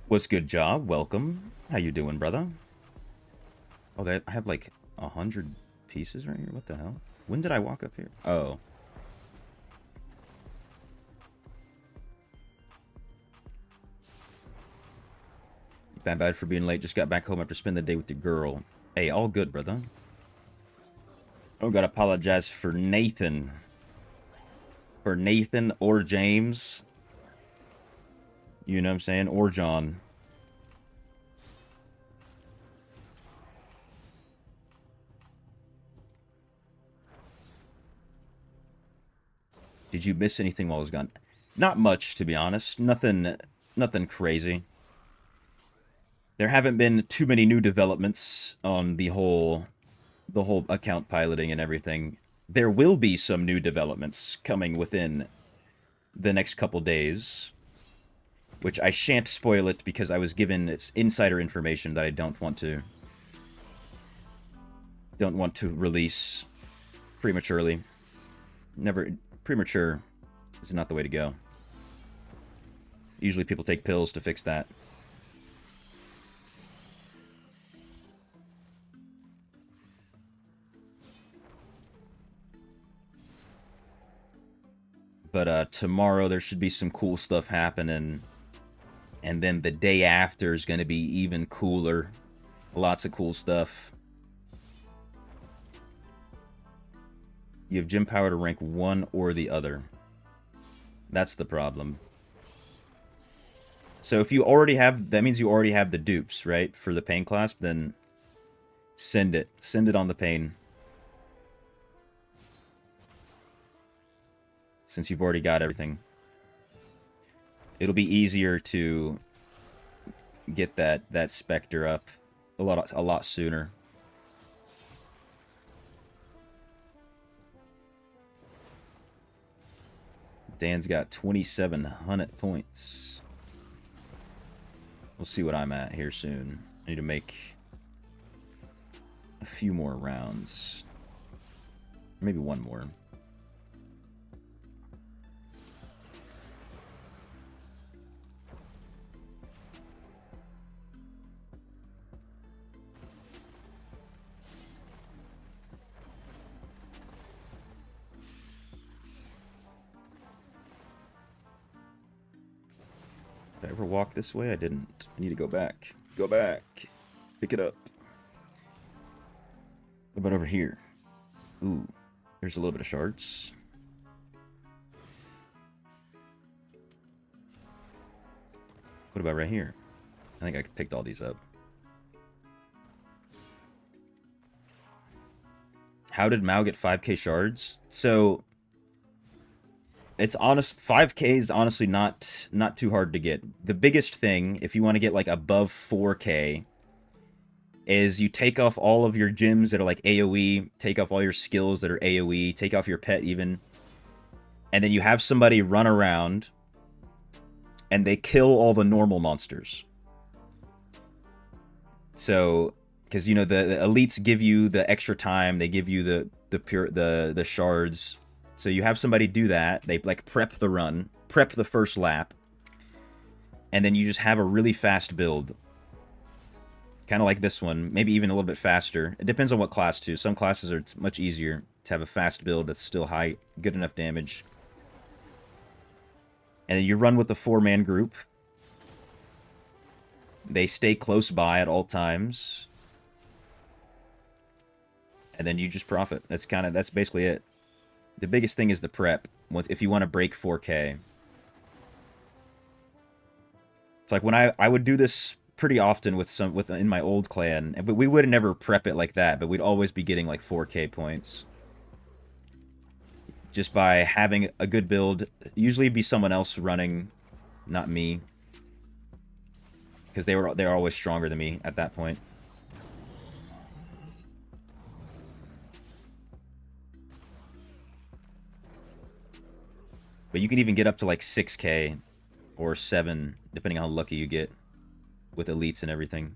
What's good, job? Welcome. How you doing, brother? Oh, I have like 100 pieces right here. What the hell? When did I walk up here? Oh. Bad for being late. Just got back home after spending the day with the girl. Hey, all good, brother. Oh, gotta apologize for Nathan. For Nathan or James. You know what I'm saying? Or John. Did you miss anything while I was gone? Not much, to be honest. Nothing crazy. There haven't been too many new developments on the whole account piloting and everything. There will be some new developments coming within the next couple days, which I shan't spoil it because I was given insider information that I don't want to release prematurely. Premature is not the way to go. Usually people take pills to fix that. But tomorrow there should be some cool stuff happening. And then the day after is going to be even cooler. Lots of cool stuff. You have gym power to rank one or the other. That's the problem. So if you already have... That means you already have the dupes, right? For the pain clasp, then send it. Send it on the pain. Since you've already got everything. It'll be easier to get that Spectre up a lot sooner. Dan's got 2,700 points. We'll see what I'm at here soon. I need to make a few more rounds. Maybe one more. Did I ever walk this way? I didn't. I need to go back. Go back. Pick it up. What about over here? Ooh, there's a little bit of shards. What about right here? I think I picked all these up. How did Mao get 5k shards? So it's honest, 5k is honestly not too hard to get. The biggest thing, if you want to get like above 4k, is you take off all of your gems that are like AoE, take off all your skills that are AoE, take off your pet even, and then you have somebody run around and they kill all the normal monsters. So, because you know the elites give you the extra time, they give you the shards. So you have somebody do that. They like prep the run, prep the first lap, and then you just have a really fast build. Kind of like this one, maybe even a little bit faster. It depends on what class too. Some classes are much easier to have a fast build that's still high, good enough damage. And then you run with the 4-man group. They stay close by at all times. And then you just profit. That's basically it. The biggest thing is the prep. If you want to break 4K. It's like when I would do this pretty often in my old clan, but we would never prep it like that, but we'd always be getting like 4K points. Just by having a good build. Usually it'd be someone else running, not me. Because they're always stronger than me at that point. But you can even get up to like 6k or 7, depending on how lucky you get with elites and everything.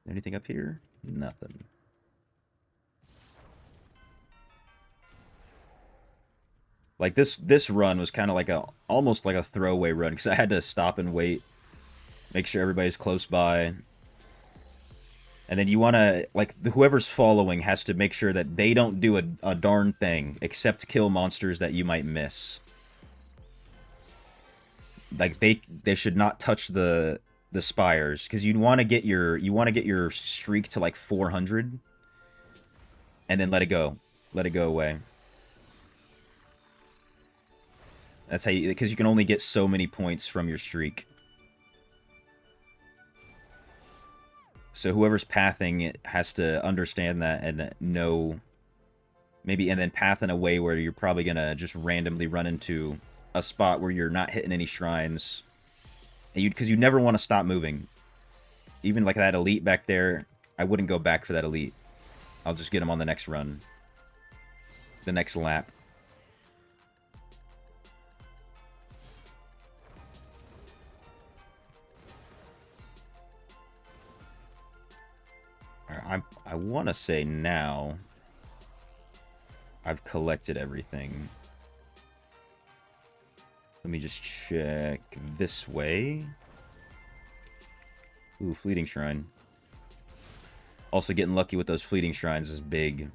Anything up here? Nothing. Like this run was kind of like almost like a throwaway run because I had to stop and wait, make sure everybody's close by. And then you want to, like, whoever's following has to make sure that they don't do a darn thing except kill monsters that you might miss. Like they should not touch the spires because you want to get your streak to like 400 and then let it go away. That's how you, because you can only get so many points from your streak. So whoever's pathing it has to understand that and know, maybe, and then path in a way where you're probably gonna just randomly run into a spot where you're not hitting any shrines. And because you never want to stop moving. Even like that elite back there, I wouldn't go back for that elite. I'll just get him on the next run. The next lap. I want to say now I've collected everything. Let me just check this way. Ooh, fleeting shrine. Also getting lucky with those fleeting shrines is big.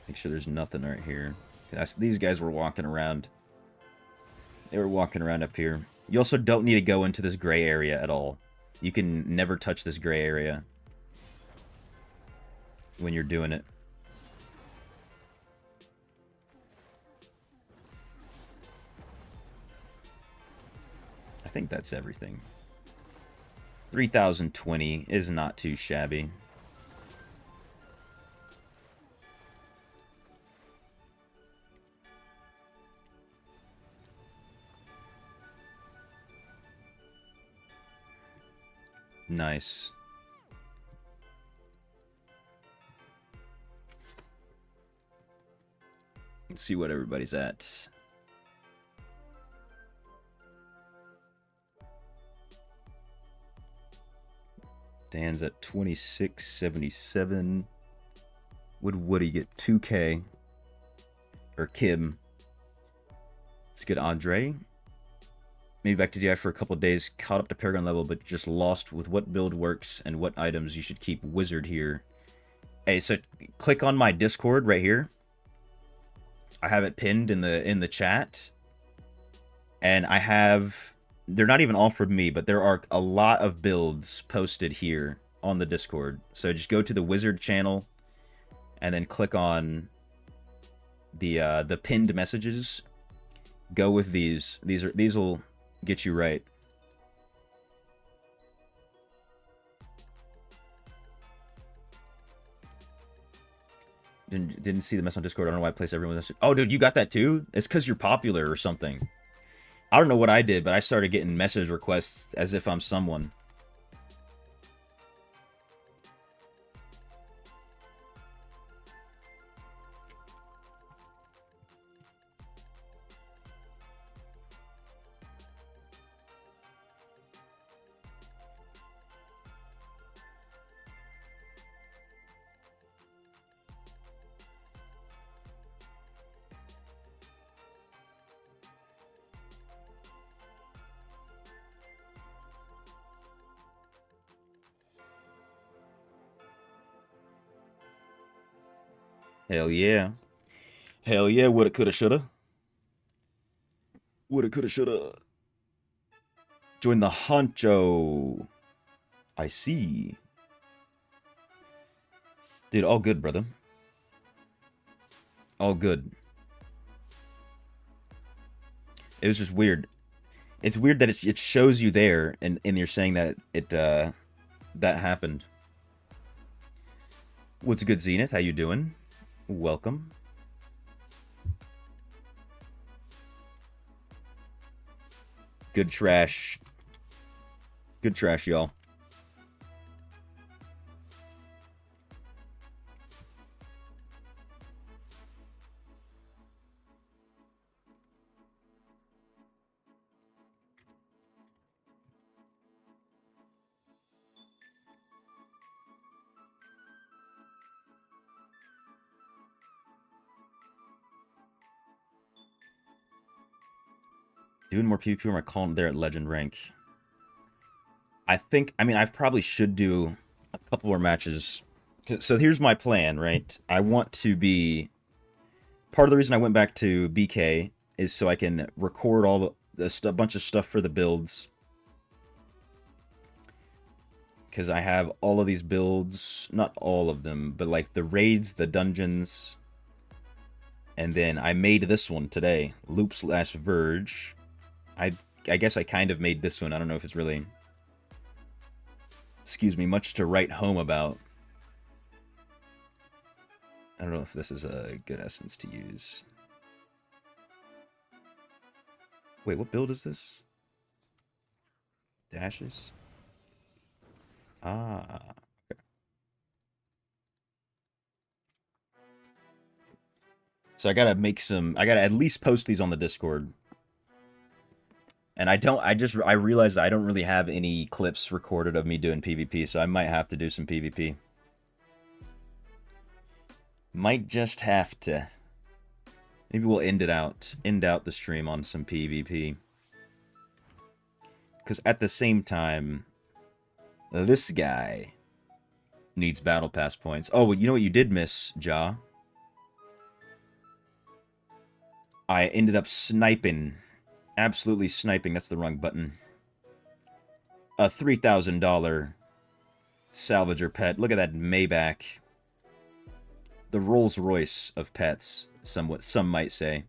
Make sure there's nothing right here. These guys were walking around. They were walking around up here. You also don't need to go into this gray area at all. You can never touch this gray area when you're doing it. I think that's everything. 3020 is not too shabby. Nice. Let's see what everybody's at. Dan's at 2677. Would Woody get 2K? Or Kim? Let's get Andre. Maybe back to DI for a couple of days. Caught up to Paragon level, but just lost with what build works and what items you should keep. Wizard here. Hey, so click on my Discord right here. I have it pinned in the chat. And I have... They're not even all from me, but there are a lot of builds posted here on the Discord. So just go to the Wizard channel and then click on the pinned messages. Go with these. These will get you right. Didn't see the mess on Discord. I don't know why I place everyone. Oh, dude, you got that too? It's because you're popular or something. I don't know what I did, but I started getting message requests as if I'm someone. Hell yeah. Hell yeah, woulda, coulda, shoulda. Woulda, coulda, shoulda. Join the honcho. I see. Dude, all good, brother. All good. It was just weird. It's weird that it shows you there, and you're saying that that happened. What's good, Zenith? How you doing? Welcome. Good trash. Good trash, y'all. Doing more PvP or am I calling there at legend rank? I mean, I probably should do a couple more matches. So here's my plan, right? I want to be... Part of the reason I went back to BK is so I can record all a bunch of stuff for the builds. Because I have all of these builds, not all of them, but like the raids, the dungeons. And then I made this one today, Loop/Verge. I guess I kind of made this one. I don't know if it's really, excuse me, much to write home about. I don't know if this is a good essence to use. Wait, what build is this? Dashes? Ah. Okay. So I gotta at least post these on the Discord. And I realized I don't really have any clips recorded of me doing PvP, so I might have to do some PvP. Might just have to. Maybe we'll end out the stream on some PvP. Because at the same time, this guy needs battle pass points. Oh, you know what you did miss, Ja? I ended up sniping. Absolutely sniping. That's the wrong button. A $3,000 salvager pet. Look at that Maybach. The Rolls Royce of pets, some might say.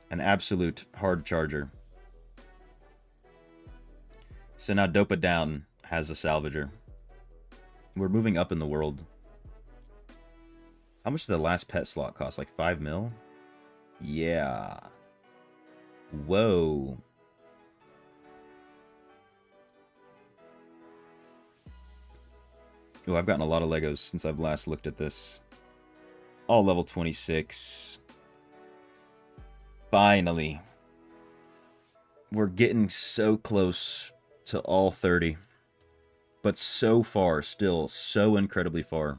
An absolute hard charger. So now Dopa Down has a salvager. We're moving up in the world. How much did the last pet slot cost? Like 5 mil? Yeah. Whoa. Oh, I've gotten a lot of Legos since I've last looked at this. All level 26. Finally. We're getting so close to all 30. but so far, still so incredibly far.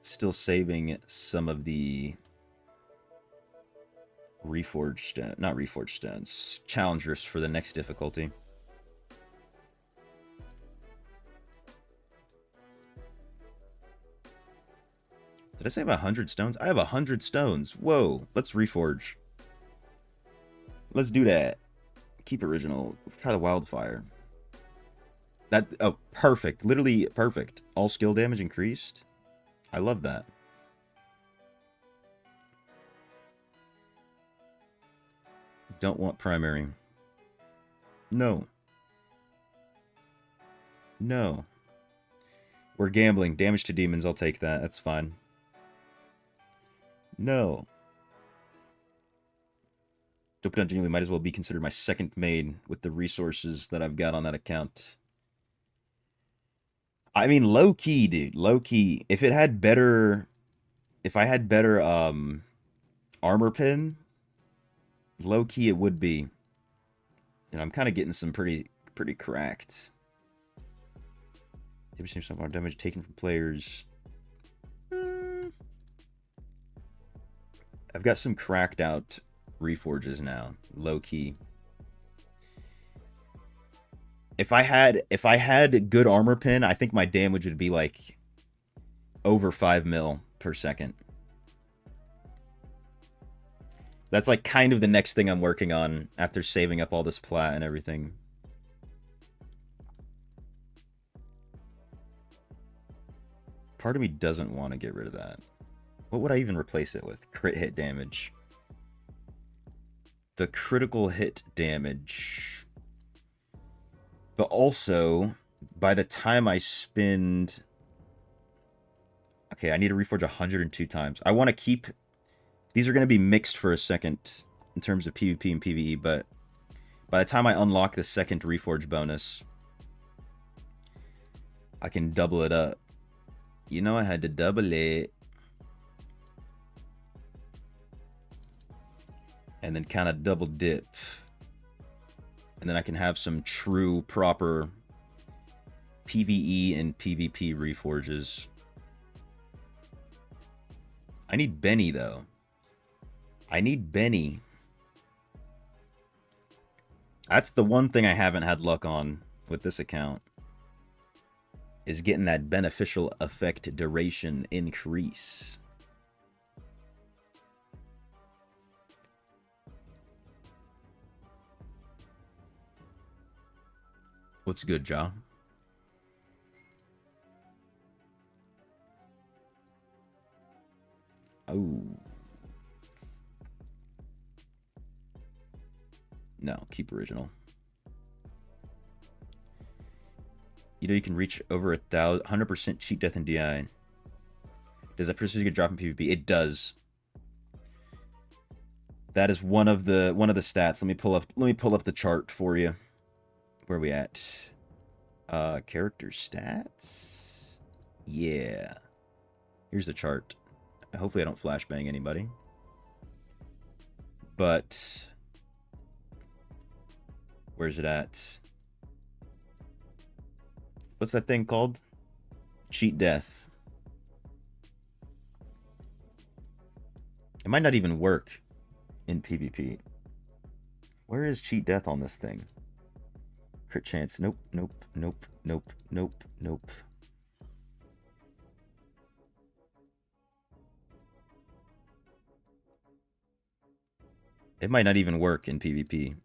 Still saving some of the reforged, not reforged stones, challengers for the next difficulty. Did I say I have 100 stones? I have 100 stones. Whoa, let's reforge. Let's do that. Keep original. Try the wildfire. That, oh, perfect. Literally perfect. All skill damage increased. I love that. Don't want primary. No. No. We're gambling. Damage to demons. I'll take that. That's fine. No. Dope Down genuinely might as well be considered my second main with the resources that I've got on that account. I mean, low key, dude. Low key. If I had better armor pin, low key it would be. And I'm kind of getting some pretty cracked. Damage so far, damage taken from players. I've got some cracked out reforges now, low key. If I had good armor pin, I think my damage would be like over 5 mil per second. That's like kind of the next thing I'm working on after saving up all this plat and everything. Part of me doesn't want to get rid of that. What would I even replace it with? Crit hit damage. The critical hit damage. But also, by the time I spend... Okay, I need to reforge 102 times. I want to keep... These are going to be mixed for a second in terms of PvP and PvE, but by the time I unlock the second reforge bonus, I can double it up. You know I had to double it. And then kind of double dip. And then I can have some true, proper PvE and PvP reforges. I need Benny, though. I need Benny. That's the one thing I haven't had luck on with this account. Is getting that beneficial effect duration increase. What's good, Ja? Oh. No, keep original. You know you can reach over 100% cheat death in DI. Does that precision get drop in PvP? It does. That is one of the stats. Let me pull up the chart for you. Where are we at? Character stats? Yeah. Here's the chart. Hopefully I don't flashbang anybody. But where's it at? What's that thing called? Cheat death. It might not even work in PvP. Where is cheat death on this thing? Crit chance. Nope, nope, nope, nope, nope, nope. It might not even work in PvP.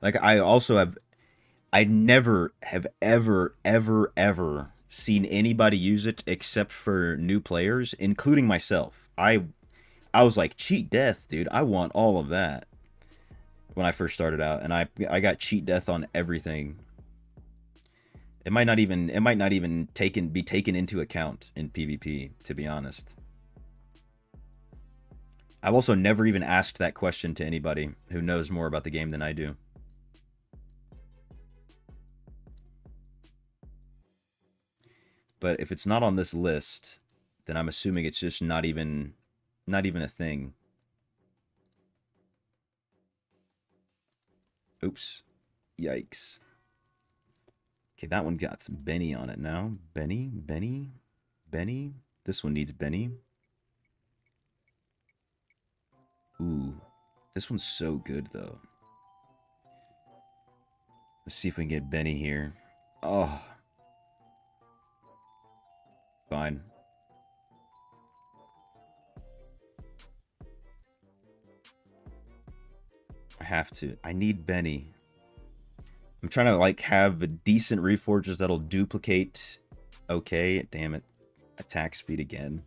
Like, I never have ever seen anybody use it except for new players, including myself. I was like, cheat death, dude. I want all of that when I first started out, and I got cheat death on everything. It might not even be taken into account in PvP, to be honest. I've also never even asked that question to anybody who knows more about the game than I do. But if it's not on this list, then I'm assuming it's just not even a thing. Oops. Yikes. Okay, that one got some Benny on it now. Benny. This one needs Benny. Ooh. This one's so good, though. Let's see if we can get Benny here. Oh. Fine. I have to. I need Benny. I'm trying to, like, have a decent reforges that'll duplicate. Okay, damn it. Attack speed again.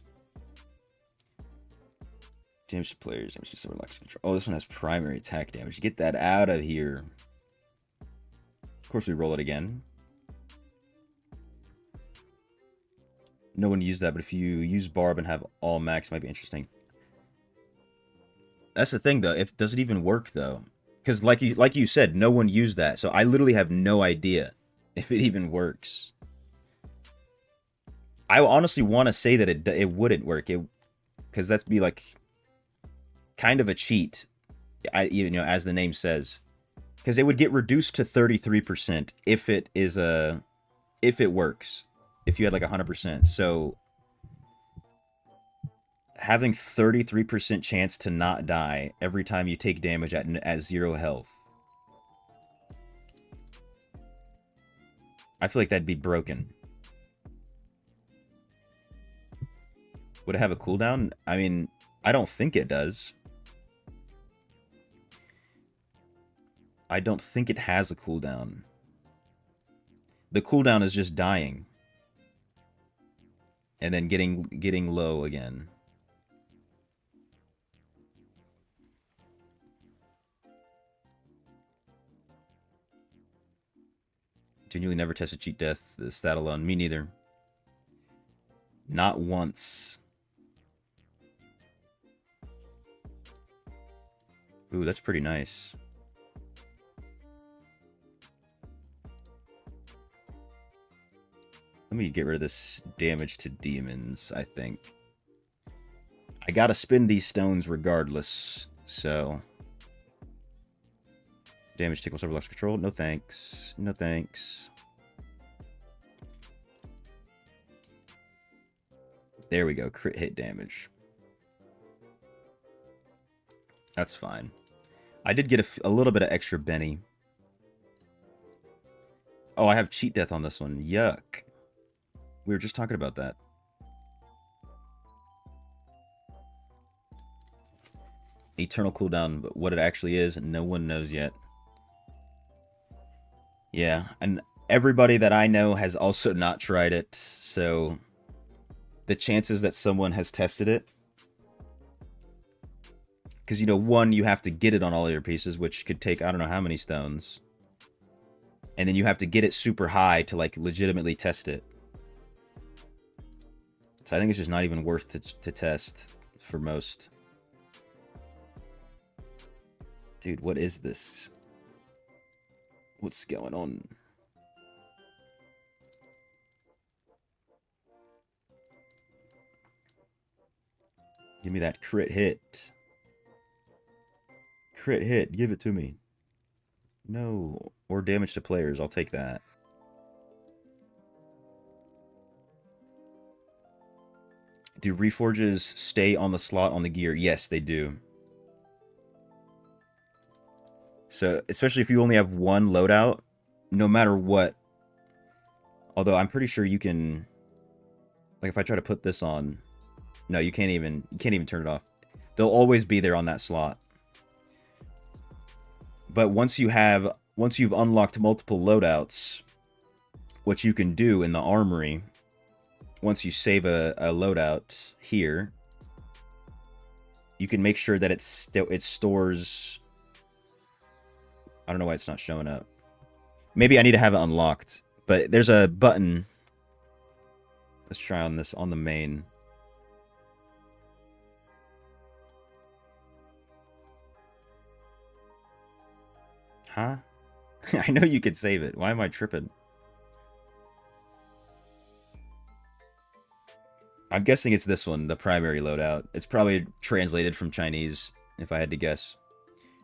Damage to players. Damage to someone lacks control. Oh, this one has primary attack damage. Get that out of here. Of course, we roll it again. No one used that, but if you use Barb and have all max, it might be interesting. That's the thing, though. Does it even work, though? Because like you said, no one used that, so I literally have no idea if it even works. I honestly want to say that it wouldn't work, because that'd be like kind of a cheat, as the name says, because it would get reduced to 33% if it works, if you had like 100%. So having 33% chance to not die every time you take damage at 0 health. I feel like that'd be broken. Would it have a cooldown? I mean, I don't think it does. I don't think it has a cooldown. The cooldown is just dying. And then getting low again. Genuinely never tested cheat death. The stat alone. Me neither. Not once. Ooh, that's pretty nice. Let me get rid of this damage to demons, I think. I gotta spin these stones regardless, so... Damage tickle server lost control. No thanks. No thanks. There we go. Crit hit damage. That's fine. I did get a little bit of extra Benny. Oh, I have cheat death on this one. Yuck. We were just talking about that. Eternal cooldown, but what it actually is, no one knows yet. Yeah, and everybody that I know has also not tried it, so the chances that someone has tested it, because, one, you have to get it on all your pieces, which could take I don't know how many stones, and then you have to get it super high to, like, legitimately test it. So I think it's just not even worth to test for most. Dude, what is this? What's going on? Give me that crit hit. Crit hit. Give it to me. No. Or damage to players. I'll take that. Do reforges stay on the slot on the gear? Yes, they do. So, especially if you only have one loadout, no matter what. Although, I'm pretty sure you can... Like, if I try to put this on... No, you can't even turn it off. They'll always be there on that slot. But once you've unlocked multiple loadouts, what you can do in the armory, once you save a loadout here, you can make sure that it stores... I don't know why it's not showing up. Maybe I need to have it unlocked. But there's a button. Let's try on this on the main. Huh? I know you could save it. Why am I tripping? I'm guessing it's this one, the primary loadout. It's probably translated from Chinese, if I had to guess.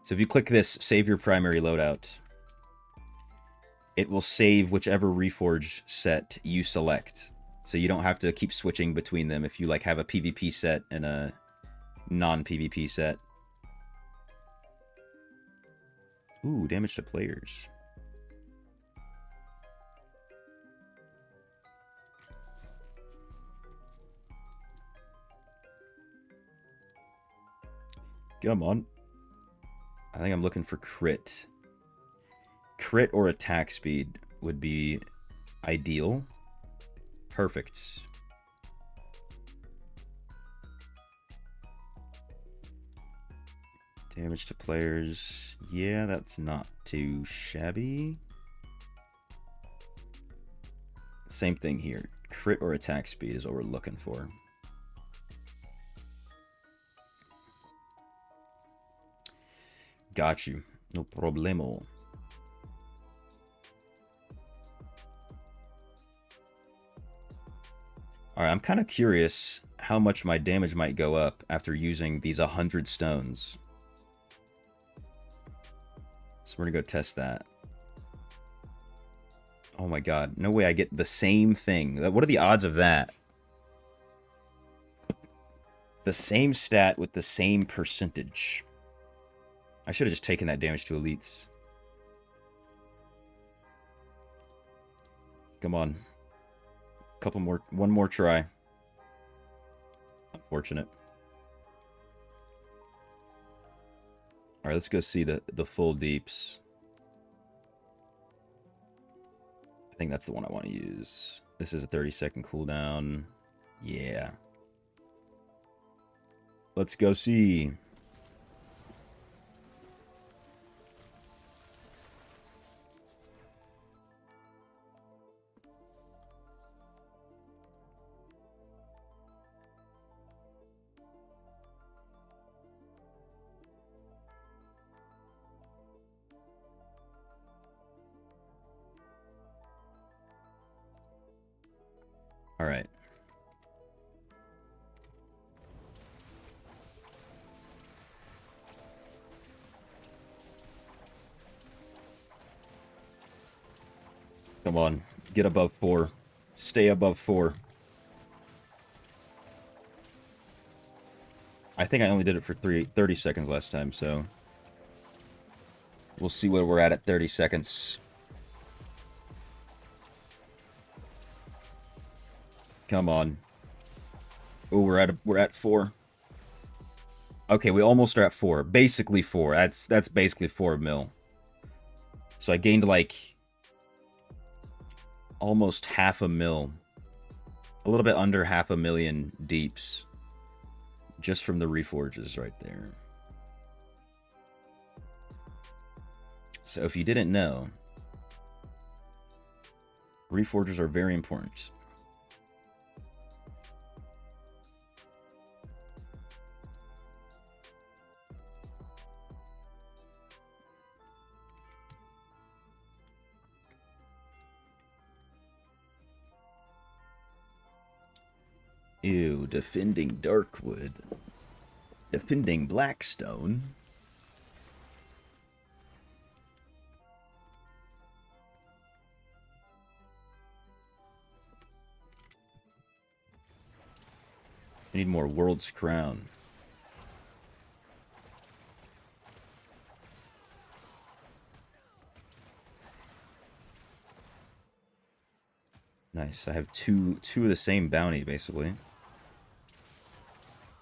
So if you click this, save your primary loadout, it will save whichever Reforged set you select. So you don't have to keep switching between them if you like have a PvP set and a non-PvP set. Ooh, damage to players. Come on. I think I'm looking for crit. Crit or attack speed would be ideal. Perfect. Damage to players. Yeah, that's not too shabby. Same thing here. Crit or attack speed is what we're looking for. Got you. No problemo. Alright, I'm kind of curious how much my damage might go up after using these 100 stones. So we're gonna go test that. Oh my god, no way I get the same thing. What are the odds of that? The same stat with the same percentage. I should have just taken that damage to elites. Come on. Couple more, one more try. Unfortunate. Alright, let's go see the full deeps. I think that's the one I want to use. This is a 30-second cooldown. Yeah. Let's go see. All right. Come on. Get above 4. Stay above 4. I think I only did it for 30 seconds last time, so we'll see where we're at 30 seconds. Come on. Oh, we're at 4. Okay, we almost are at 4. Basically 4. That's basically 4 mil. So I gained like almost half a mil. A little bit under 500,000 deeps. Just from the reforges right there. So if you didn't know, reforges are very important. Ew, defending Darkwood. Defending Blackstone. I need more World's Crown. Nice. I have two of the same bounty, basically.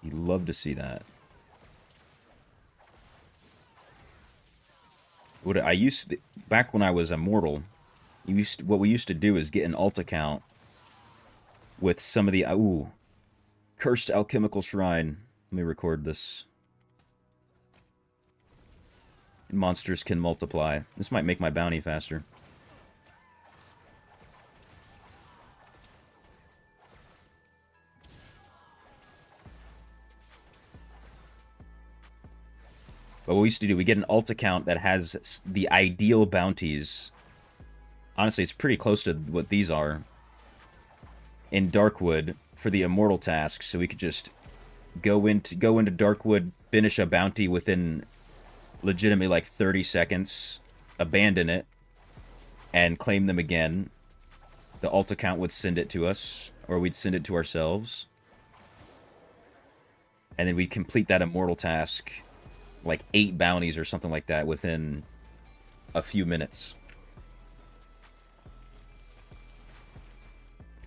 You'd love to see that. What I used to, back when I was immortal, what we used to do is get an alt account with some of the cursed alchemical shrine. Let me record this. Monsters can multiply. This might make my bounty faster. But what we used to do, we get an alt account that has the ideal bounties. Honestly, it's pretty close to what these are in Darkwood for the immortal task, so we could just go into Darkwood, finish a bounty within legitimately like 30 seconds, abandon it, and claim them again. The alt account would send it to us, or we'd send it to ourselves. And then we'd complete that immortal task, like 8 bounties or something like that, within a few minutes.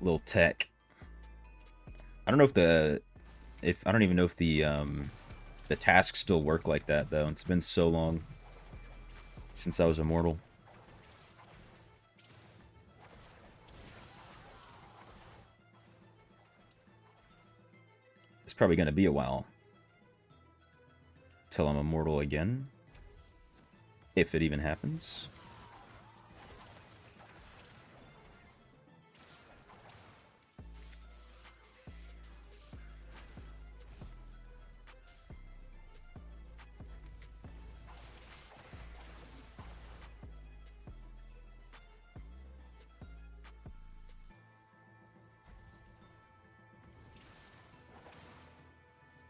Little tech. I don't know if I don't even know if the tasks still work like that, though. It's been so long since I was immortal. It's probably going to be a while till I'm immortal again, if it even happens.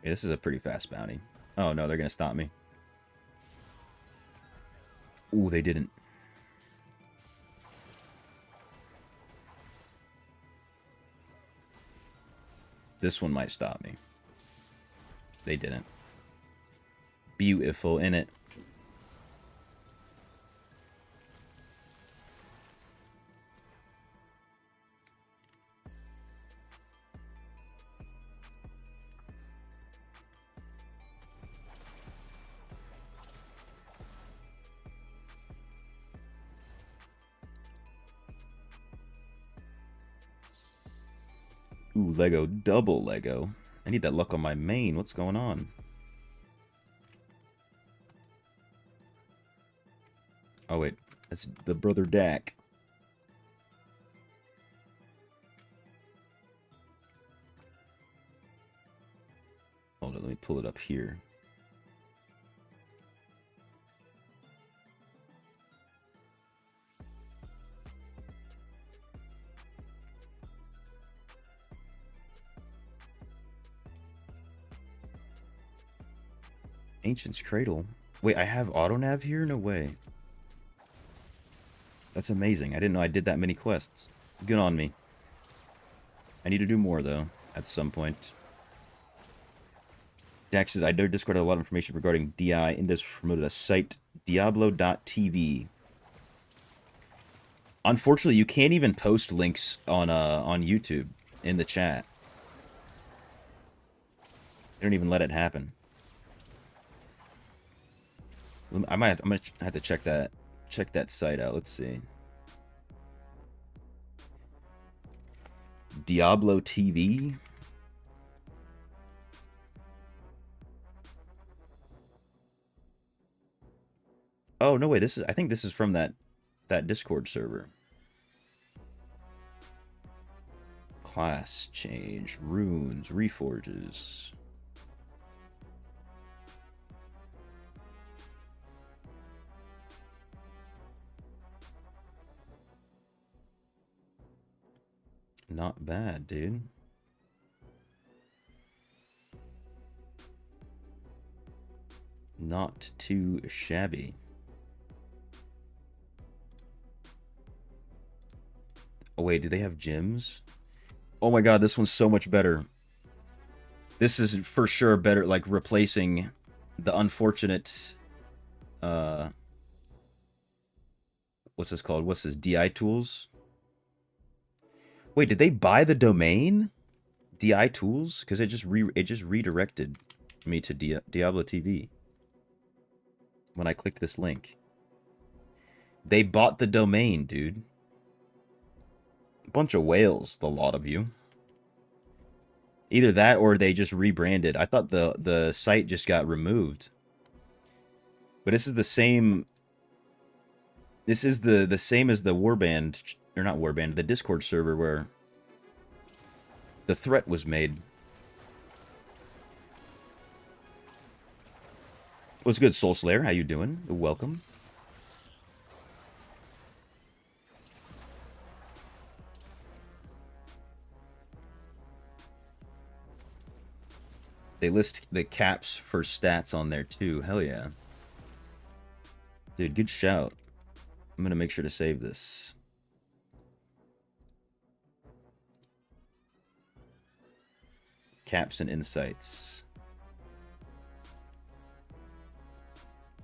Yeah, this is a pretty fast bounty. Oh no, they're gonna stop me. Ooh, they didn't. This one might stop me. They didn't. Beautiful, innit? Ooh, Lego, double Lego. I need that luck on my main. What's going on? Oh, wait. That's the brother Dak. Hold on, let me pull it up here. Ancient's Cradle. Wait, I have auto-nav here? No way. That's amazing. I didn't know I did that many quests. Good on me. I need to do more, though, at some point. Dax says, I know Discord had a lot of information regarding DI. Indes promoted a site, Diablo.tv. Unfortunately, you can't even post links on YouTube in the chat. They don't even let it happen. I'm gonna have to check that site out. Let's see. Diablo TV. Oh no, wait. I think this is from that Discord server. Class change, runes, reforges. Not bad, dude. Not too shabby. Oh wait, do they have gyms? Oh my god, this one's so much better. This is for sure better, like replacing the unfortunate what's this called? What's this? DI tools? Wait, did they buy the domain? DI tools? Because it just redirected me to Diablo TV when I clicked this link. They bought the domain, dude. Bunch of whales, the lot of you. Either that or they just rebranded. I thought the site just got removed. But this is the same. This is the same as the Warband, or not Warband, the Discord server where the threat was made. What's good, Soul Slayer? How you doing? Welcome. They list the caps for stats on there too. Hell yeah. Dude, good shout. I'm gonna make sure to save this. Caps and insights.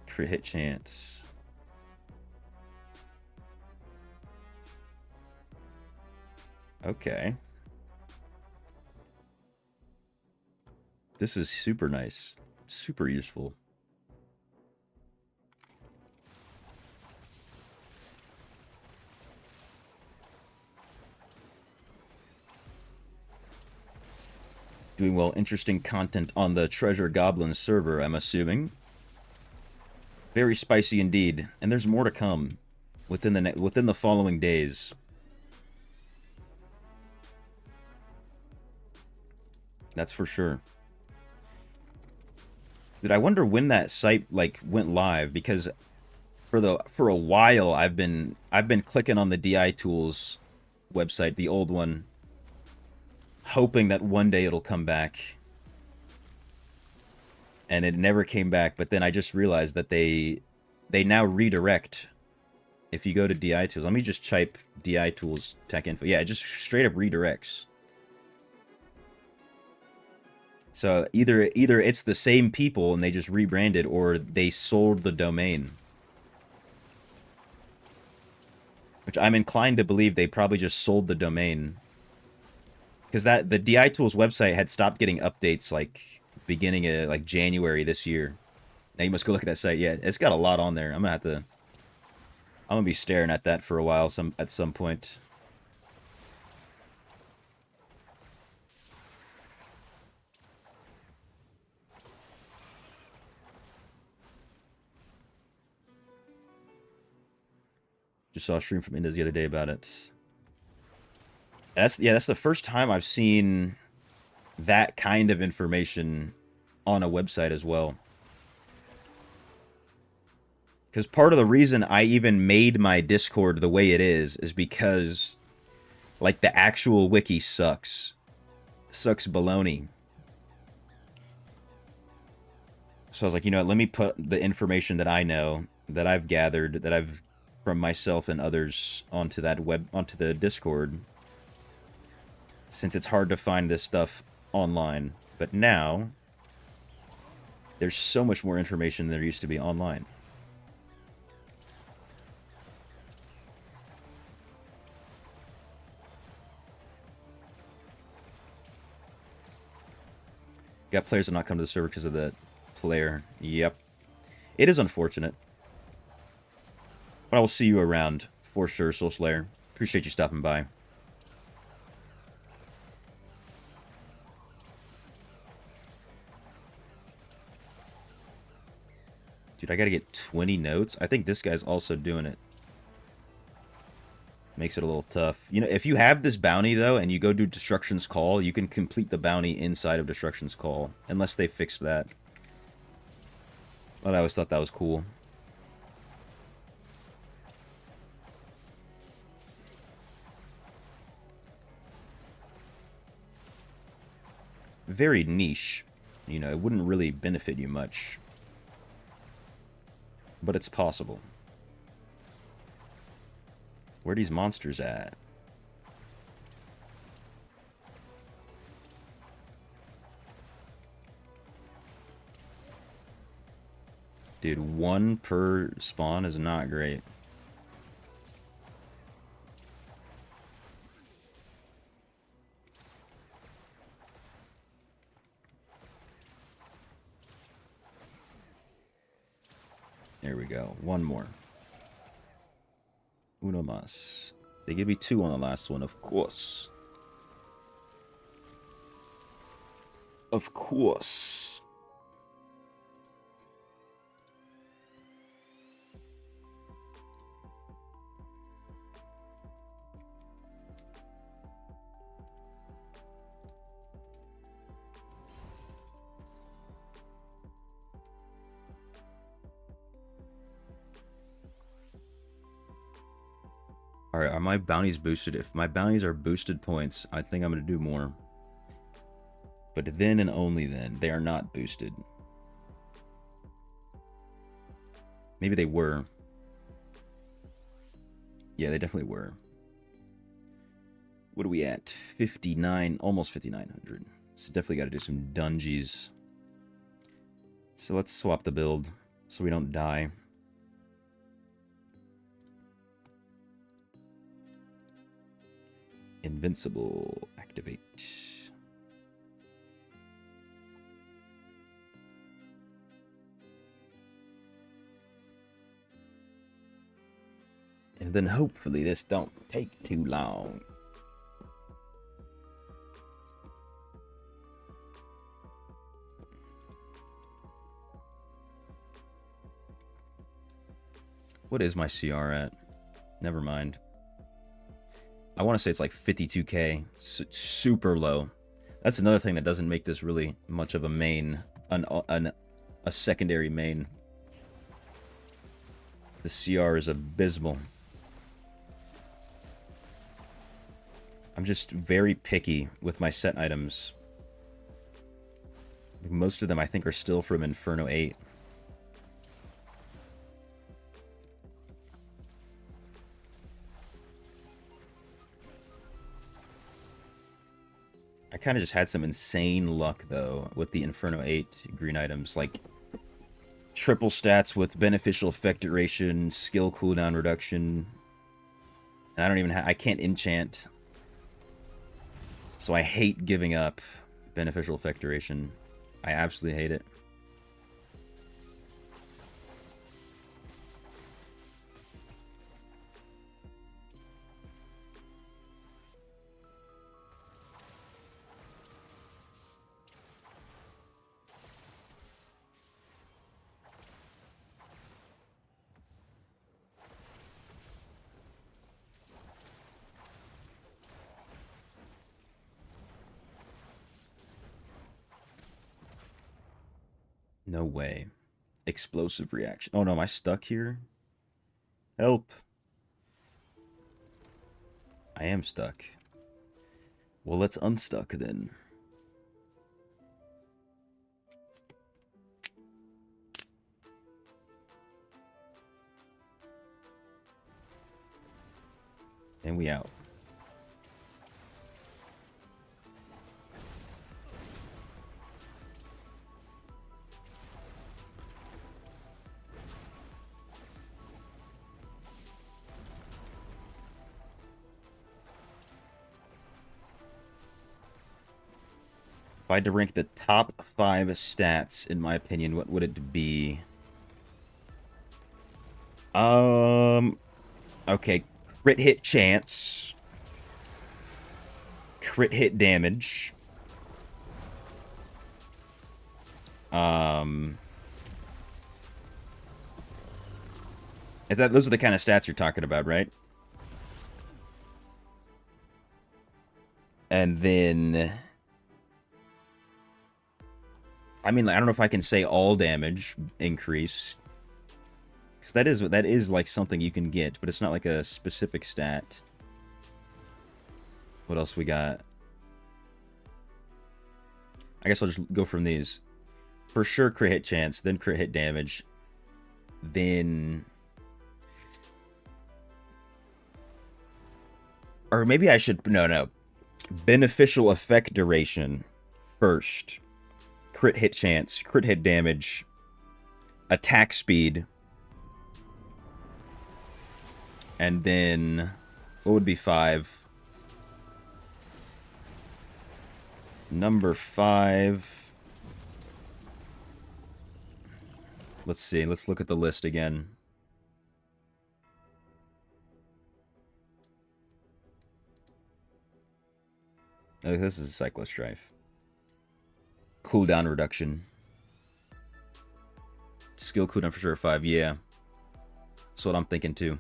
Crit hit chance. Okay. This is super nice. Super useful. Doing well. Interesting content on the Treasure Goblin server, I'm assuming. Very spicy indeed. And there's more to come within the following days. That's for sure. Dude, I wonder when that site like went live, because for a while I've been clicking on the DI Tools website, the old one, hoping that one day it'll come back. And it never came back, but then I just realized that they now redirect. If you go to DI Tools, let me just type DI Tools Tech Info. Yeah, it just straight up redirects. So either it's the same people and they just rebranded, or they sold the domain. Which I'm inclined to believe they probably just sold the domain. Because the DI Tools website had stopped getting updates like beginning of like January this year. Now you must go look at that site. Yeah, it's got a lot on there. I'm gonna be staring at that for a while at some point. Just saw a stream from Indes the other day about it. That's the first time I've seen that kind of information on a website as well. Because part of the reason I even made my Discord the way it is because, like, the actual wiki sucks. Sucks baloney. So I was like, you know what, let me put the information that I know, that I've gathered, that I've from myself and others onto the Discord, since it's hard to find this stuff online. But now there's so much more information than there used to be online. Got players that not come to the server because of the player. Yep. It is unfortunate. But I will see you around for sure, Soul Slayer. Appreciate you stopping by. Dude, I gotta get 20 notes. I think this guy's also doing it. Makes it a little tough. You know, if you have this bounty, though, and you go do Destruction's Call, you can complete the bounty inside of Destruction's Call. Unless they fixed that. But I always thought that was cool. Very niche. You know, it wouldn't really benefit you much. But it's possible. Where are these monsters at? Dude, 1 per spawn is not great. There we go. 1 more. Uno mas. They give me 2 on the last one, of course. Of course. Alright, are my bounties boosted? If my bounties are boosted points, I think I'm going to do more. But then and only then. They are not boosted. Maybe they were. Yeah, they definitely were. What are we at? 59, almost 5,900. So definitely got to do some dungeons. So let's swap the build so we don't die. Invincible. Activate. And then hopefully this don't take too long. What is my CR at? Never mind. I want to say it's like 52k. Super low. That's another thing that doesn't make this really much of a main, a secondary main. The CR is abysmal. I'm just very picky with my set items. Most of them I think are still from Inferno 8. I kind of just had some insane luck, though, with the Inferno 8 green items. Like, triple stats with beneficial effect duration, skill cooldown reduction. And I don't even I can't enchant. So I hate giving up beneficial effect duration. I absolutely hate it. No way. Explosive reaction. Oh no, am I stuck here? Help. I am stuck. Well, let's unstuck then. And we out. If I had to rank the top 5 stats, in my opinion, what would it be? Okay, crit hit chance, crit hit damage, those are the kind of stats you're talking about, right? And then, I mean, I don't know if I can say all damage increase, because that is like something you can get, but it's not like a specific stat. What else we got? I guess I'll just go from these. For sure, crit hit chance, then crit hit damage, then... Or maybe I should... No. Beneficial effect duration first. Crit hit chance, crit hit damage, attack speed, and then... What would be 5? Number 5... Let's see. Let's look at the list again. Oh, this is Cyclostrife. Cooldown reduction. Skill cooldown for sure 5. Yeah. That's what I'm thinking too.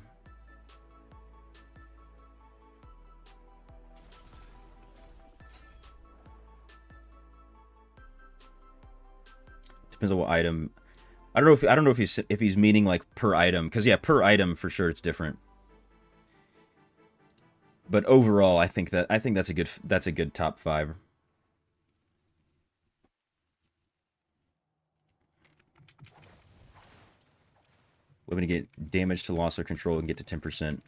Depends on what item. I don't know if he's meaning like per item, because yeah, per item for sure it's different. But overall, I think that's a good top 5. Hoping to get damage to loss or control and get to 10%.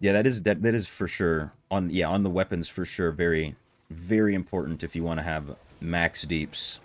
Yeah, that is for sure on the weapons for sure. Very, very important if you want to have max deeps.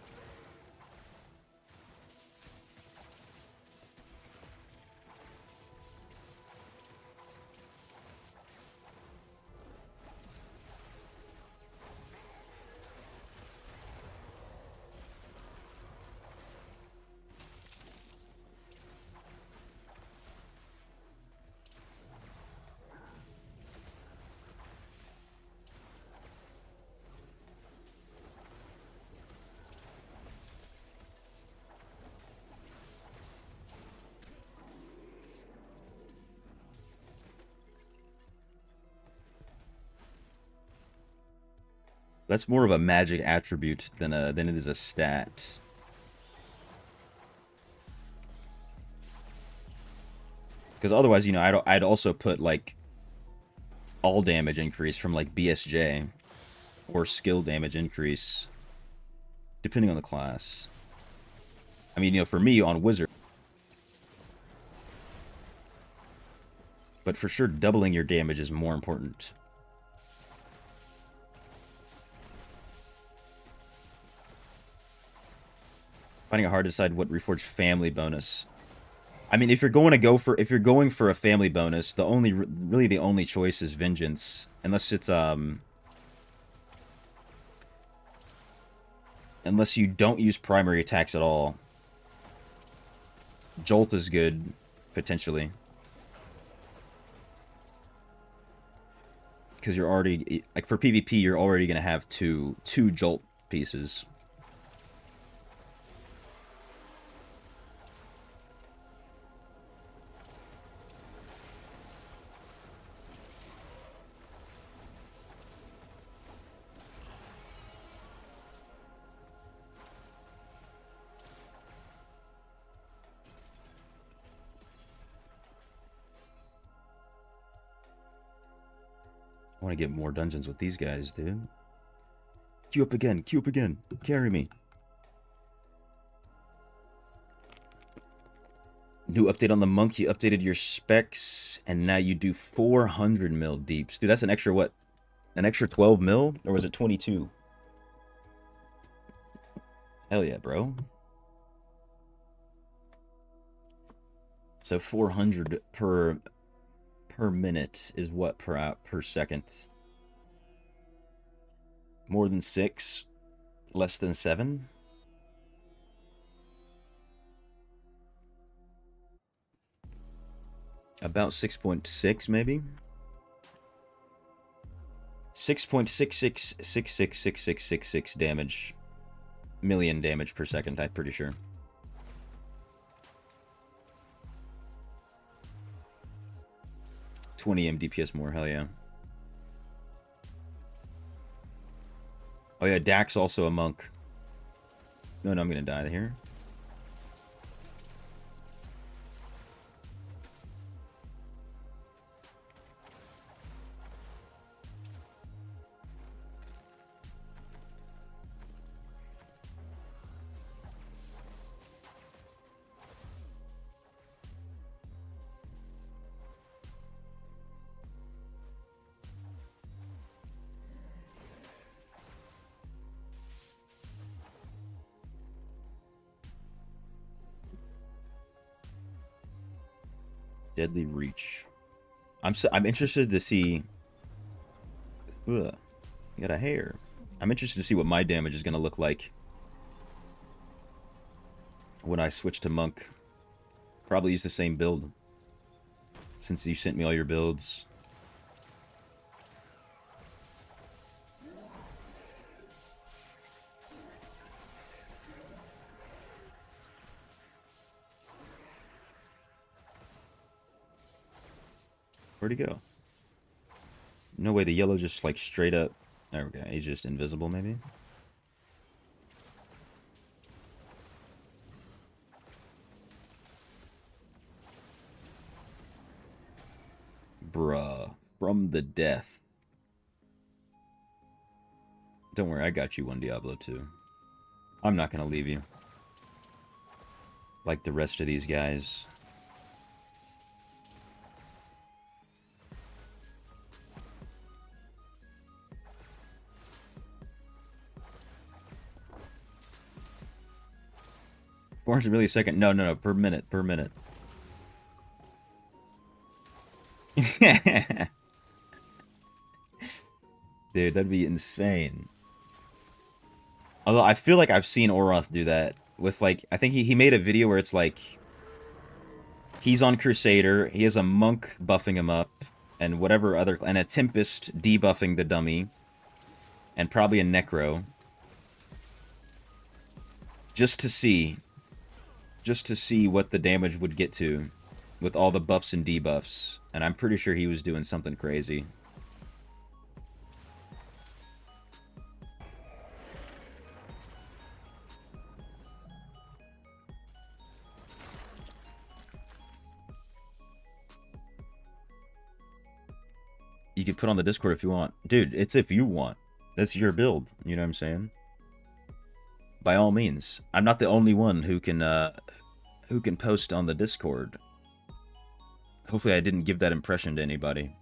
That's more of a magic attribute than it is a stat. Because otherwise, you know, I'd also put like all damage increase from like BSJ or skill damage increase, depending on the class. I mean, you know, for me on Wizard, but for sure doubling your damage is more important. Finding it hard to decide what Reforged family bonus. I mean, if you're going for a family bonus, really the only choice is Vengeance, unless it's unless you don't use primary attacks at all. Jolt is good, potentially, because you're already like for PvP, you're already gonna have two Jolt pieces. I want to get more dungeons with these guys, dude. Queue up again. Queue up again. Carry me. New update on the monk. You updated your specs, and now you do 400 mil deeps. Dude, that's an extra what? An extra 12 mil? Or was it 22? Hell yeah, bro. So 400 per minute is what per second? More than 6? Less than 7? About 6.6 maybe? 6.66666666 damage. Million damage per second, I'm pretty sure. $20 MDPS more, hell yeah. Oh yeah, Dax also a monk. No, I'm gonna die here. Deadly Reach. I'm interested to see. Ugh, I got a hair. I'm interested to see what my damage is gonna look like when I switch to monk. Probably use the same build, since you sent me all your builds. Where'd he go? No way, the yellow just like straight up. There we go. He's just invisible, maybe. Bruh. From the death. Don't worry, I got you one Diablo too. I'm not gonna leave you. like the rest of these guys. $400 millisecond. No, per minute, per minute. Dude, that'd be insane. Although I feel like I've seen Oroth do that with, like, I think he made a video where it's like he's on Crusader, he has a monk buffing him up, and whatever other, and a Tempest debuffing the dummy, and probably a Necro, just to see what the damage would get to with all the buffs and debuffs, and I'm pretty sure he was doing something crazy. You could put on the Discord if you want. Dude, it's if you want. That's your build. You know what I'm saying? By all means. I'm not the only one who can post on the Discord. Hopefully I didn't give that impression to anybody.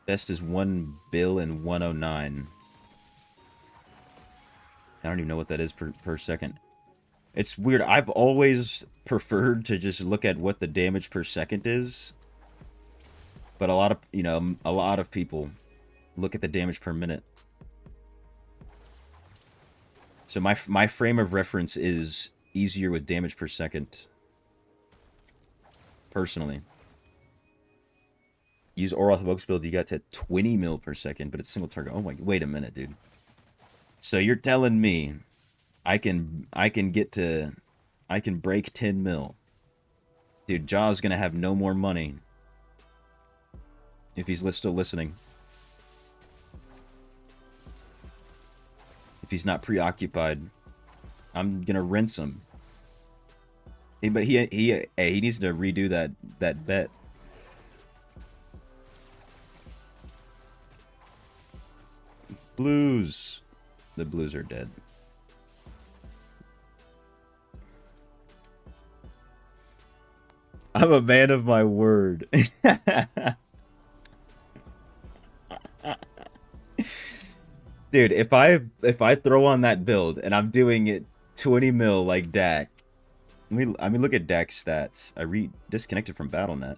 Best is 1 bill and 109. I don't even know what that is per second. It's weird. I've always preferred to just look at what the damage per second is. But a lot of, a lot of people look at the damage per minute. So my frame of reference is easier with damage per second. Personally. Use Oroth Evokes build, you got to 20 mil per second, but it's single target. Oh my, wait a minute, dude. So you're telling me I can break 10 mil. Dude, Jaw's gonna have no more money. If he's still listening. If he's not preoccupied. I'm gonna rinse him. But he needs to redo that bet. Blues. The Blues are dead. I'm a man of my word. Dude, if I throw on that build and I'm doing it 20 mil like Dak. I mean look at Dak's stats. I disconnected from BattleNet.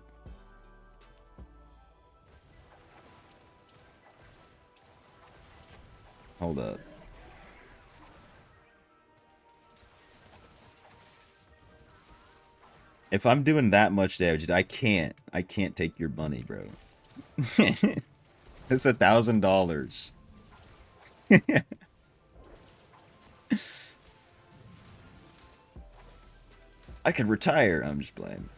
Hold up. If I'm doing that much damage, I can't take your money, bro. It's $1,000. I could retire. I'm just playing.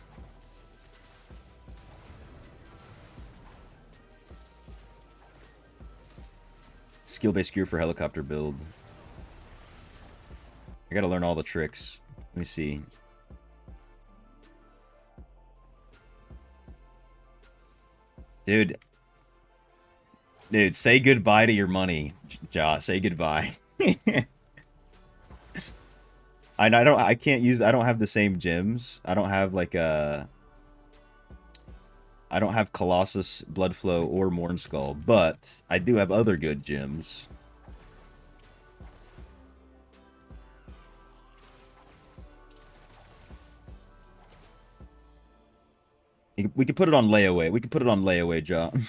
Skill-based gear for helicopter build. I gotta learn all the tricks. Let me see. Dude, say goodbye to your money, Josh. Say goodbye. I don't have the same gems. I don't have like I don't have Colossus, Bloodflow, or Mornskull, but I do have other good gems. We could put it on layaway. We could put it on layaway, John.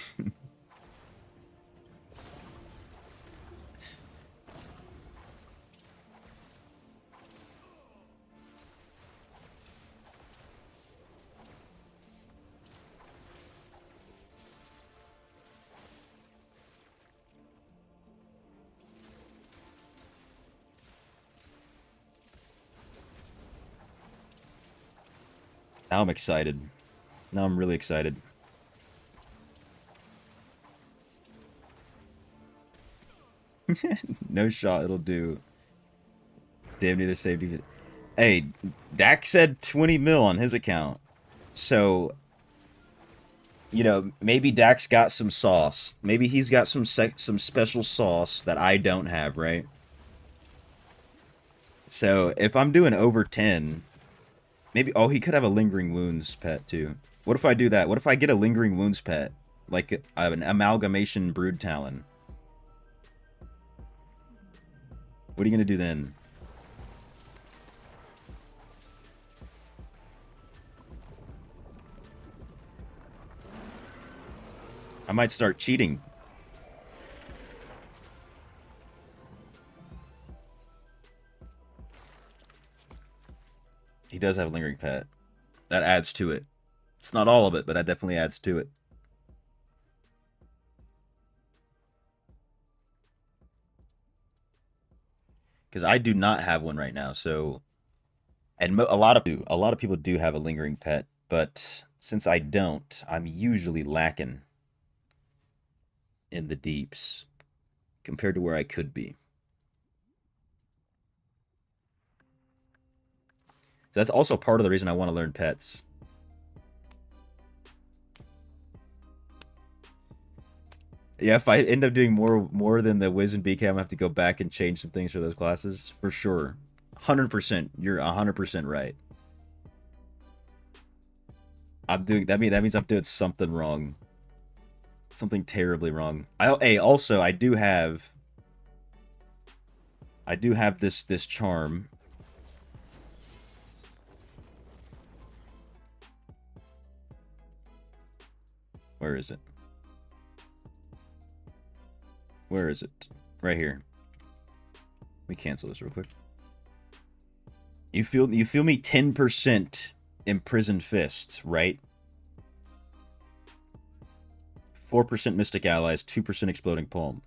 Now I'm excited. Now I'm really excited. No shot, it'll do. Damn near the same defense. Hey, Dak said 20 mil on his account. So, maybe Dak's got some sauce. Maybe he's got some special sauce that I don't have, right? So, if I'm doing over 10, maybe... Oh, he could have a lingering wounds pet, too. What if I do that? What if I get a lingering wounds pet? Like an amalgamation brood talon? What are you going to do then? I might start cheating. He does have a lingering pet. That adds to it. It's not all of it, but that definitely adds to it. Because I do not have one right now, so... And a lot of people do have a lingering pet, but since I don't, I'm usually lacking in the deeps compared to where I could be. So that's also part of the reason I want to learn pets. Yeah, if I end up doing more than the Wiz and BK, I'm gonna have to go back and change some things for those classes for sure. 100%. You're 100% right. I'm doing that. That means I'm doing something wrong. Something terribly wrong. Hey, also I do have this charm. Where is it? Where is it? Right here. Let me cancel this real quick. You feel me? 10% imprisoned fists, right? 4% mystic allies, 2% exploding palm.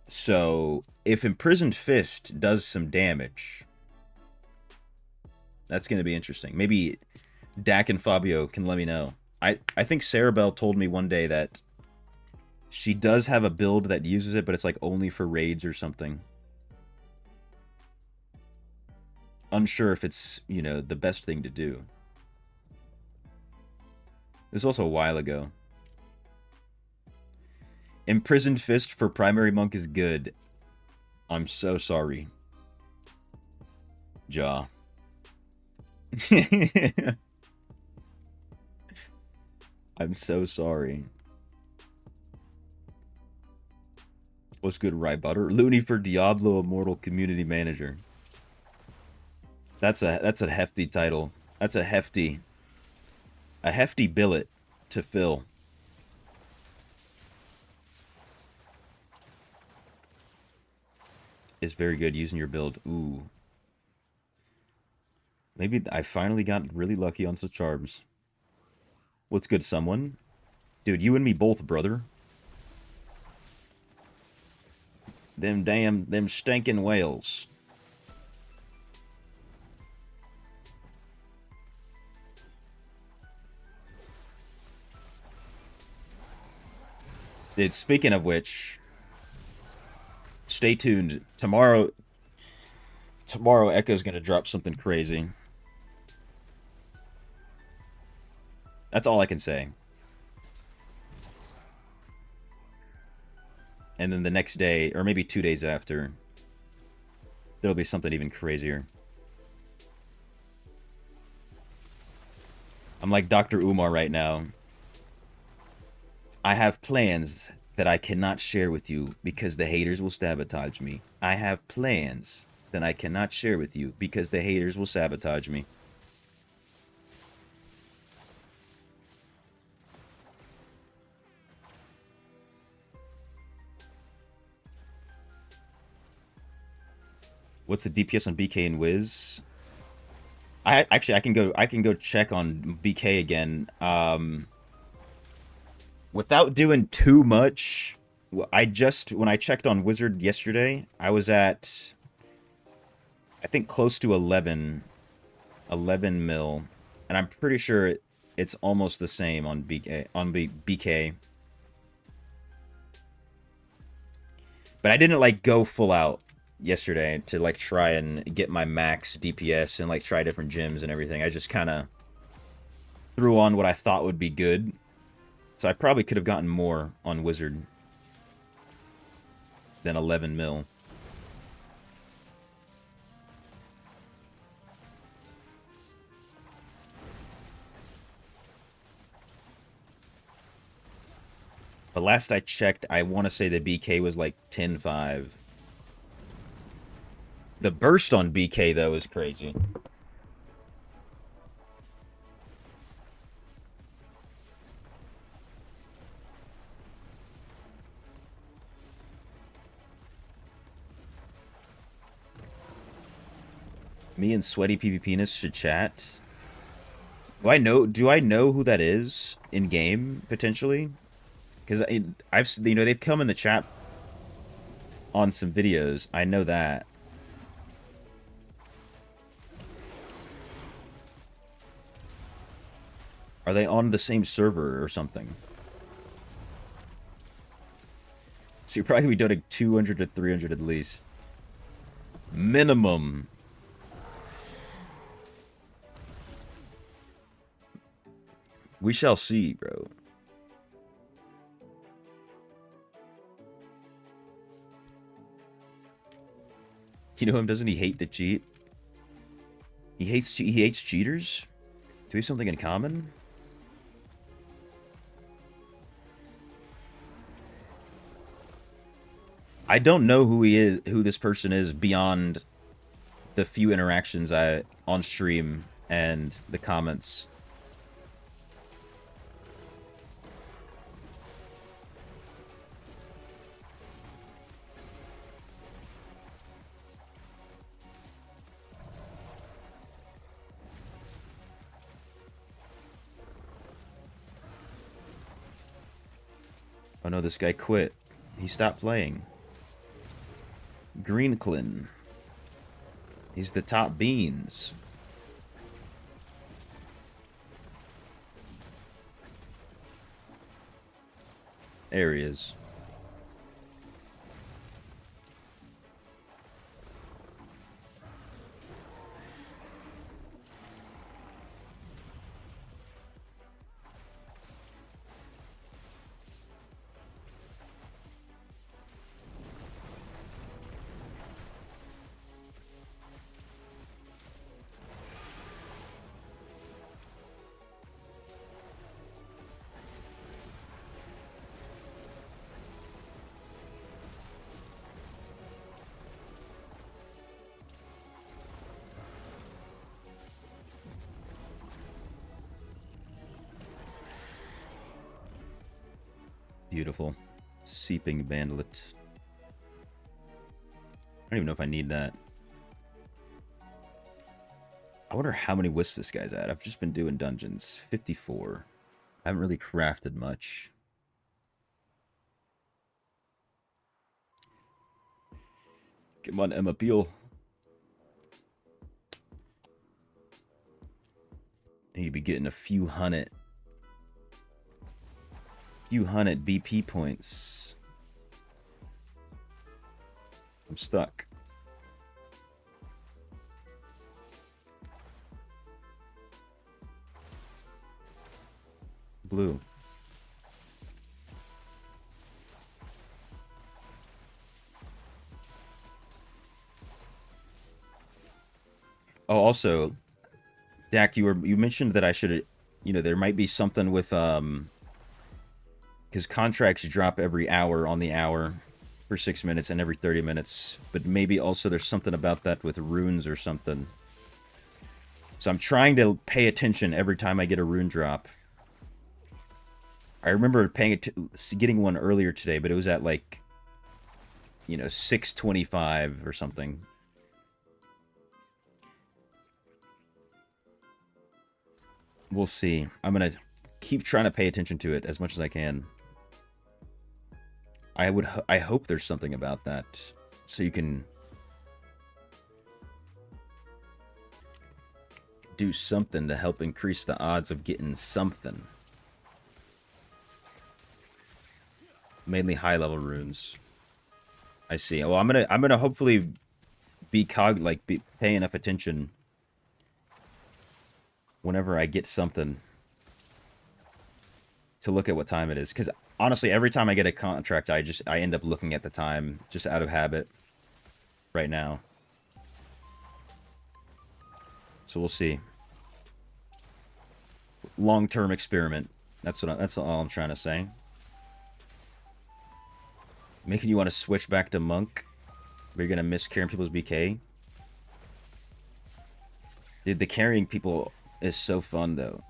So if imprisoned fist does some damage, that's going to be interesting. Maybe Dak and Fabio can let me know. I think Sarabelle told me one day that she does have a build that uses it, but it's like only for raids or something. Unsure if it's, the best thing to do. This was also a while ago. Imprisoned Fist for primary monk is good. I'm so sorry. Jaw. I'm so sorry. What's good, Rybutter? Looney for Diablo Immortal Community Manager. That's a hefty title. That's a hefty billet to fill. Is very good using your build. Ooh. Maybe I finally got really lucky on some charms. What's good, someone? Dude, you and me both, brother. Them stinking whales. Dude, speaking of which, stay tuned. Tomorrow Echo's gonna drop something crazy. That's all I can say. And then the next day, or maybe 2 days after, there'll be something even crazier. I'm like Dr. Umar right now. I have plans that I cannot share with you because the haters will sabotage me. I have plans that I cannot share with you because the haters will sabotage me. What's the DPS on BK and Wiz? I can go check on BK again. Without doing too much, when I checked on Wizard yesterday, I was at, I think, close to 11 mil, and I'm pretty sure it's almost the same on BK. But I didn't like go full out yesterday to like try and get my max DPS and like try different gyms and everything. I just kind of threw on what I thought would be good. So I probably could have gotten more on Wizard than 11 mil. But last I checked, I want to say the BK was like 10-5. The burst on BK, though, is crazy. Me and Sweaty PvPness should chat. Do I know who that is in game potentially? Because I've they've come in the chat on some videos. I know that. Are they on the same server or something? So you're probably doing 200 to 300 at least. Minimum. We shall see, bro. You know him, doesn't he hate to cheat? He hates cheaters? Do we have something in common? I don't know who this person is beyond the few interactions on stream and the comments. Oh no, this guy quit. He stopped playing. Greenclin. He's the top beans. There he is. Beautiful. Seeping bandlet. I don't even know if I need that. I wonder how many wisps this guy's at. I've just been doing dungeons. 54. I haven't really crafted much. Come on, Emma Peel. Need to be getting a few hundred BP points. I'm stuck. Blue. Oh, also, Dak, you mentioned that I should, there might be something with because contracts drop every hour on the hour for 6 minutes and every 30 minutes, but maybe also there's something about that with runes or something. So I'm trying to pay attention every time I get a rune drop. I remember getting one earlier today, but it was at like, 6:25 or something. We'll see. I'm gonna keep trying to pay attention to it as much as I can. I hope there's something about that, so you can do something to help increase the odds of getting something. Mainly high-level runes. I see. Well, I'm gonna hopefully be pay enough attention whenever I get something to look at what time it is. Because honestly, every time I get a contract, I end up looking at the time just out of habit. Right now, so we'll see. Long-term experiment. That's all I'm trying to say. Making you want to switch back to monk. But you're gonna miss carrying people's BK. Dude, the carrying people is so fun though.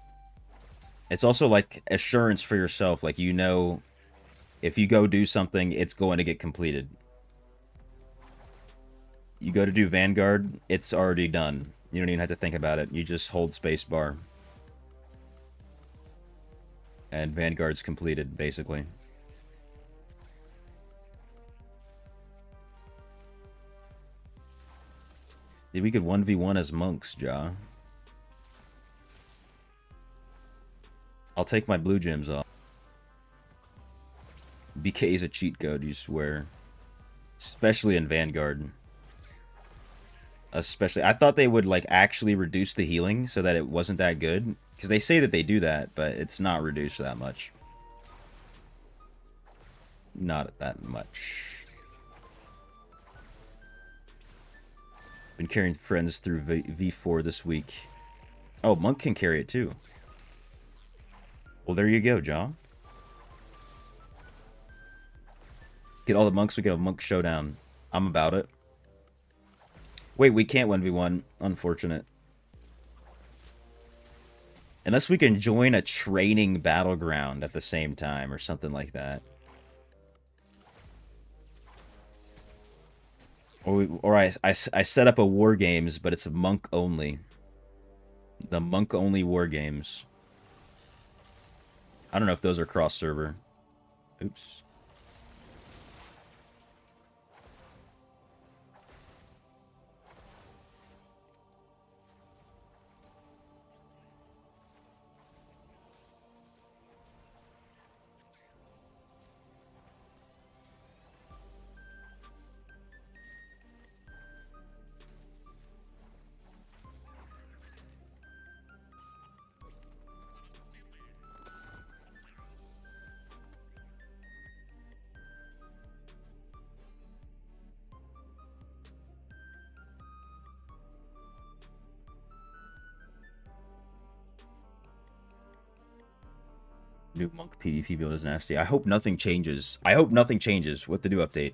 It's also like assurance for yourself. Like, you know, if you go do something, it's going to get completed. You go to do Vanguard, it's already done. You don't even have to think about it. You just hold spacebar. And Vanguard's completed, basically. Dude, we could 1v1 as monks, Ja. I'll take my blue gems off. BK is a cheat code, you swear. Especially in Vanguard. Especially, I thought they would like actually reduce the healing so that it wasn't that good. Because they say that they do that, but it's not reduced that much. Not that much. Been carrying friends through V4 this week. Oh, Monk can carry it too. Well, there you go, John. Get all the monks, we get a monk showdown. I'm about it. Wait, we can't 1v1. Unfortunate. Unless we can join a training battleground at the same time or something like that. Or I set up a war games, but it's a monk only. The monk only war games. I don't know if those are cross server. Oops. New monk PvP build is nasty. I hope nothing changes. I hope nothing changes with the new update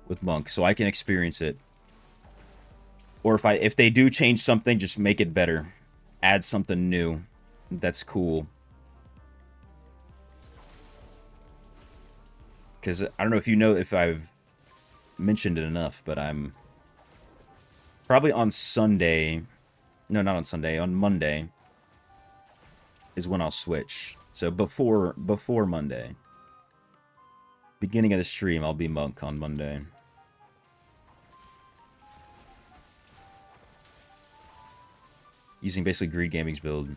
with monk, so I can experience it. Or if they do change something, just make it better. Add something new. That's cool. Because I don't know if you know if I've mentioned it enough, but I'm probably on Sunday. No, not on Sunday. On Monday is when I'll switch. So before Monday. Beginning of the stream, I'll be monk on Monday. Using basically Greed Gaming's build.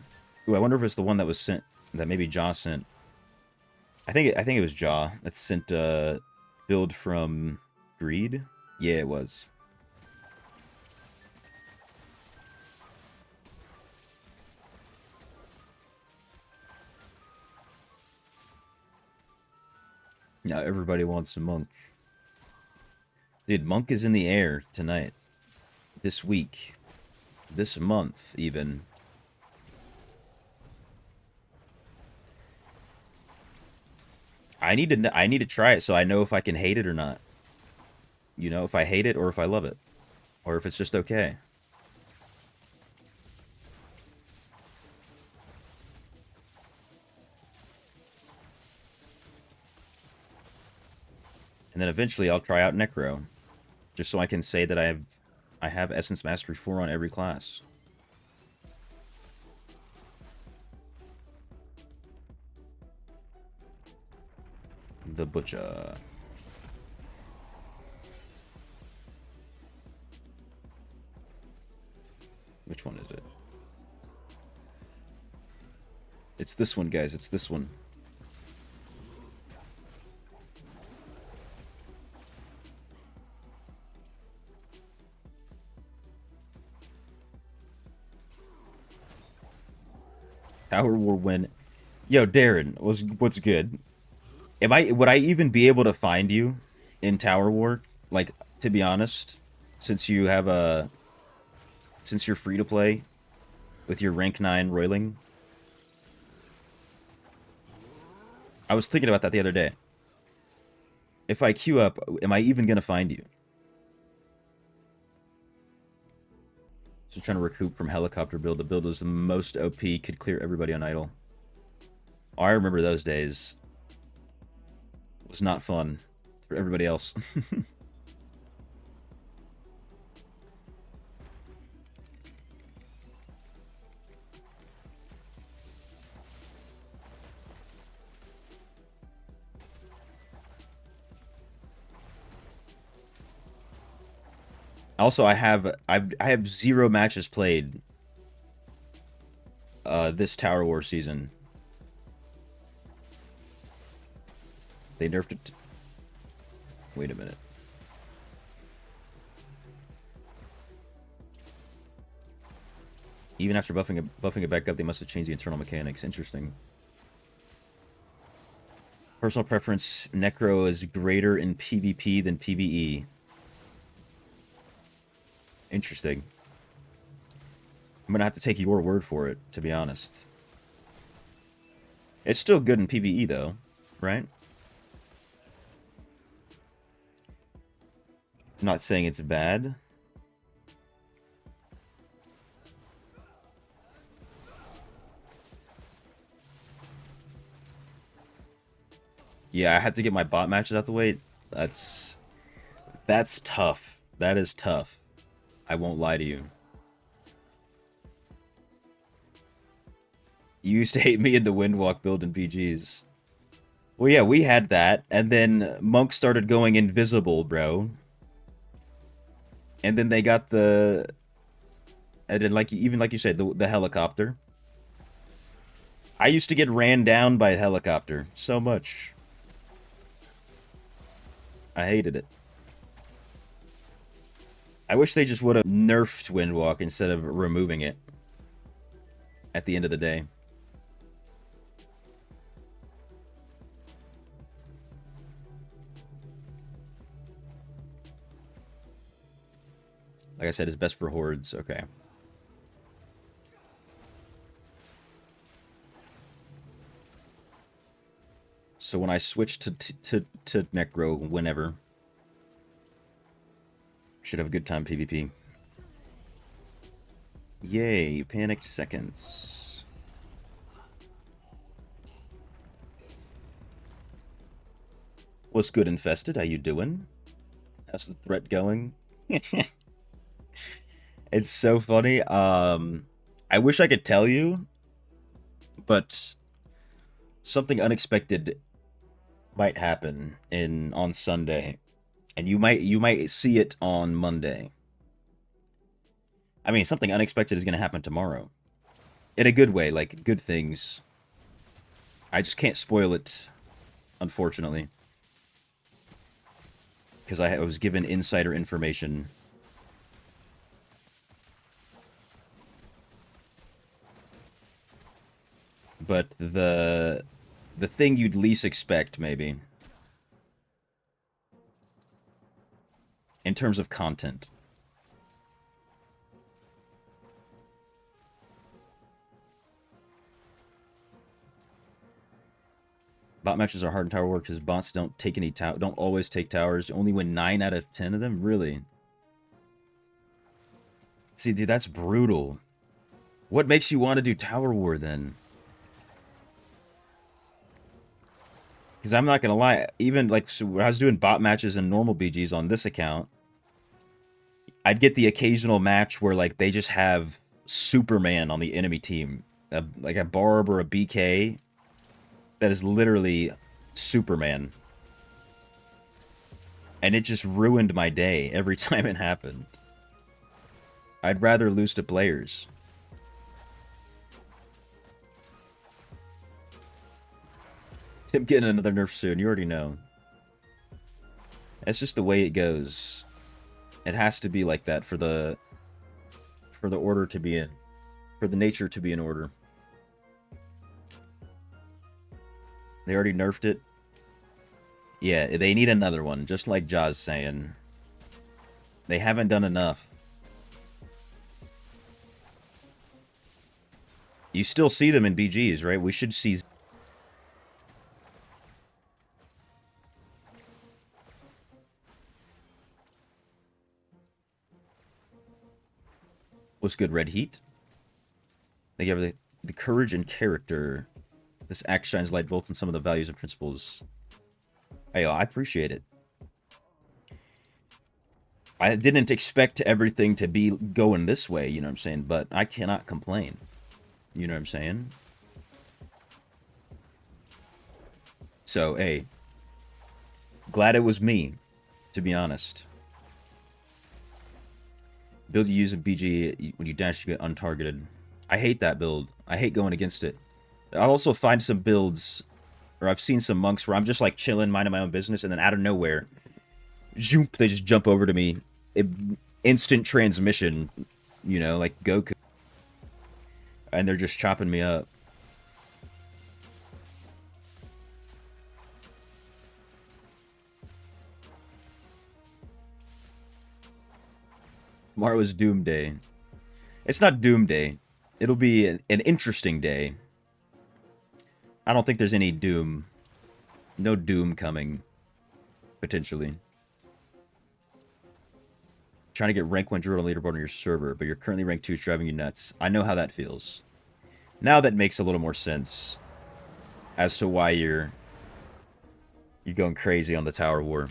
Ooh, I wonder if it's the one that was sent, that maybe Jaw sent. I think it was Jaw that sent a build from Greed. Yeah, it was. Now everybody wants a monk. Dude, monk is in the air tonight. This week. This month, even. I need to try it so I know if I can hate it or not. You know, if I hate it or if I love it. Or if it's just okay. And then eventually I'll try out Necro. Just so I can say that I have Essence Mastery 4 on every class. The Butcher. Which one is it? It's this one, guys. It's this one. Tower War win. Yo, Darren, what's good? Would I even be able to find you in Tower War? Like, to be honest, since you have a since you're free to play with your rank 9 roiling. I was thinking about that the other day. If I queue up, am I even gonna find you? So trying to recoup from helicopter build. The build was the most OP, could clear everybody on idle. Oh, I remember those days. It was not fun for everybody else. Also, I have 0 matches played this Tower War season. They nerfed it. Wait a minute. Even after buffing it back up, they must have changed the internal mechanics. Interesting. Personal preference, Necro is greater in PvP than PvE. Interesting. I'm gonna have to take your word for it, to be honest. It's still good in PvE, though, right? I'm not saying it's bad. Yeah, I had to get my bot matches out the way. That's tough. That is tough. I won't lie to you. You used to hate me in the Windwalk build in BGs. Well, yeah, we had that, and then Monk started going invisible, bro. And then they got the... And then, even like you said, the helicopter. I used to get ran down by a helicopter so much. I hated it. I wish they just would have nerfed Windwalk instead of removing it at the end of the day. Like I said, it's best for hordes. Okay. So when I switch to Necro, whenever, should have a good time PvP. Yay, panicked seconds. What's good, Infested? How you doing? How's the threat going? It's so funny. I wish I could tell you, but something unexpected might happen on Sunday, and you might see it on Monday. I mean, something unexpected is going to happen tomorrow, in a good way, like good things. I just can't spoil it, unfortunately, because I was given insider information. But the thing you'd least expect, maybe, in terms of content. Bot matches are hard in Tower War because bots don't always take towers. Only win 9 out of 10 of them? Really? See, dude, that's brutal. What makes you want to do Tower War, then? Because I'm not going to lie, even, like, so when I was doing bot matches and normal BGs on this account, I'd get the occasional match where, like, they just have Superman on the enemy team. Like a Barb or a BK that is literally Superman. And it just ruined my day every time it happened. I'd rather lose to players. Tim getting another nerf soon, you already know. That's just the way it goes. It has to be like that for the order to be in. For the nature to be in order. They already nerfed it. Yeah, they need another one, just like Ja's saying. They haven't done enough. You still see them in BGs, right? We should see... What's good, Red Heat? They have the courage and character. This act shines light both on some of the values and principles. Hey, I appreciate it. I didn't expect everything to be going this way, you know what I'm saying? But I cannot complain. You know what I'm saying? So, hey. Glad it was me, to be honest. Build you use a BG, when you dash you get untargeted. I hate that build. I hate going against it. I'll also find some builds, or I've seen some monks where I'm just like chilling, minding my own business, and then out of nowhere, zoop, they just jump over to me. Instant transmission, you know, like Goku. And they're just chopping me up. Tomorrow is Doom Day. It's not Doom Day. It'll be an interesting day. I don't think there's any Doom. No Doom coming. Potentially. Trying to get rank 1 drill on leaderboard on your server, but you're currently rank 2 is driving you nuts. I know how that feels. Now that makes a little more sense as to why you're going crazy on the Tower War.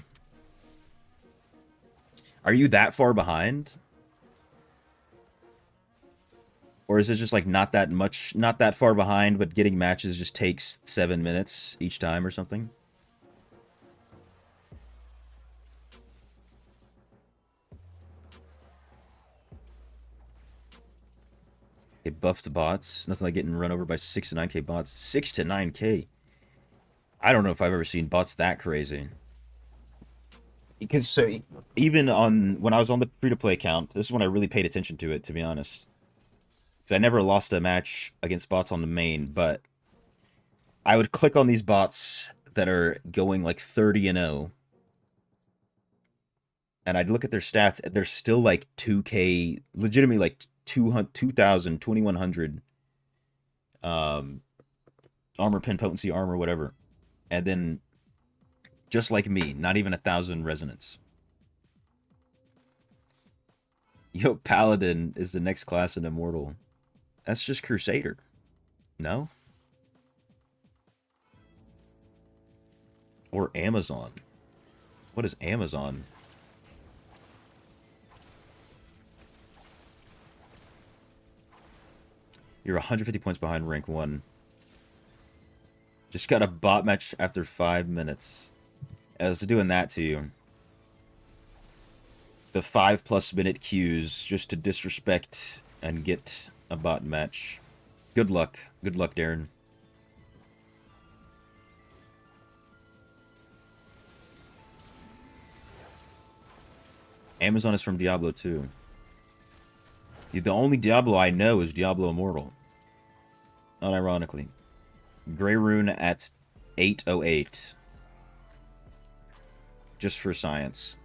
Are you that far behind? Or is it just like not that far behind, but getting matches just takes 7 minutes each time or something? They buffed bots. Nothing like getting run over by 6 to 9k bots. 6 to 9k? I don't know if I've ever seen bots that crazy. Because so even on when I was on the free-to-play account, this is when I really paid attention to it, to be honest. Because I never lost a match against bots on the main, but I would click on these bots that are going like 30-0. And I'd look at their stats, and they're still like 2k, legitimately like 2,000, 2,100 armor, pin potency, armor, whatever. And then, just like me, not even 1,000 resonance. Yo, Paladin is the next class in Immortal. That's just Crusader. No? Or Amazon. What is Amazon? You're 150 points behind rank 1. Just got a bot match after 5 minutes. I was doing that to you. The 5+ minute queues just to disrespect and get a bot match. Good luck. Good luck, Darren. Amazon is from Diablo 2. The only Diablo I know is Diablo Immortal. Unironically. Grey Rune at 808. Just for science.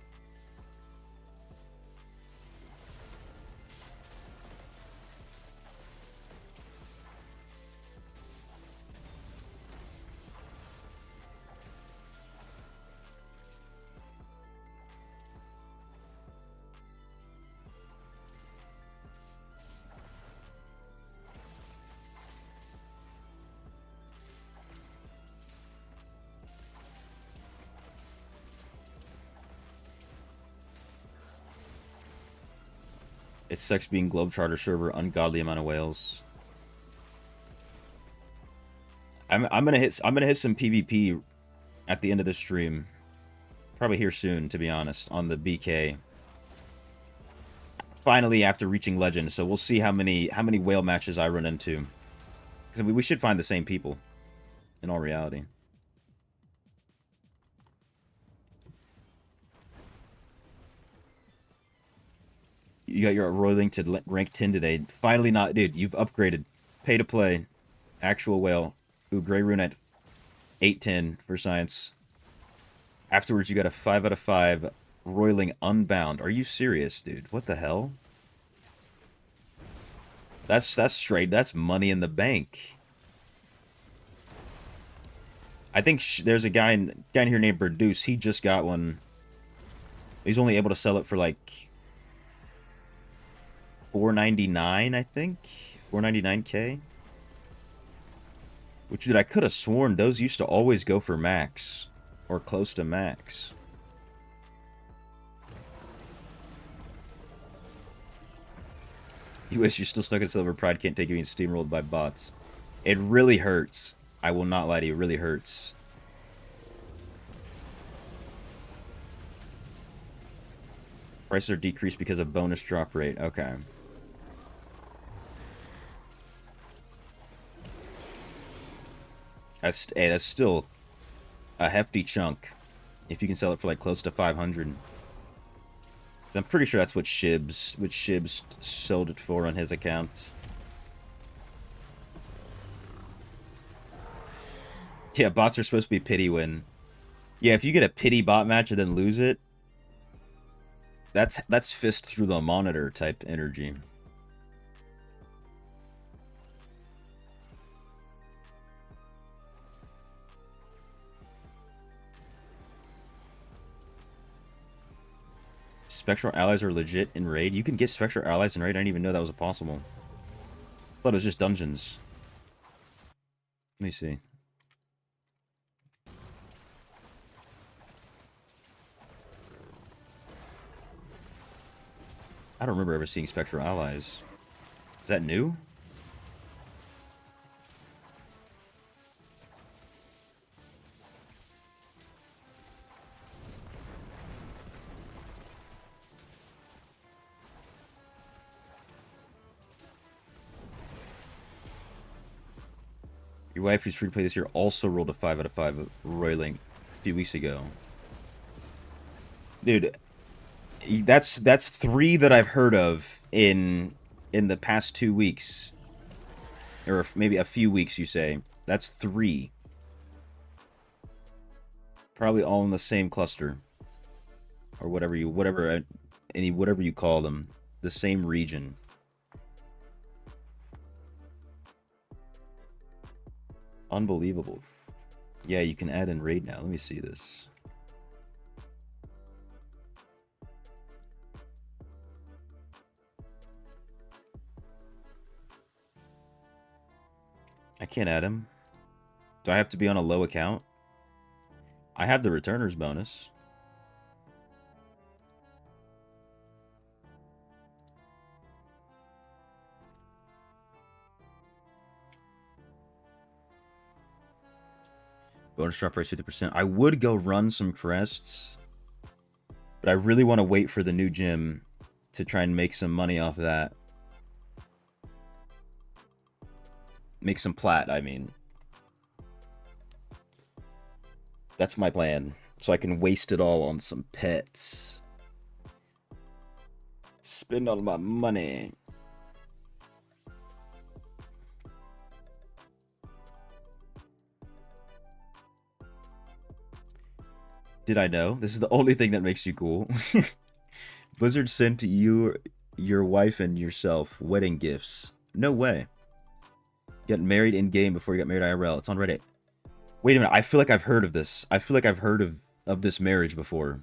It sucks being Globetrotter server, ungodly amount of whales. I'm gonna hit some PvP at the end of the stream. Probably here soon, to be honest, on the BK. Finally, after reaching Legend, so we'll see how many whale matches I run into. Because we should find the same people, in all reality. You got your Roy Link to rank 10 today. Finally not... Dude, you've upgraded. Pay to play. Actual whale. Ooh, Grey Rune at 810 for science. Afterwards, you got a 5 out of 5 roiling unbound. Are you serious, dude? What the hell? That's straight. That's money in the bank. I think there's a guy in here named Berduce. He just got one. He's only able to sell it for like $4.99, I think. 499K. Which, dude, I could have sworn those used to always go for max. Or close to max. You wish you're still stuck in silver. Pride can't take you being steamrolled by bots. It really hurts. I will not lie to you. It really hurts. Prices are decreased because of bonus drop rate. Okay. That's still a hefty chunk. If you can sell it for like close to 500. I'm pretty sure that's what Shibs sold it for on his account. Yeah, bots are supposed to be pity win. Yeah, if you get a pity bot match and then lose it, that's fist through the monitor type energy. Spectral allies are legit in raid. You can get spectral allies in raid. I didn't even know that was possible. I thought it was just dungeons. Let me see. I don't remember ever seeing spectral allies. Is that new? Your wife, who's free to play this year, also rolled a 5 out of 5 roiling a few weeks ago. Dude, that's 3 that I've heard of in the past 2 weeks. Or maybe a few weeks, you say. That's 3. Probably all in the same cluster. Or whatever you call them. The same region. Unbelievable. Yeah, you can add in raid now. Let me see this. I can't add him. Do I have to be on a low account? I have the returner's bonus. Bonus drop rate 50%. I would go run some crests, but I really want to wait for the new gym to try and make some money off of that. Make some plat, I mean. That's my plan. So I can waste it all on some pets. Spend all my money. Did I know? This is the only thing that makes you cool. Blizzard sent you, your wife, and yourself wedding gifts. No way. Get married in game before you got married IRL. It's on Reddit. Wait a minute. I feel like I've heard of this. I feel like I've heard of this marriage before.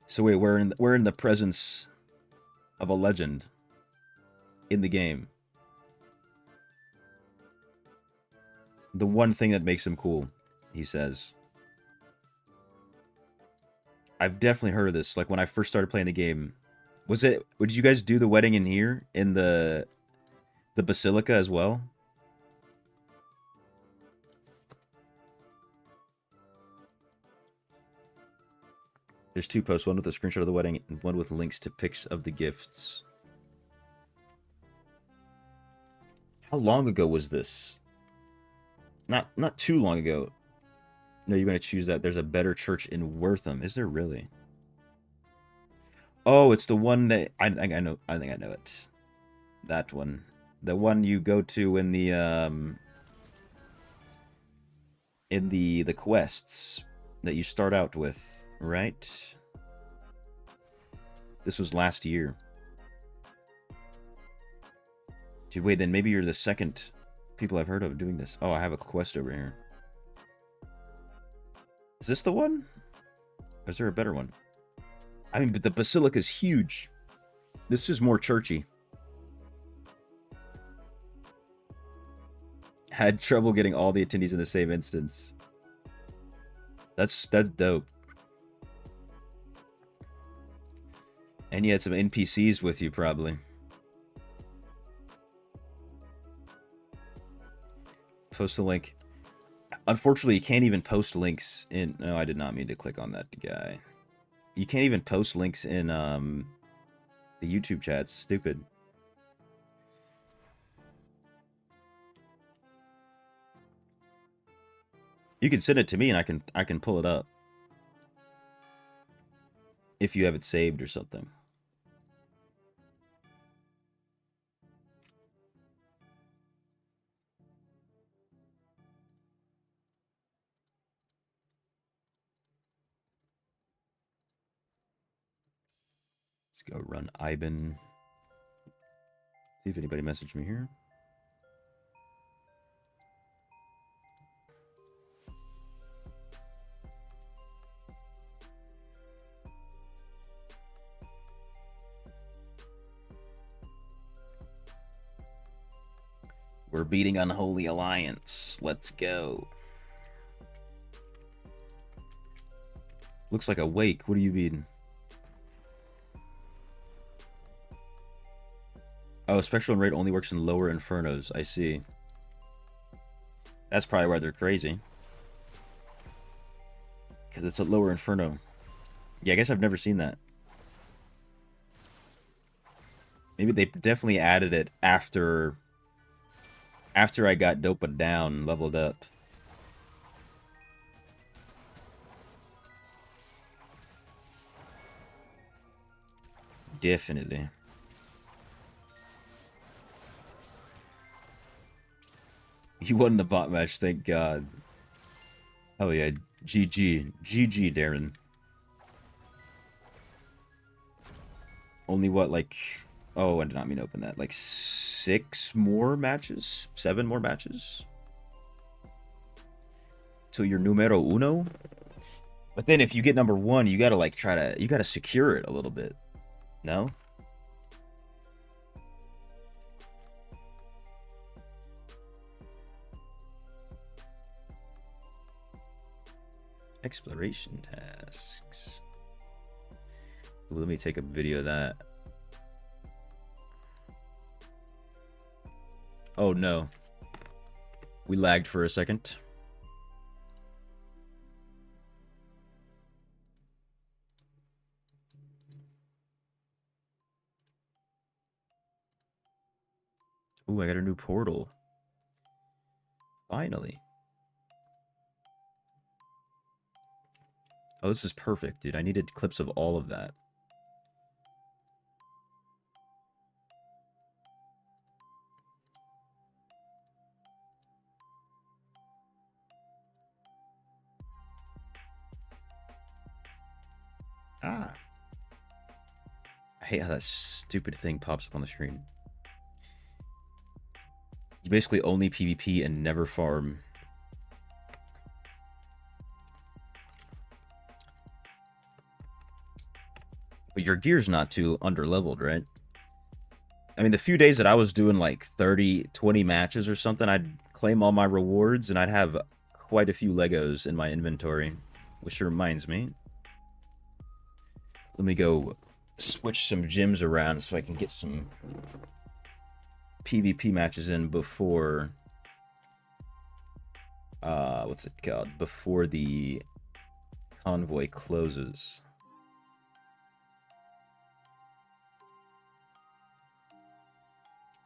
So wait, we're in the presence of a legend in the game. The one thing that makes him cool, he says. I've definitely heard of this. Like when I first started playing the game, did you guys do the wedding in here in the Basilica as well? There's 2 posts, one with a screenshot of the wedding and one with links to pics of the gifts. How long ago was this? Not too long ago. No, you're going to choose that. There's a better church in Wortham. Is there really? Oh, it's the one that I think I know. I think I know it. That one, the one you go to in the quests that you start out with, right? This was last year. Dude, wait, then maybe you're the second people I've heard of doing this. Oh, I have a quest over here. Is this the one? Or is there a better one? I mean, but the basilica's huge. This is more churchy. Had trouble getting all the attendees in the same instance. That's dope. And you had some NPCs with you, probably. Post a link. Unfortunately, you can't even post links in... No, I did not mean to click on that guy. You can't even post links in the YouTube chat. It's stupid. You can send it to me and I can pull it up. If you have it saved or something. Let's go run Iban. See if anybody messaged me here. We're beating Unholy Alliance. Let's go. Looks like a wake. What are you beating? Oh, Spectral and Raid only works in lower infernos. I see. That's probably why they're crazy. Because it's a lower inferno. Yeah, I guess I've never seen that. Maybe they definitely added it after I got doped down, leveled up. Definitely. You won the bot match, thank God. Hell yeah, GG. GG, Darren. Only what, like... Oh, I did not mean to open that. Like 6 more matches? 7 more matches? Till you're numero uno? But then if you get number 1, you gotta like you gotta secure it a little bit. No? Exploration tasks. Ooh, let me take a video of that. Oh no. We lagged for a second. Ooh, I got a new portal. Finally. Oh, this is perfect, dude. I needed clips of all of that. Ah. I hate how that stupid thing pops up on the screen. You basically only PvP and never farm. But your gear's not too under-leveled, right? I mean, the few days that I was doing like 30, 20 matches or something, I'd claim all my rewards and I'd have quite a few Legos in my inventory. Which reminds me. Let me go switch some gyms around so I can get some PvP matches in before... what's it called? Before the convoy closes.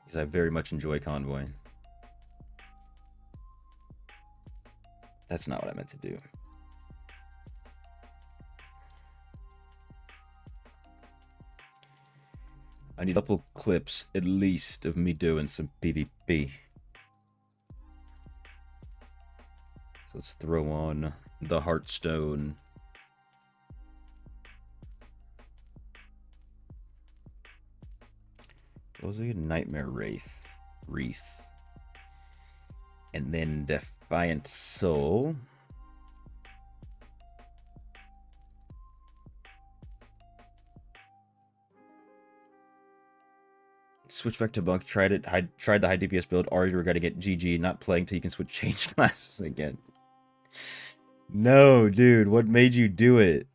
Because I very much enjoy convoy. That's not what I meant to do. I need a couple clips, at least, of me doing some PvP. So let's throw on the Heartstone. What was it? Nightmare Wreath. And then Defiant Soul. Switch back to Bunk. Tried the high DPS build. Already regretting it. GG. Not playing till you can switch change classes again. No, dude. What made you do it?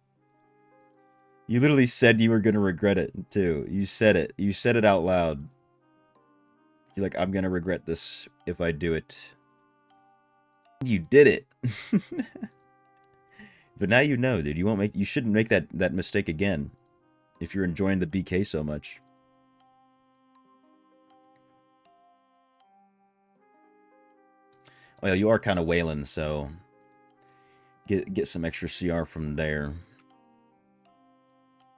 You literally said you were gonna regret it too. You said it. You said it out loud. You're like, I'm gonna regret this if I do it. You did it. But now you know, dude. You shouldn't make that mistake again. If you're enjoying the BK so much. Well, you are kind of wailing, so get some extra CR from there.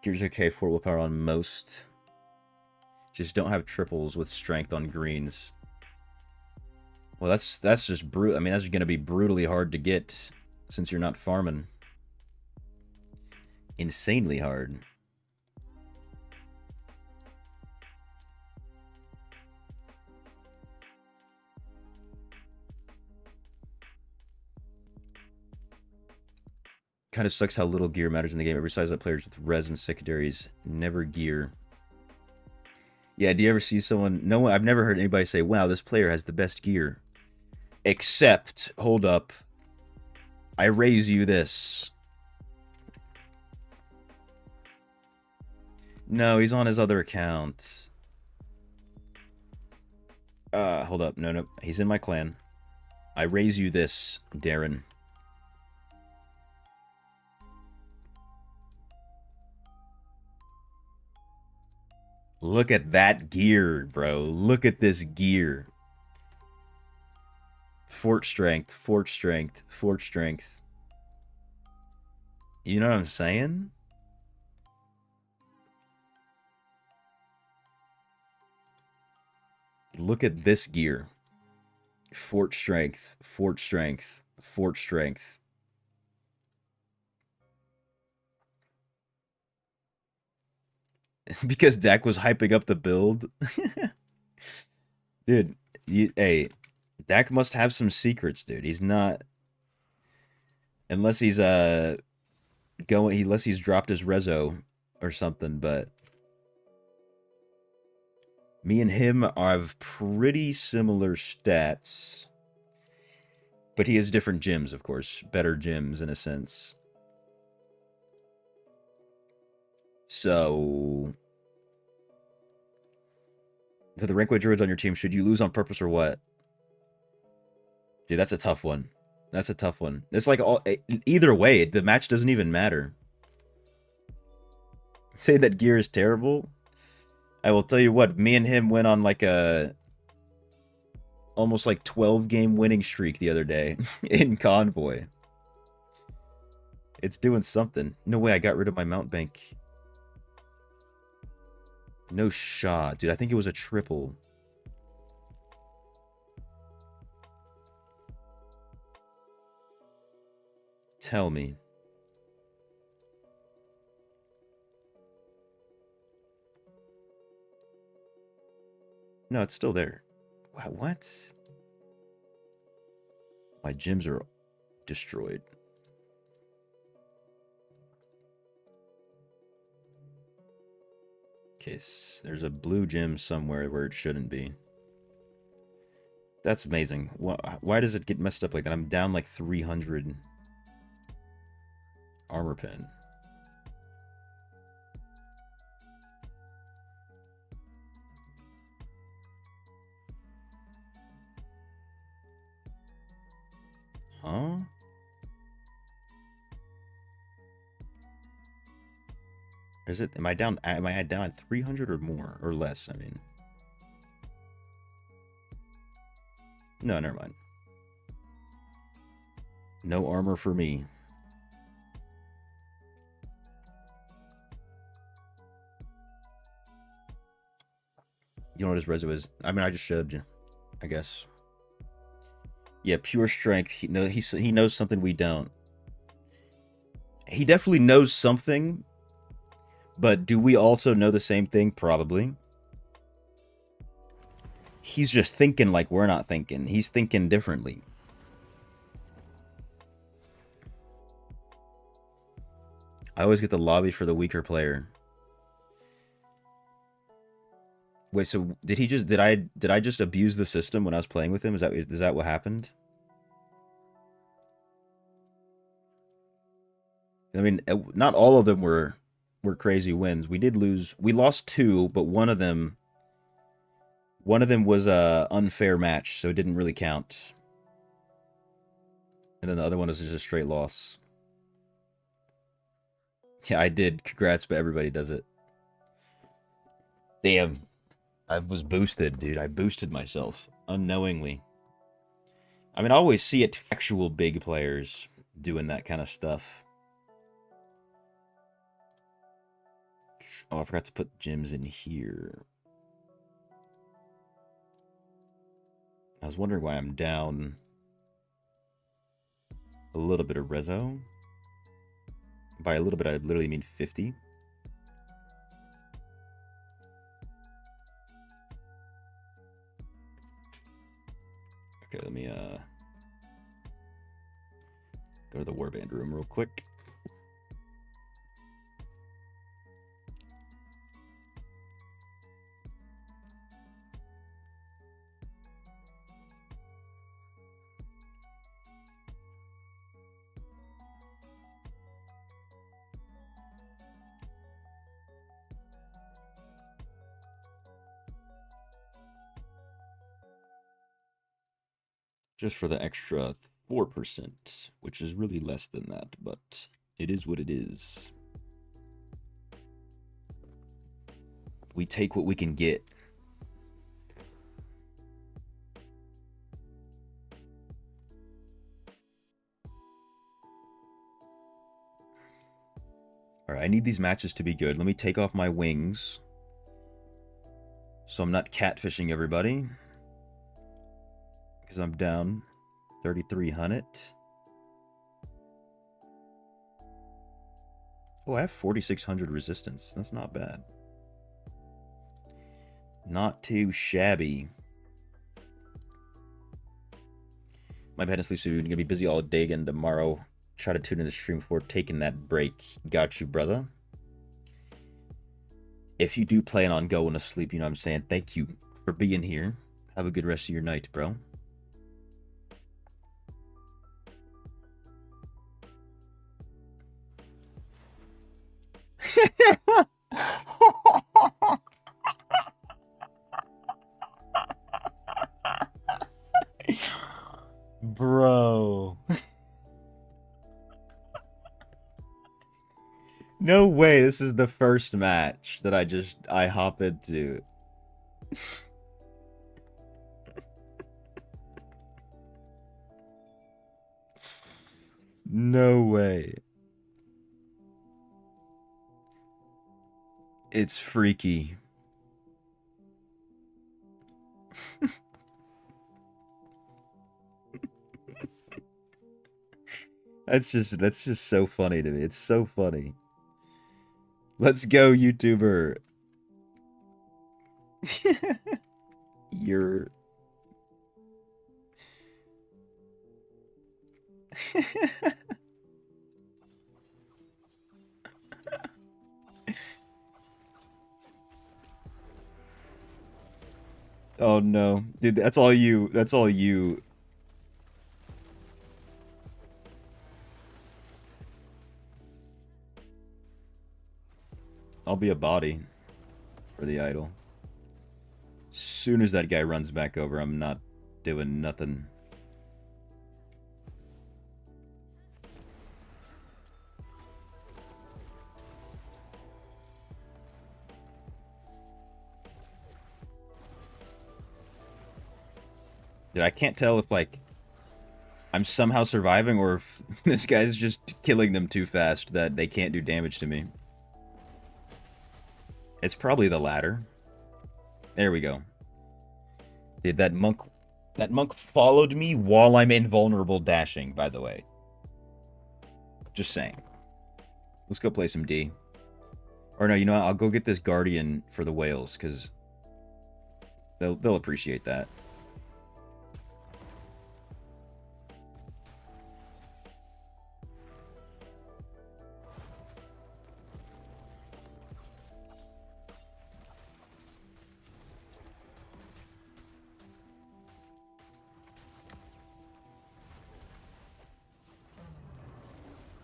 Gears okay, 4 willpower on most. Just don't have triples with strength on greens. Well, that's just brutal. I mean, that's going to be brutally hard to get since you're not farming. Insanely hard. Kind of sucks how little gear matters in the game. Every size up players with res and secondaries never gear. Yeah, do you ever see someone... No one... I've never heard anybody say, wow, this player has the best gear. Except, hold up. I raise you this. No, he's on his other account. Hold up. No. He's in my clan. I raise you this, Darren. Look at that gear, bro. Look at this gear. Fort strength, fort strength, fort strength. You know what I'm saying? Look at this gear. Fort strength, fort strength, fort strength. It's because Dak was hyping up the build. Dude, hey, Dak must have some secrets, dude. He's not... Unless he's, unless he's dropped his rezo or something, but... Me and him have pretty similar stats. But he has different gyms, of course. Better gyms, in a sense. So... To the rank weight druids on your team, should you lose on purpose or what? Dude, that's a tough one. That's a tough one. It's like either way, the match doesn't even matter. Say that gear is terrible. I will tell you what, me and him went on like a almost like 12-game winning streak the other day in Convoy. It's doing something. No way, I got rid of my mount bank. No shot. Dude, I think it was a triple. Tell me. No, it's still there. What? My gyms are destroyed. Okay, there's a blue gym somewhere where it shouldn't be. That's amazing. Why does it get messed up like that? I'm down like 300 armor pen. Huh? Is it? Am I down 300 or more or less? I mean, no, never mind. No armor for me. You know what his reso is? I mean, I just showed you, I guess. Yeah, pure strength. He knows something we don't. He definitely knows something, but do we also know the same thing? Probably. He's just thinking like we're not thinking. He's thinking differently. I always get the lobby for the weaker player. Wait, so did I just abuse the system when I was playing with him? Is that what happened? I mean, not all of them were crazy wins. We did lose. We lost two, but one of them was a unfair match, so it didn't really count. And then the other one was just a straight loss. Yeah, I did. Congrats, but everybody does it. Damn. I was boosted, dude. I boosted myself unknowingly. I mean, I always see it actual big players doing that kind of stuff. Oh, I forgot to put gyms in here. I was wondering why I'm down a little bit of reso. By a little bit, I literally mean 50. Okay, let me go to the warband room real quick. Just for the extra 4%, which is really less than that, but it is what it is. We take what we can get. Alright, I need these matches to be good. Let me take off my wings, so I'm not catfishing everybody. Because I'm down 3,300. Oh, I have 4,600 resistance. That's not bad. Not too shabby. My bed and sleep soon. Gonna be busy all day again tomorrow. Try to tune in the stream before taking that break. Got you, brother. If you do plan on going to sleep, you know what I'm saying? Thank you for being here. Have a good rest of your night, bro. Bro. No way, this is the first match that I hop into. No way. It's freaky. That's just so funny to me. It's so funny. Let's go, YouTuber. You're Oh no. Dude, that's all you. That's all you. I'll be a body for the idol. Soon as that guy runs back over, I'm not doing nothing. Dude, I can't tell if, like, I'm somehow surviving or if this guy's just killing them too fast that they can't do damage to me. It's probably the latter. There we go. Dude, that monk followed me while I'm invulnerable dashing, by the way. Just saying. Let's go play some D. Or no, you know what? I'll go get this Guardian for the whales, because they'll appreciate that.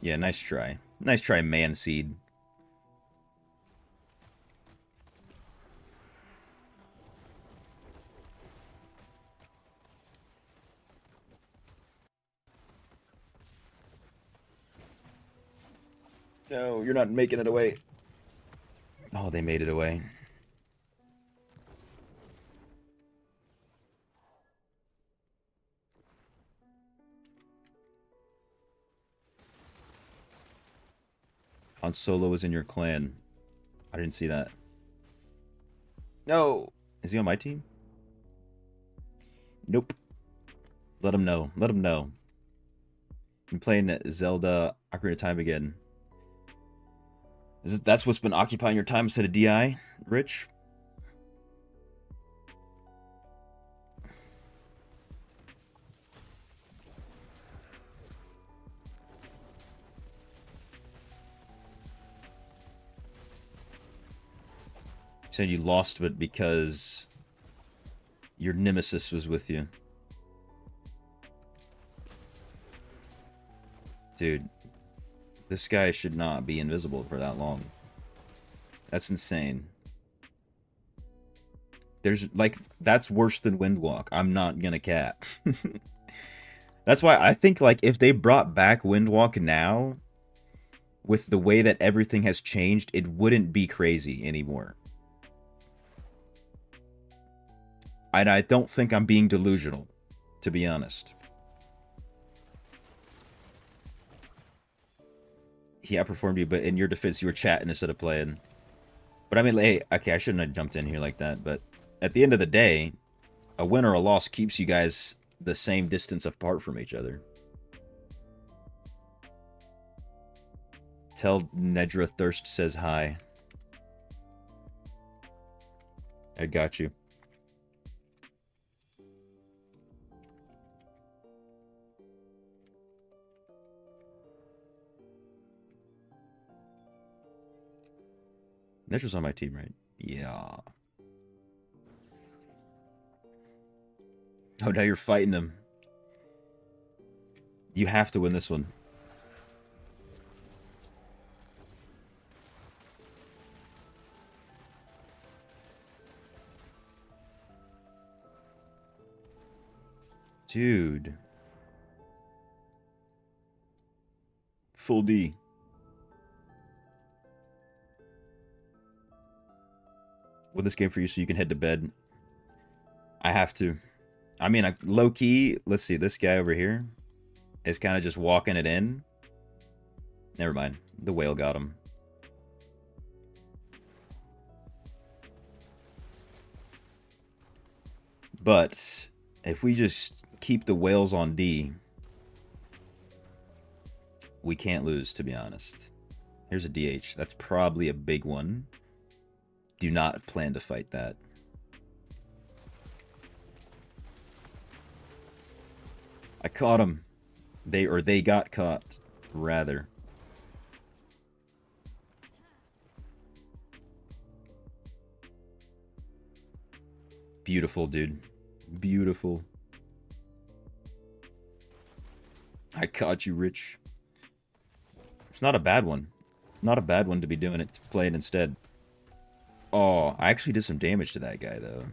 Yeah, nice try. Nice try, man seed. No, you're not making it away. Oh, they made it away. Han Solo is in your clan. I didn't see that. No! Is he on my team? Nope. Let him know. Let him know. I'm playing Zelda Ocarina of Time again. That's what's been occupying your time instead of DI, Rich? You said you lost it because your nemesis was with you. Dude, this guy should not be invisible for that long. That's insane. There's, like, that's worse than Windwalk. I'm not gonna cap. That's why I think, like, if they brought back Windwalk now, with the way that everything has changed, it wouldn't be crazy anymore. And I don't think I'm being delusional, to be honest. He outperformed you, but in your defense, you were chatting instead of playing. But I mean, hey, okay, I shouldn't have jumped in here like that, but at the end of the day, a win or a loss keeps you guys the same distance apart from each other. Tell Nedra Thirst says hi. I got you. Nedra's on my team, right? Yeah. Oh, now you're fighting him. You have to win this one. Dude. Full D. Win this game for you so you can head to bed. I have to. I mean, low-key, let's see, this guy over here is kind of just walking it in. Never mind. The whale got him. But if we just keep the whales on D, we can't lose, to be honest. Here's a DH. That's probably a big one. Do not plan to fight that. I caught him. They got caught, rather. Beautiful, dude. Beautiful. I caught you, Rich. It's not a bad one. Not a bad one to be doing it, to play it instead. Oh, I actually did some damage to that guy, though.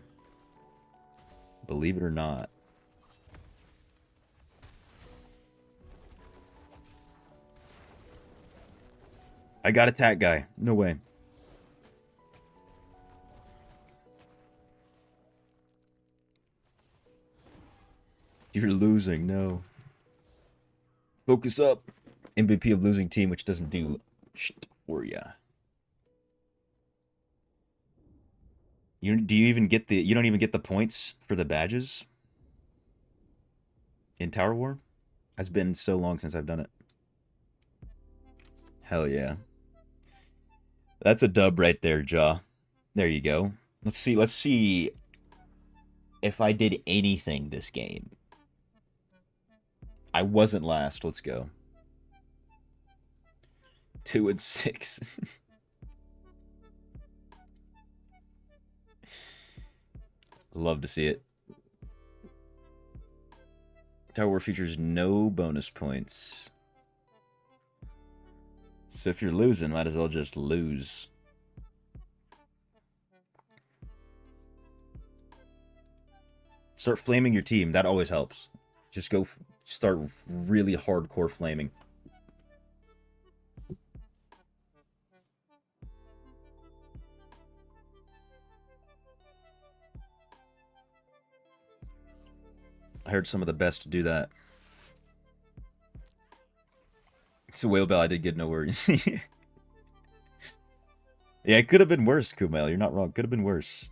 Believe it or not. I got attack guy. No way. You're losing. No. Focus up. MVP of losing team, which doesn't do shit for ya. Do you even get the? You don't even get the points for the badges in Tower War. It's been so long since I've done it. Hell yeah. That's a dub right there, Jaw. There you go. Let's see. Let's see if I did anything this game. I wasn't last. Let's go. 2 and 6. Love to see it. Tower War features no bonus points. So if you're losing, might as well just lose. Start flaming your team. That always helps. Just go start really hardcore flaming. I heard some of the best do that. It's a whale bell. I did get no worries. Yeah, it could have been worse, Kumail. You're not wrong. Could have been worse.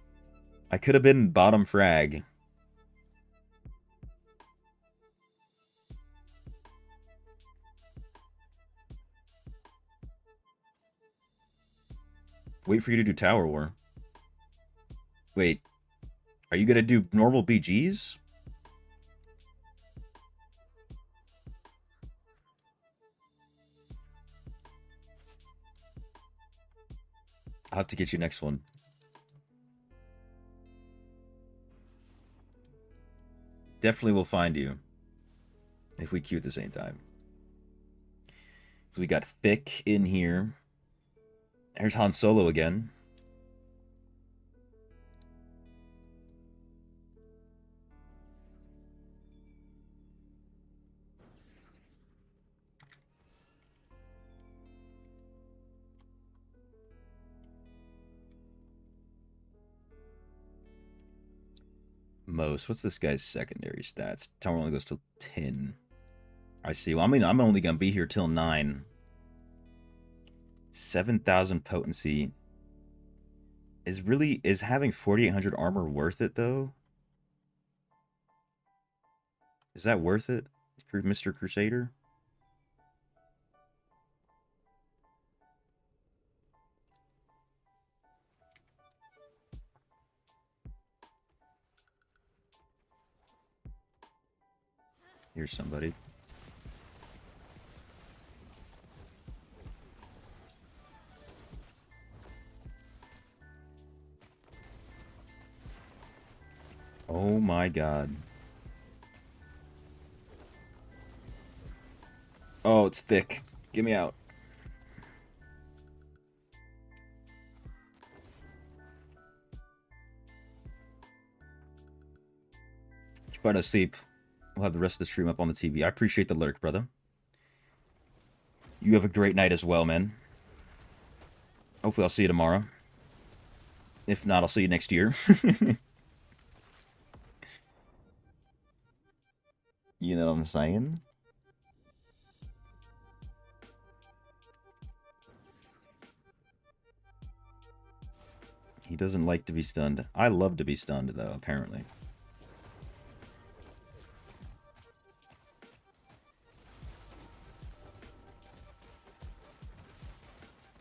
I could have been bottom frag. Wait for you to do Tower War. Wait. Are you going to do normal BGs? I'll have to get you next one. Definitely will find you if we queue at the same time. So we got Thick in here. There's Han Solo again. Most. What's this guy's secondary stats? Tower only goes till 10. I see. Well, I mean, I'm only going to be here till 9. 7,000 potency. Is having 4,800 armor worth it, though? Is that worth it for Mr. Crusader? Here's somebody. Oh my god. Oh, it's Thick. Get me out. Keep on asleep. We'll have the rest of the stream up on the TV. I appreciate the lurk, brother. You have a great night as well, man. Hopefully I'll see you tomorrow. If not, I'll see you next year. You know what I'm saying? He doesn't like to be stunned. I love to be stunned, though, apparently.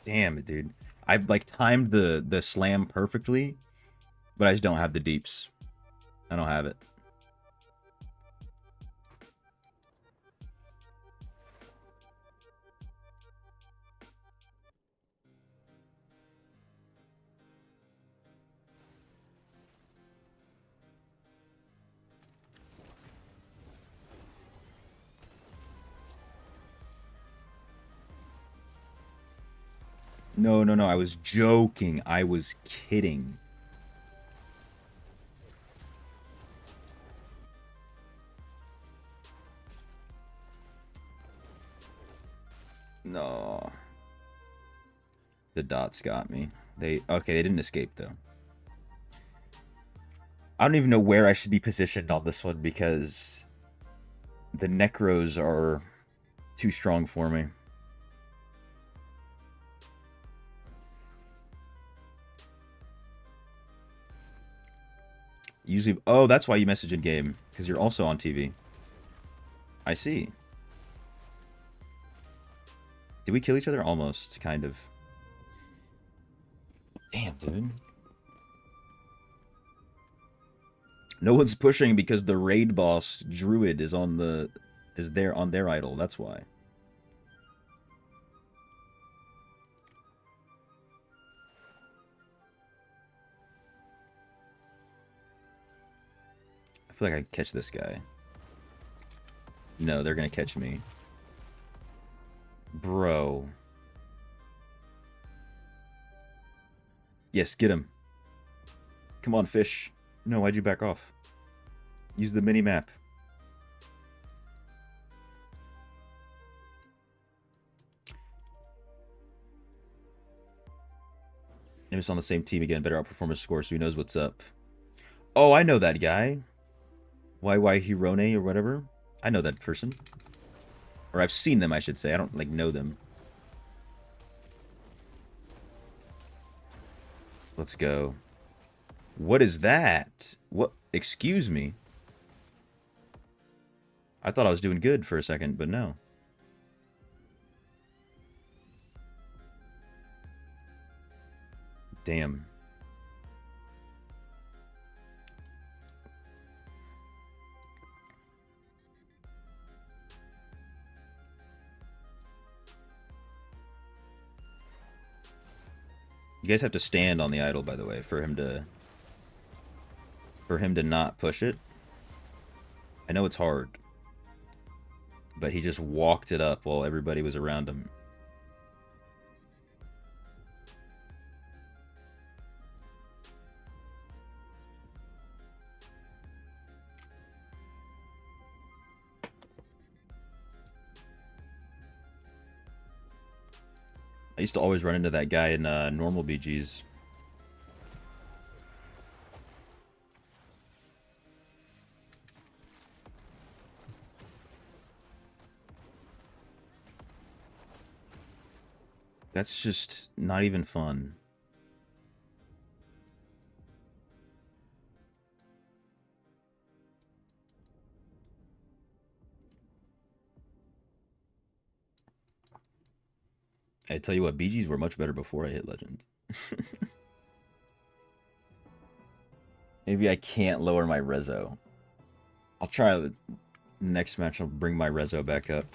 Damn it, dude. I've, like, timed the slam perfectly, but I just don't have the deeps. I don't have it. No, no, no. I was joking. I was kidding. No. The dots got me. Okay, they didn't escape, though. I don't even know where I should be positioned on this one because the Necros are too strong for me. Usually, oh, that's why you message in game, because you're also on TV. I see. Did we kill each other? Almost, kind of. Damn, dude. No one's pushing because the raid boss druid is there on their idol. That's why. I feel like I can catch this guy. No, they're gonna catch me. Bro. Yes, get him. Come on, fish. No, why'd you back off? Use the mini-map. They're just on the same team again. Better outperform his score so he knows what's up. Oh, I know that guy. YY Hirone or whatever. I know that person. Or I've seen them, I should say. I don't, like, know them. Let's go. What is that? What? Excuse me. I thought I was doing good for a second, but no. Damn. You guys have to stand on the idol, by the way, for him to not push it. I know it's hard, but he just walked it up while everybody was around him. I used to always run into that guy in normal BGs. That's just not even fun. I tell you what, BGs were much better before I hit Legend. Maybe I can't lower my rezo. I'll try the next match. I'll bring my rezo back up.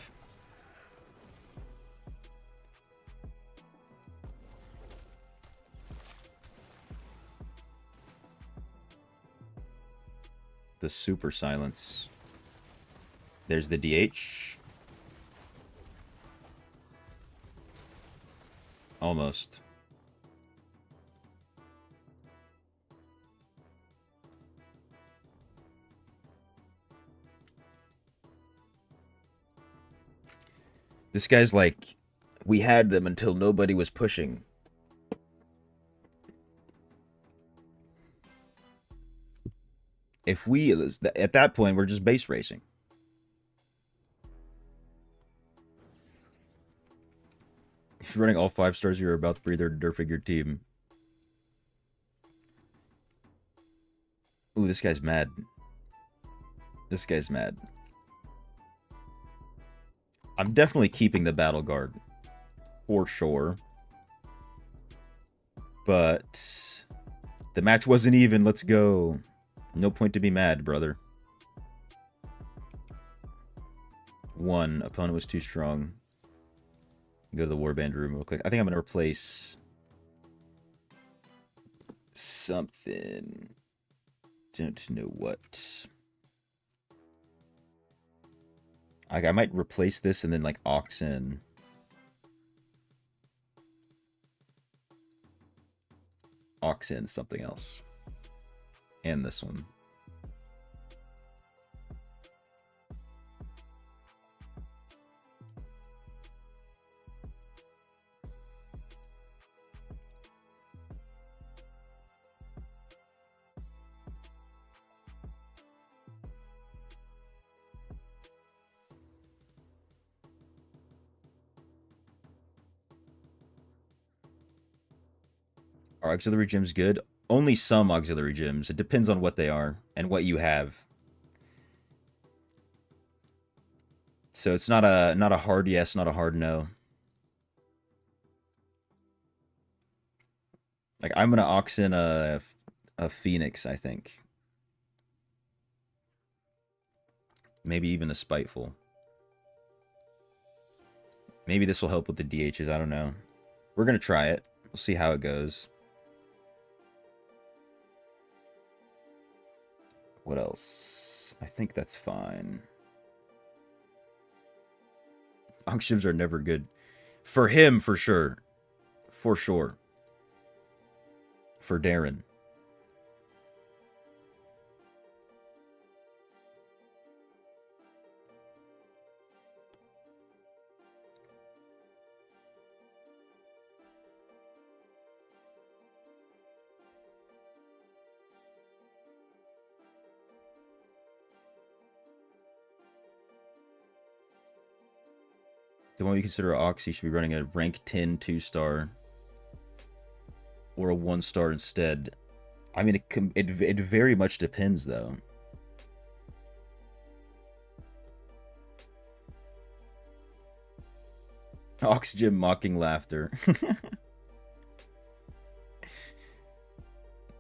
The super silence. There's the DH. Almost. This guy's like, we had them until nobody was pushing. If we, at that point, we're just base racing. If you're running all 5 stars, you're about to breathe or derfig your team. Ooh, this guy's mad. This guy's mad. I'm definitely keeping the battle guard. For sure. But the match wasn't even. Let's go. No point to be mad, brother. 1. Opponent was too strong. Go to the warband room real quick. I think I'm going to replace something. Don't know what. I might replace this and then, like, aux in. Aux in something else. And this one. Our auxiliary gem's good. only some auxiliary gems. It depends on what they are and what you have. So it's not a hard yes, not a hard no. Like I'm gonna ox in a Phoenix, I think. Maybe even a Spiteful. Maybe this will help with the DHs, I don't know. We're gonna try it. We'll see how it goes. What else? I think that's fine. Auctions are never good. For him, for sure. For sure. For Darren. The one we consider Oxy should be running a rank 10 2-star or a 1-star instead. I mean, it very much depends, though. Oxygen mocking laughter.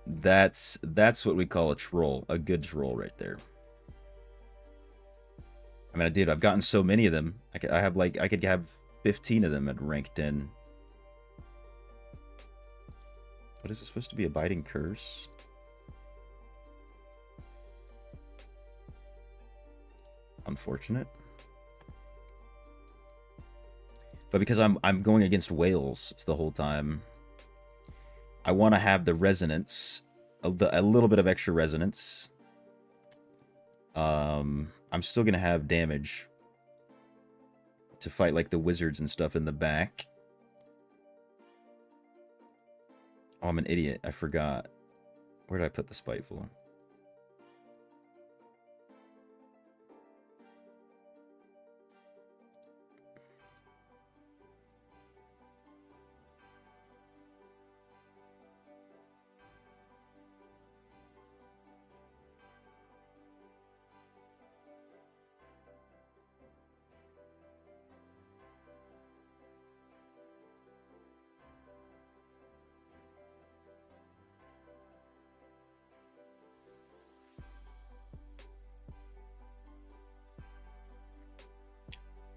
That's what we call a troll, a good troll right there. I mean, I've gotten so many of them. I could have 15 of them at rank 10. What is it supposed to be? A biting curse? Unfortunate. But because I'm going against whales the whole time, I want to have the resonance, a little bit of extra resonance. I'm still gonna have damage to fight like the wizards and stuff in the back. Oh, I'm an idiot. I forgot. Where did I put the Spiteful?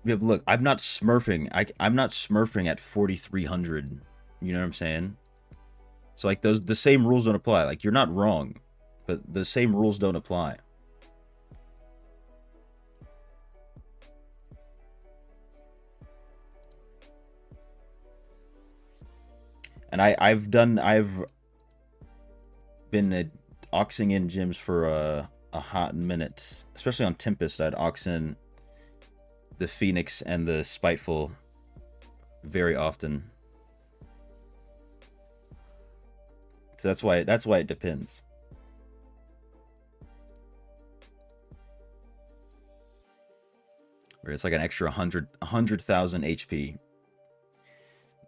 Yeah, look, I'm not smurfing. I'm not smurfing at 4,300. You know what I'm saying? So like the same rules don't apply. Like you're not wrong, but the same rules don't apply. And I've been oxing in gyms for a hot minute, especially on Tempest. I'd ox in the Phoenix and the Spiteful very often. So that's why it depends. Where it's like an extra 100,000 HP.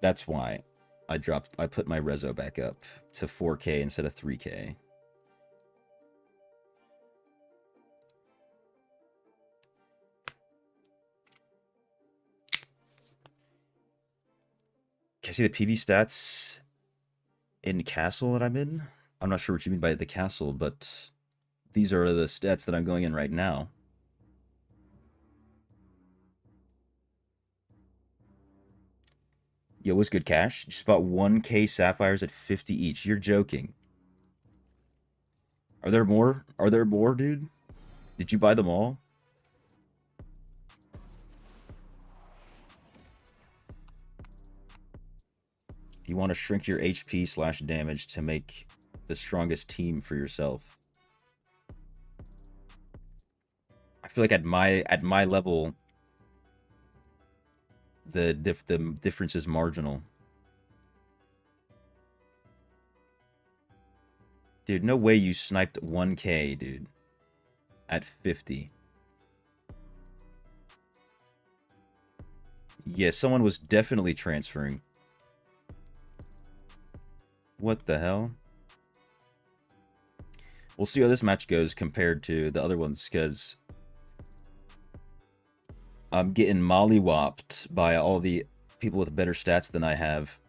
That's why I put my reso back up to 4K instead of 3K. Can I see the PV stats in castle that I'm in? I'm not sure what you mean by the castle, but these are the stats that I'm going in right now. Yo, what's good, Cash? Just bought 1K sapphires at 50 each. You're joking. Are there more? Are there more, dude? Did you buy them all? You want to shrink your HP / damage to make the strongest team for yourself. I feel like at my level, the difference is marginal. Dude, no way you sniped 1K, dude. At 50. Yeah, someone was definitely transferring. What the hell? We'll see how this match goes compared to the other ones, because I'm getting mollywopped by all the people with better stats than I have.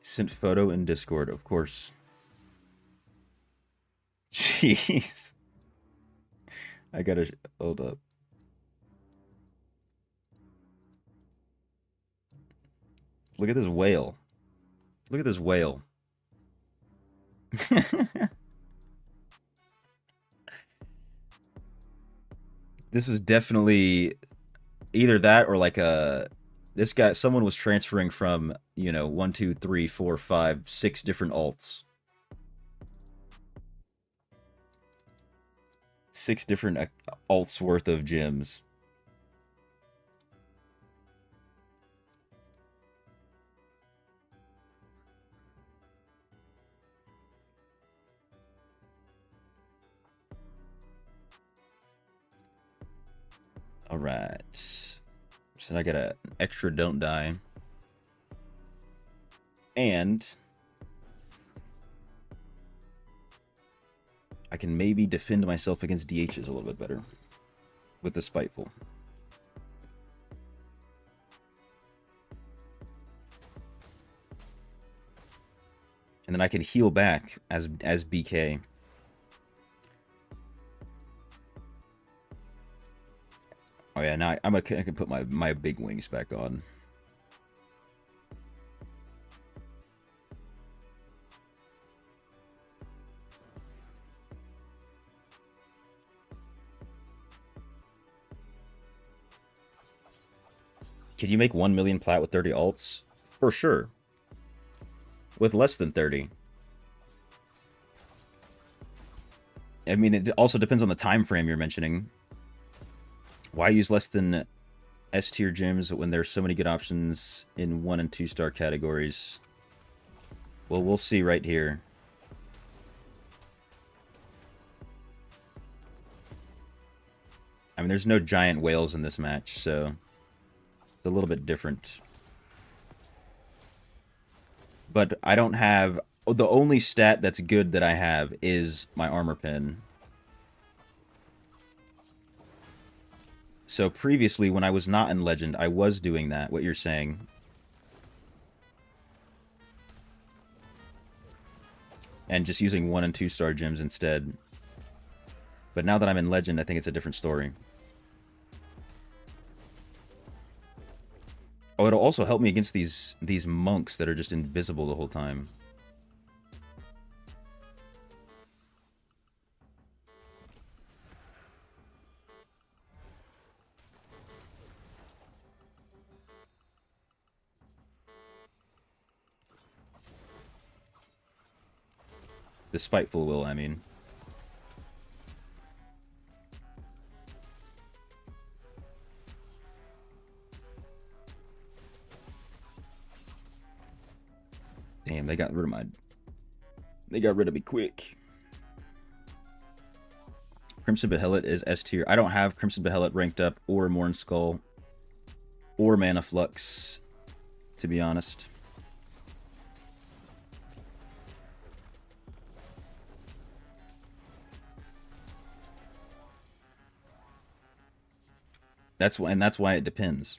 Sent photo in Discord, of course. Jeez. I gotta hold up. Look at this whale. Look at this whale. This is definitely either that or like a this guy, someone was transferring from, you know, 1, 2, 3, 4, 5, 6 different alts. 6 different alts worth of gems. Alright. So I got an extra don't die. And I can maybe defend myself against DHs a little bit better with the Spiteful. And then I can heal back as BK. Oh yeah, now I can put my big wings back on. Can you make 1 million plat with 30 alts? For sure. With less than 30. I mean, it also depends on the time frame you're mentioning. Why use less than S tier gems when there's so many good options in 1 and 2 star categories? Well, we'll see right here. I mean, there's no giant whales in this match, so it's a little bit different. But I don't have... the only stat that's good that I have is my armor pin. So previously, when I was not in Legend, I was doing that, what you're saying. And just using 1 and 2 star gems instead. But now that I'm in Legend, I think it's a different story. Oh, it'll also help me against these monks that are just invisible the whole time. The Spiteful will, I mean. Damn, they got rid of my... They got rid of me quick. Crimson Behelit is S tier. I don't have Crimson Behelit ranked up, or Morn Skull, or Mana Flux, to be honest. That's why it depends.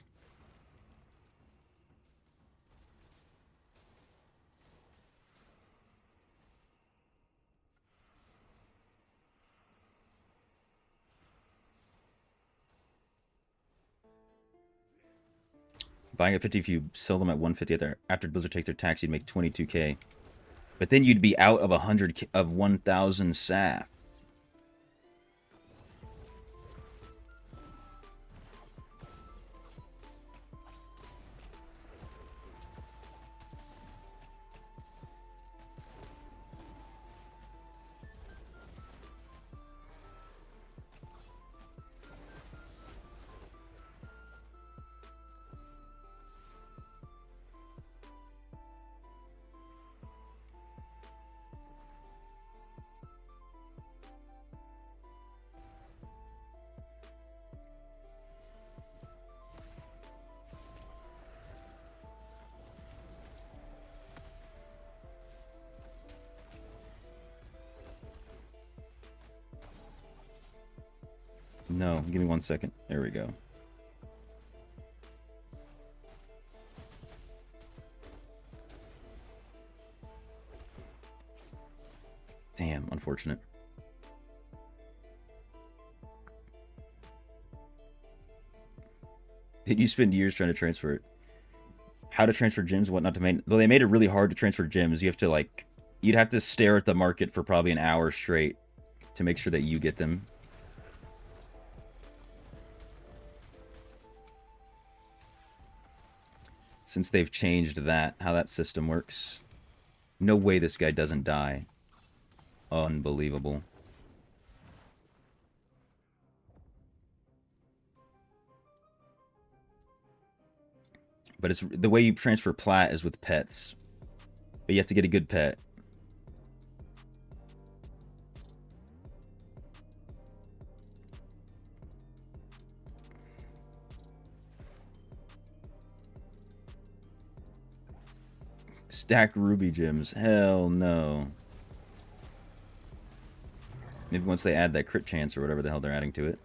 Buying at 50, if you sell them at 150 after Blizzard takes their tax, you'd make 22k. But then you'd be out of 1,000 SAF. No, give me 1 second. There we go. Damn, unfortunate. Did you spend years trying to transfer it? How to transfer gems, what not to make. Though they made it really hard to transfer gems. You have to, like, you'd have to stare at the market for probably an hour straight to make sure that you get them. Since they've changed that, how that system works. No way this guy doesn't die. Unbelievable. But it's the way you transfer plat is with pets. But you have to get a good pet. Stack ruby gems. Hell no. Maybe once they add that crit chance or whatever the hell they're adding to it.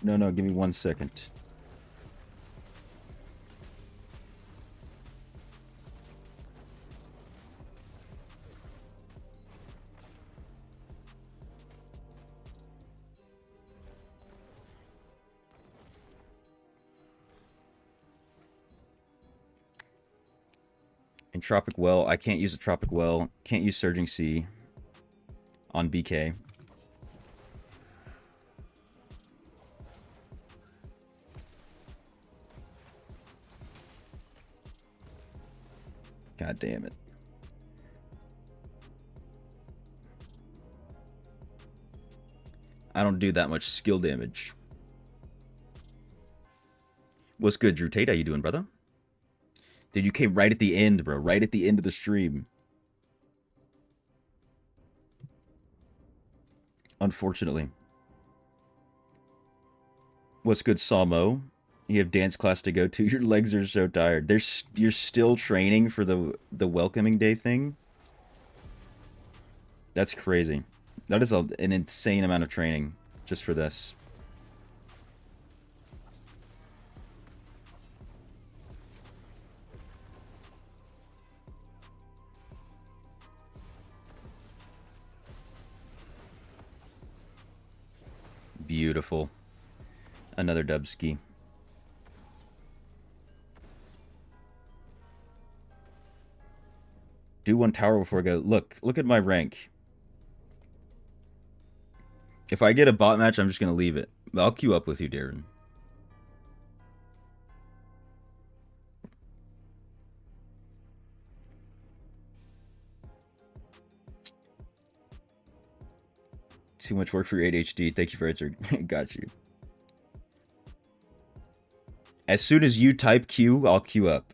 No, give me 1 second. In Tropic Well, I can't use a Tropic Well. Can't use Surging Sea on BK. God damn it. I don't do that much skill damage. What's good, Drew Tate? How you doing, brother? Dude, you came right at the end, bro. Right at the end of the stream. Unfortunately. What's good, Samo? You have dance class to go to. Your legs are so tired. You're still training for the welcoming day thing? That's crazy. That is an insane amount of training just for this. Beautiful. Another Dubski. Do one tower before I go. Look at my rank. If I get a bot match, I'm just going to leave it. I'll queue up with you, Darren. Too much work for your ADHD. Thank you for answering. Got you. As soon as you type Q, I'll queue up.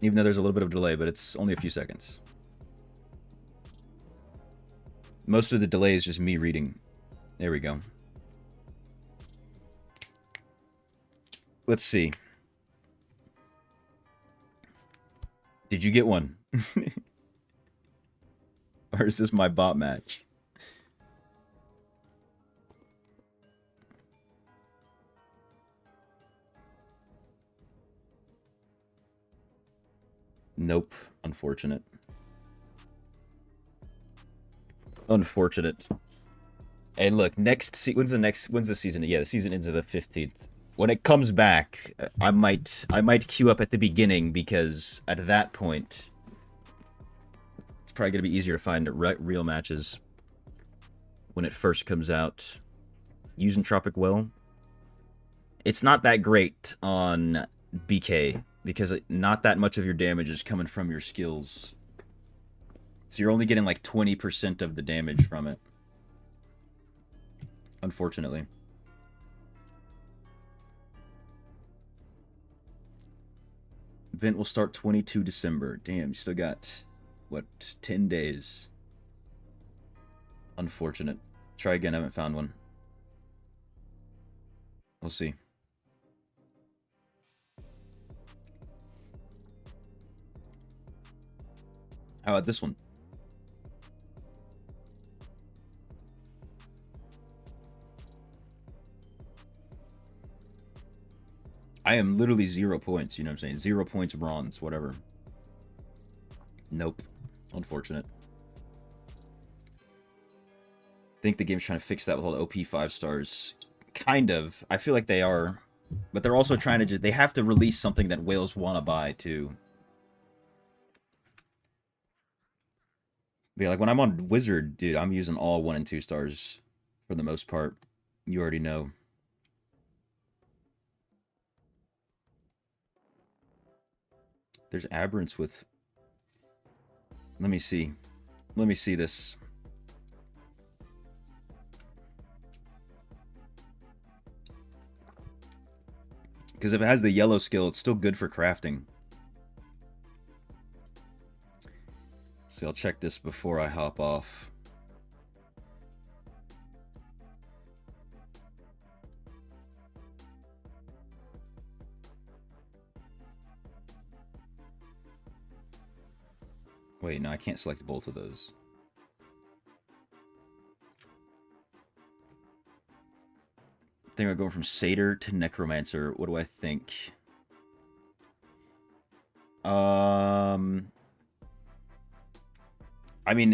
Even though there's a little bit of delay, but it's only a few seconds. Most of the delay is just me reading. There we go. Let's see. Did you get one? Or is this my bot match? Nope. Unfortunate. Unfortunate. And look, when's the season? Yeah, the season ends on the 15th. When it comes back, I might queue up at the beginning because at that point it's probably going to be easier to find real matches when it first comes out. Using Tropic Well, it's not that great on BK because not that much of your damage is coming from your skills. So you're only getting like 20% of the damage from it. Unfortunately. Event will start 22 December. Damn, you still got, what, 10 days. Unfortunate. Try again, I haven't found one. We'll see. How about this one? I am literally 0 points, you know what I'm saying? 0 points bronze, whatever. Nope. Unfortunate. I think the game's trying to fix that with all the OP 5 stars. Kind of. I feel like they are. But they're also trying to just... They have to release something that whales want to buy, too. But yeah, like when I'm on Wizard, dude, I'm using all 1 and 2 stars for the most part. You already know. There's aberrants with... Let me see. Let me see this. Because if it has the yellow skill, it's still good for crafting. So I'll check this before I hop off. Wait, no, I can't select both of those. I think I'm going from Satyr to Necromancer. What do I think? I mean,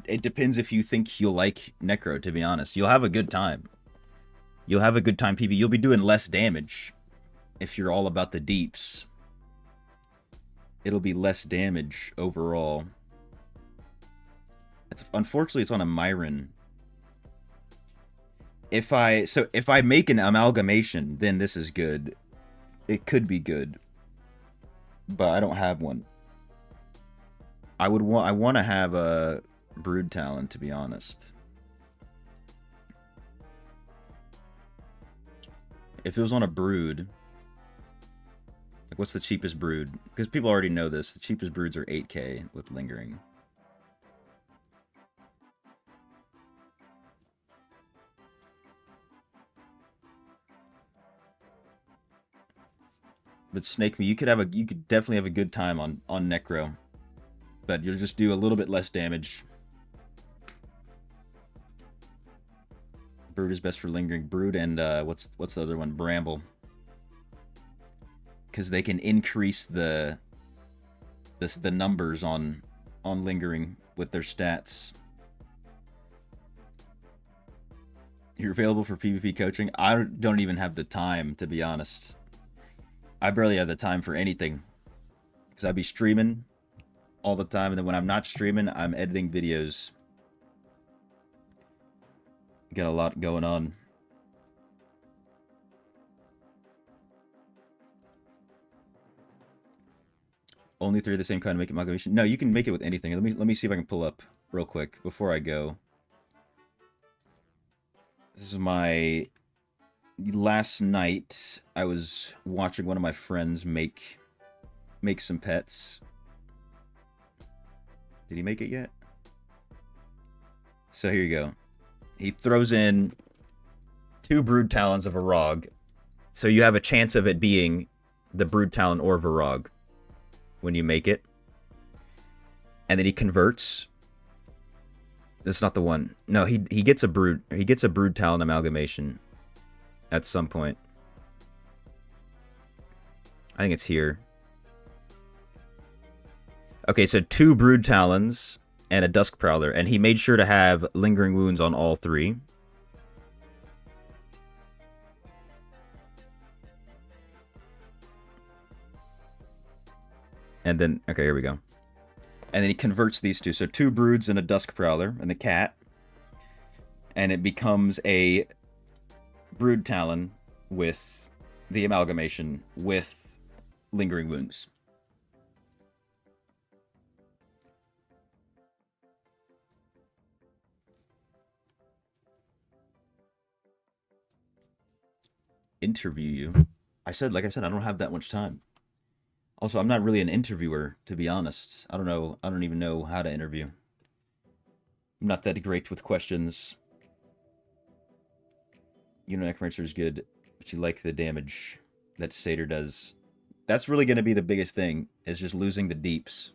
it depends if you think you'll like Necro, to be honest. You'll have a good time. You'll have a good time PV. You'll be doing less damage if you're all about the deeps. It'll be less damage overall. Unfortunately, it's on a Myron. If I make an amalgamation, then this is good. It could be good, but I don't have one. I want to have a Brood Talon, to be honest. If it was on a Brood, like what's the cheapest Brood? Because people already know this. The cheapest Broods are 8k with Lingering. But Snake Me, you could definitely have a good time on Necro. But you'll just do a little bit less damage. Brood is best for Lingering. Brood and what's the other one? Bramble. Because they can increase the numbers on Lingering with their stats. You're available for PvP coaching? I don't even have the time, to be honest. I barely have the time for anything. Because I'd be streaming all the time, and then when I'm not streaming, I'm editing videos. Got a lot going on. Only 3 of the same kind to make amalgamation? No, you can make it with anything. Let me see if I can pull up real quick before I go. This is my last night. I was watching one of my friends make some pets. Did he make it yet? So here you go. He throws in 2 Brood Talons of a Varog. So you have a chance of it being the Brood Talon or Varog when you make it. And then he converts. That's not the one. No, he gets a Brood Talon amalgamation at some point. I think it's here. Okay, so 2 Brood Talons and a Dusk Prowler, and he made sure to have Lingering Wounds on all 3. And then, okay, here we go. And then he converts these 2. So 2 Broods and a Dusk Prowler and the cat. And it becomes a Brood Talon with the amalgamation with Lingering Wounds. Interview you. Like I said, I don't have that much time. Also, I'm not really an interviewer, to be honest. I don't even know how to interview. I'm not that great with questions. You know, Necromancer is good, but you like the damage that Satyr does. That's really going to be the biggest thing, is just losing the deeps.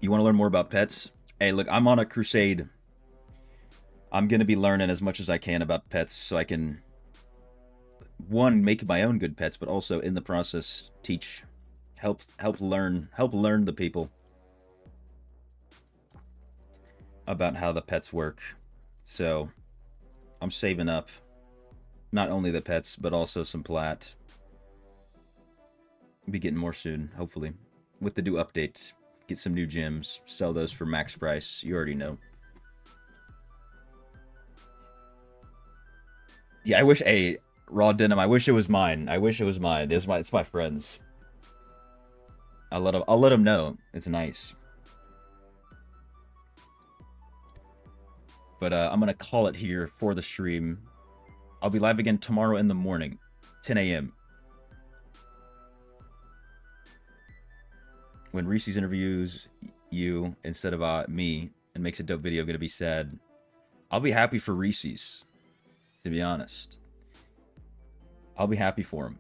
You want to learn more about pets? Hey, look, I'm on a crusade. I'm going to be learning as much as I can about pets so I can, one, make my own good pets, but also in the process teach, help learn the people about how the pets work. So I'm saving up not only the pets, but also some plat. Be getting more soon, hopefully. With the new update, get some new gems, sell those for max price. You already know. Yeah, I wish a raw denim. I wish it was mine. I wish it was mine. It's my friend's. I'll let him know. It's nice. But I'm gonna call it here for the stream. I'll be live again tomorrow in the morning, 10 a.m. When Reese's interviews you instead of me and makes a dope video, I'm gonna be sad. I'll be happy for Reese's, to be honest. I'll be happy for him.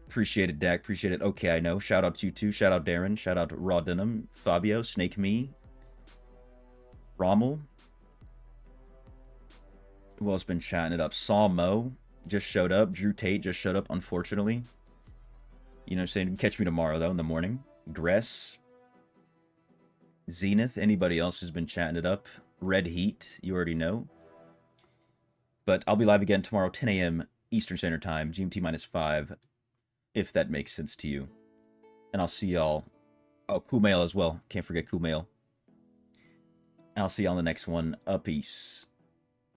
Appreciate it, Dak. Appreciate it. Okay, I know. Shout out to you too. Shout out Darren. Shout out to Raw Denim, Fabio, Snake Me, Rommel. Who else been chatting it up? Saw Mo just showed up. Drew Tate just showed up, unfortunately. You know what I'm saying? Catch me tomorrow, though, in the morning. Gress. Zenith. Anybody else who's been chatting it up? Red Heat. You already know. But I'll be live again tomorrow, 10 a.m. Eastern Standard Time. GMT -5. If that makes sense to you. And I'll see y'all. Oh, Kumail as well. Can't forget Kumail. I'll see y'all on the next one. A peace.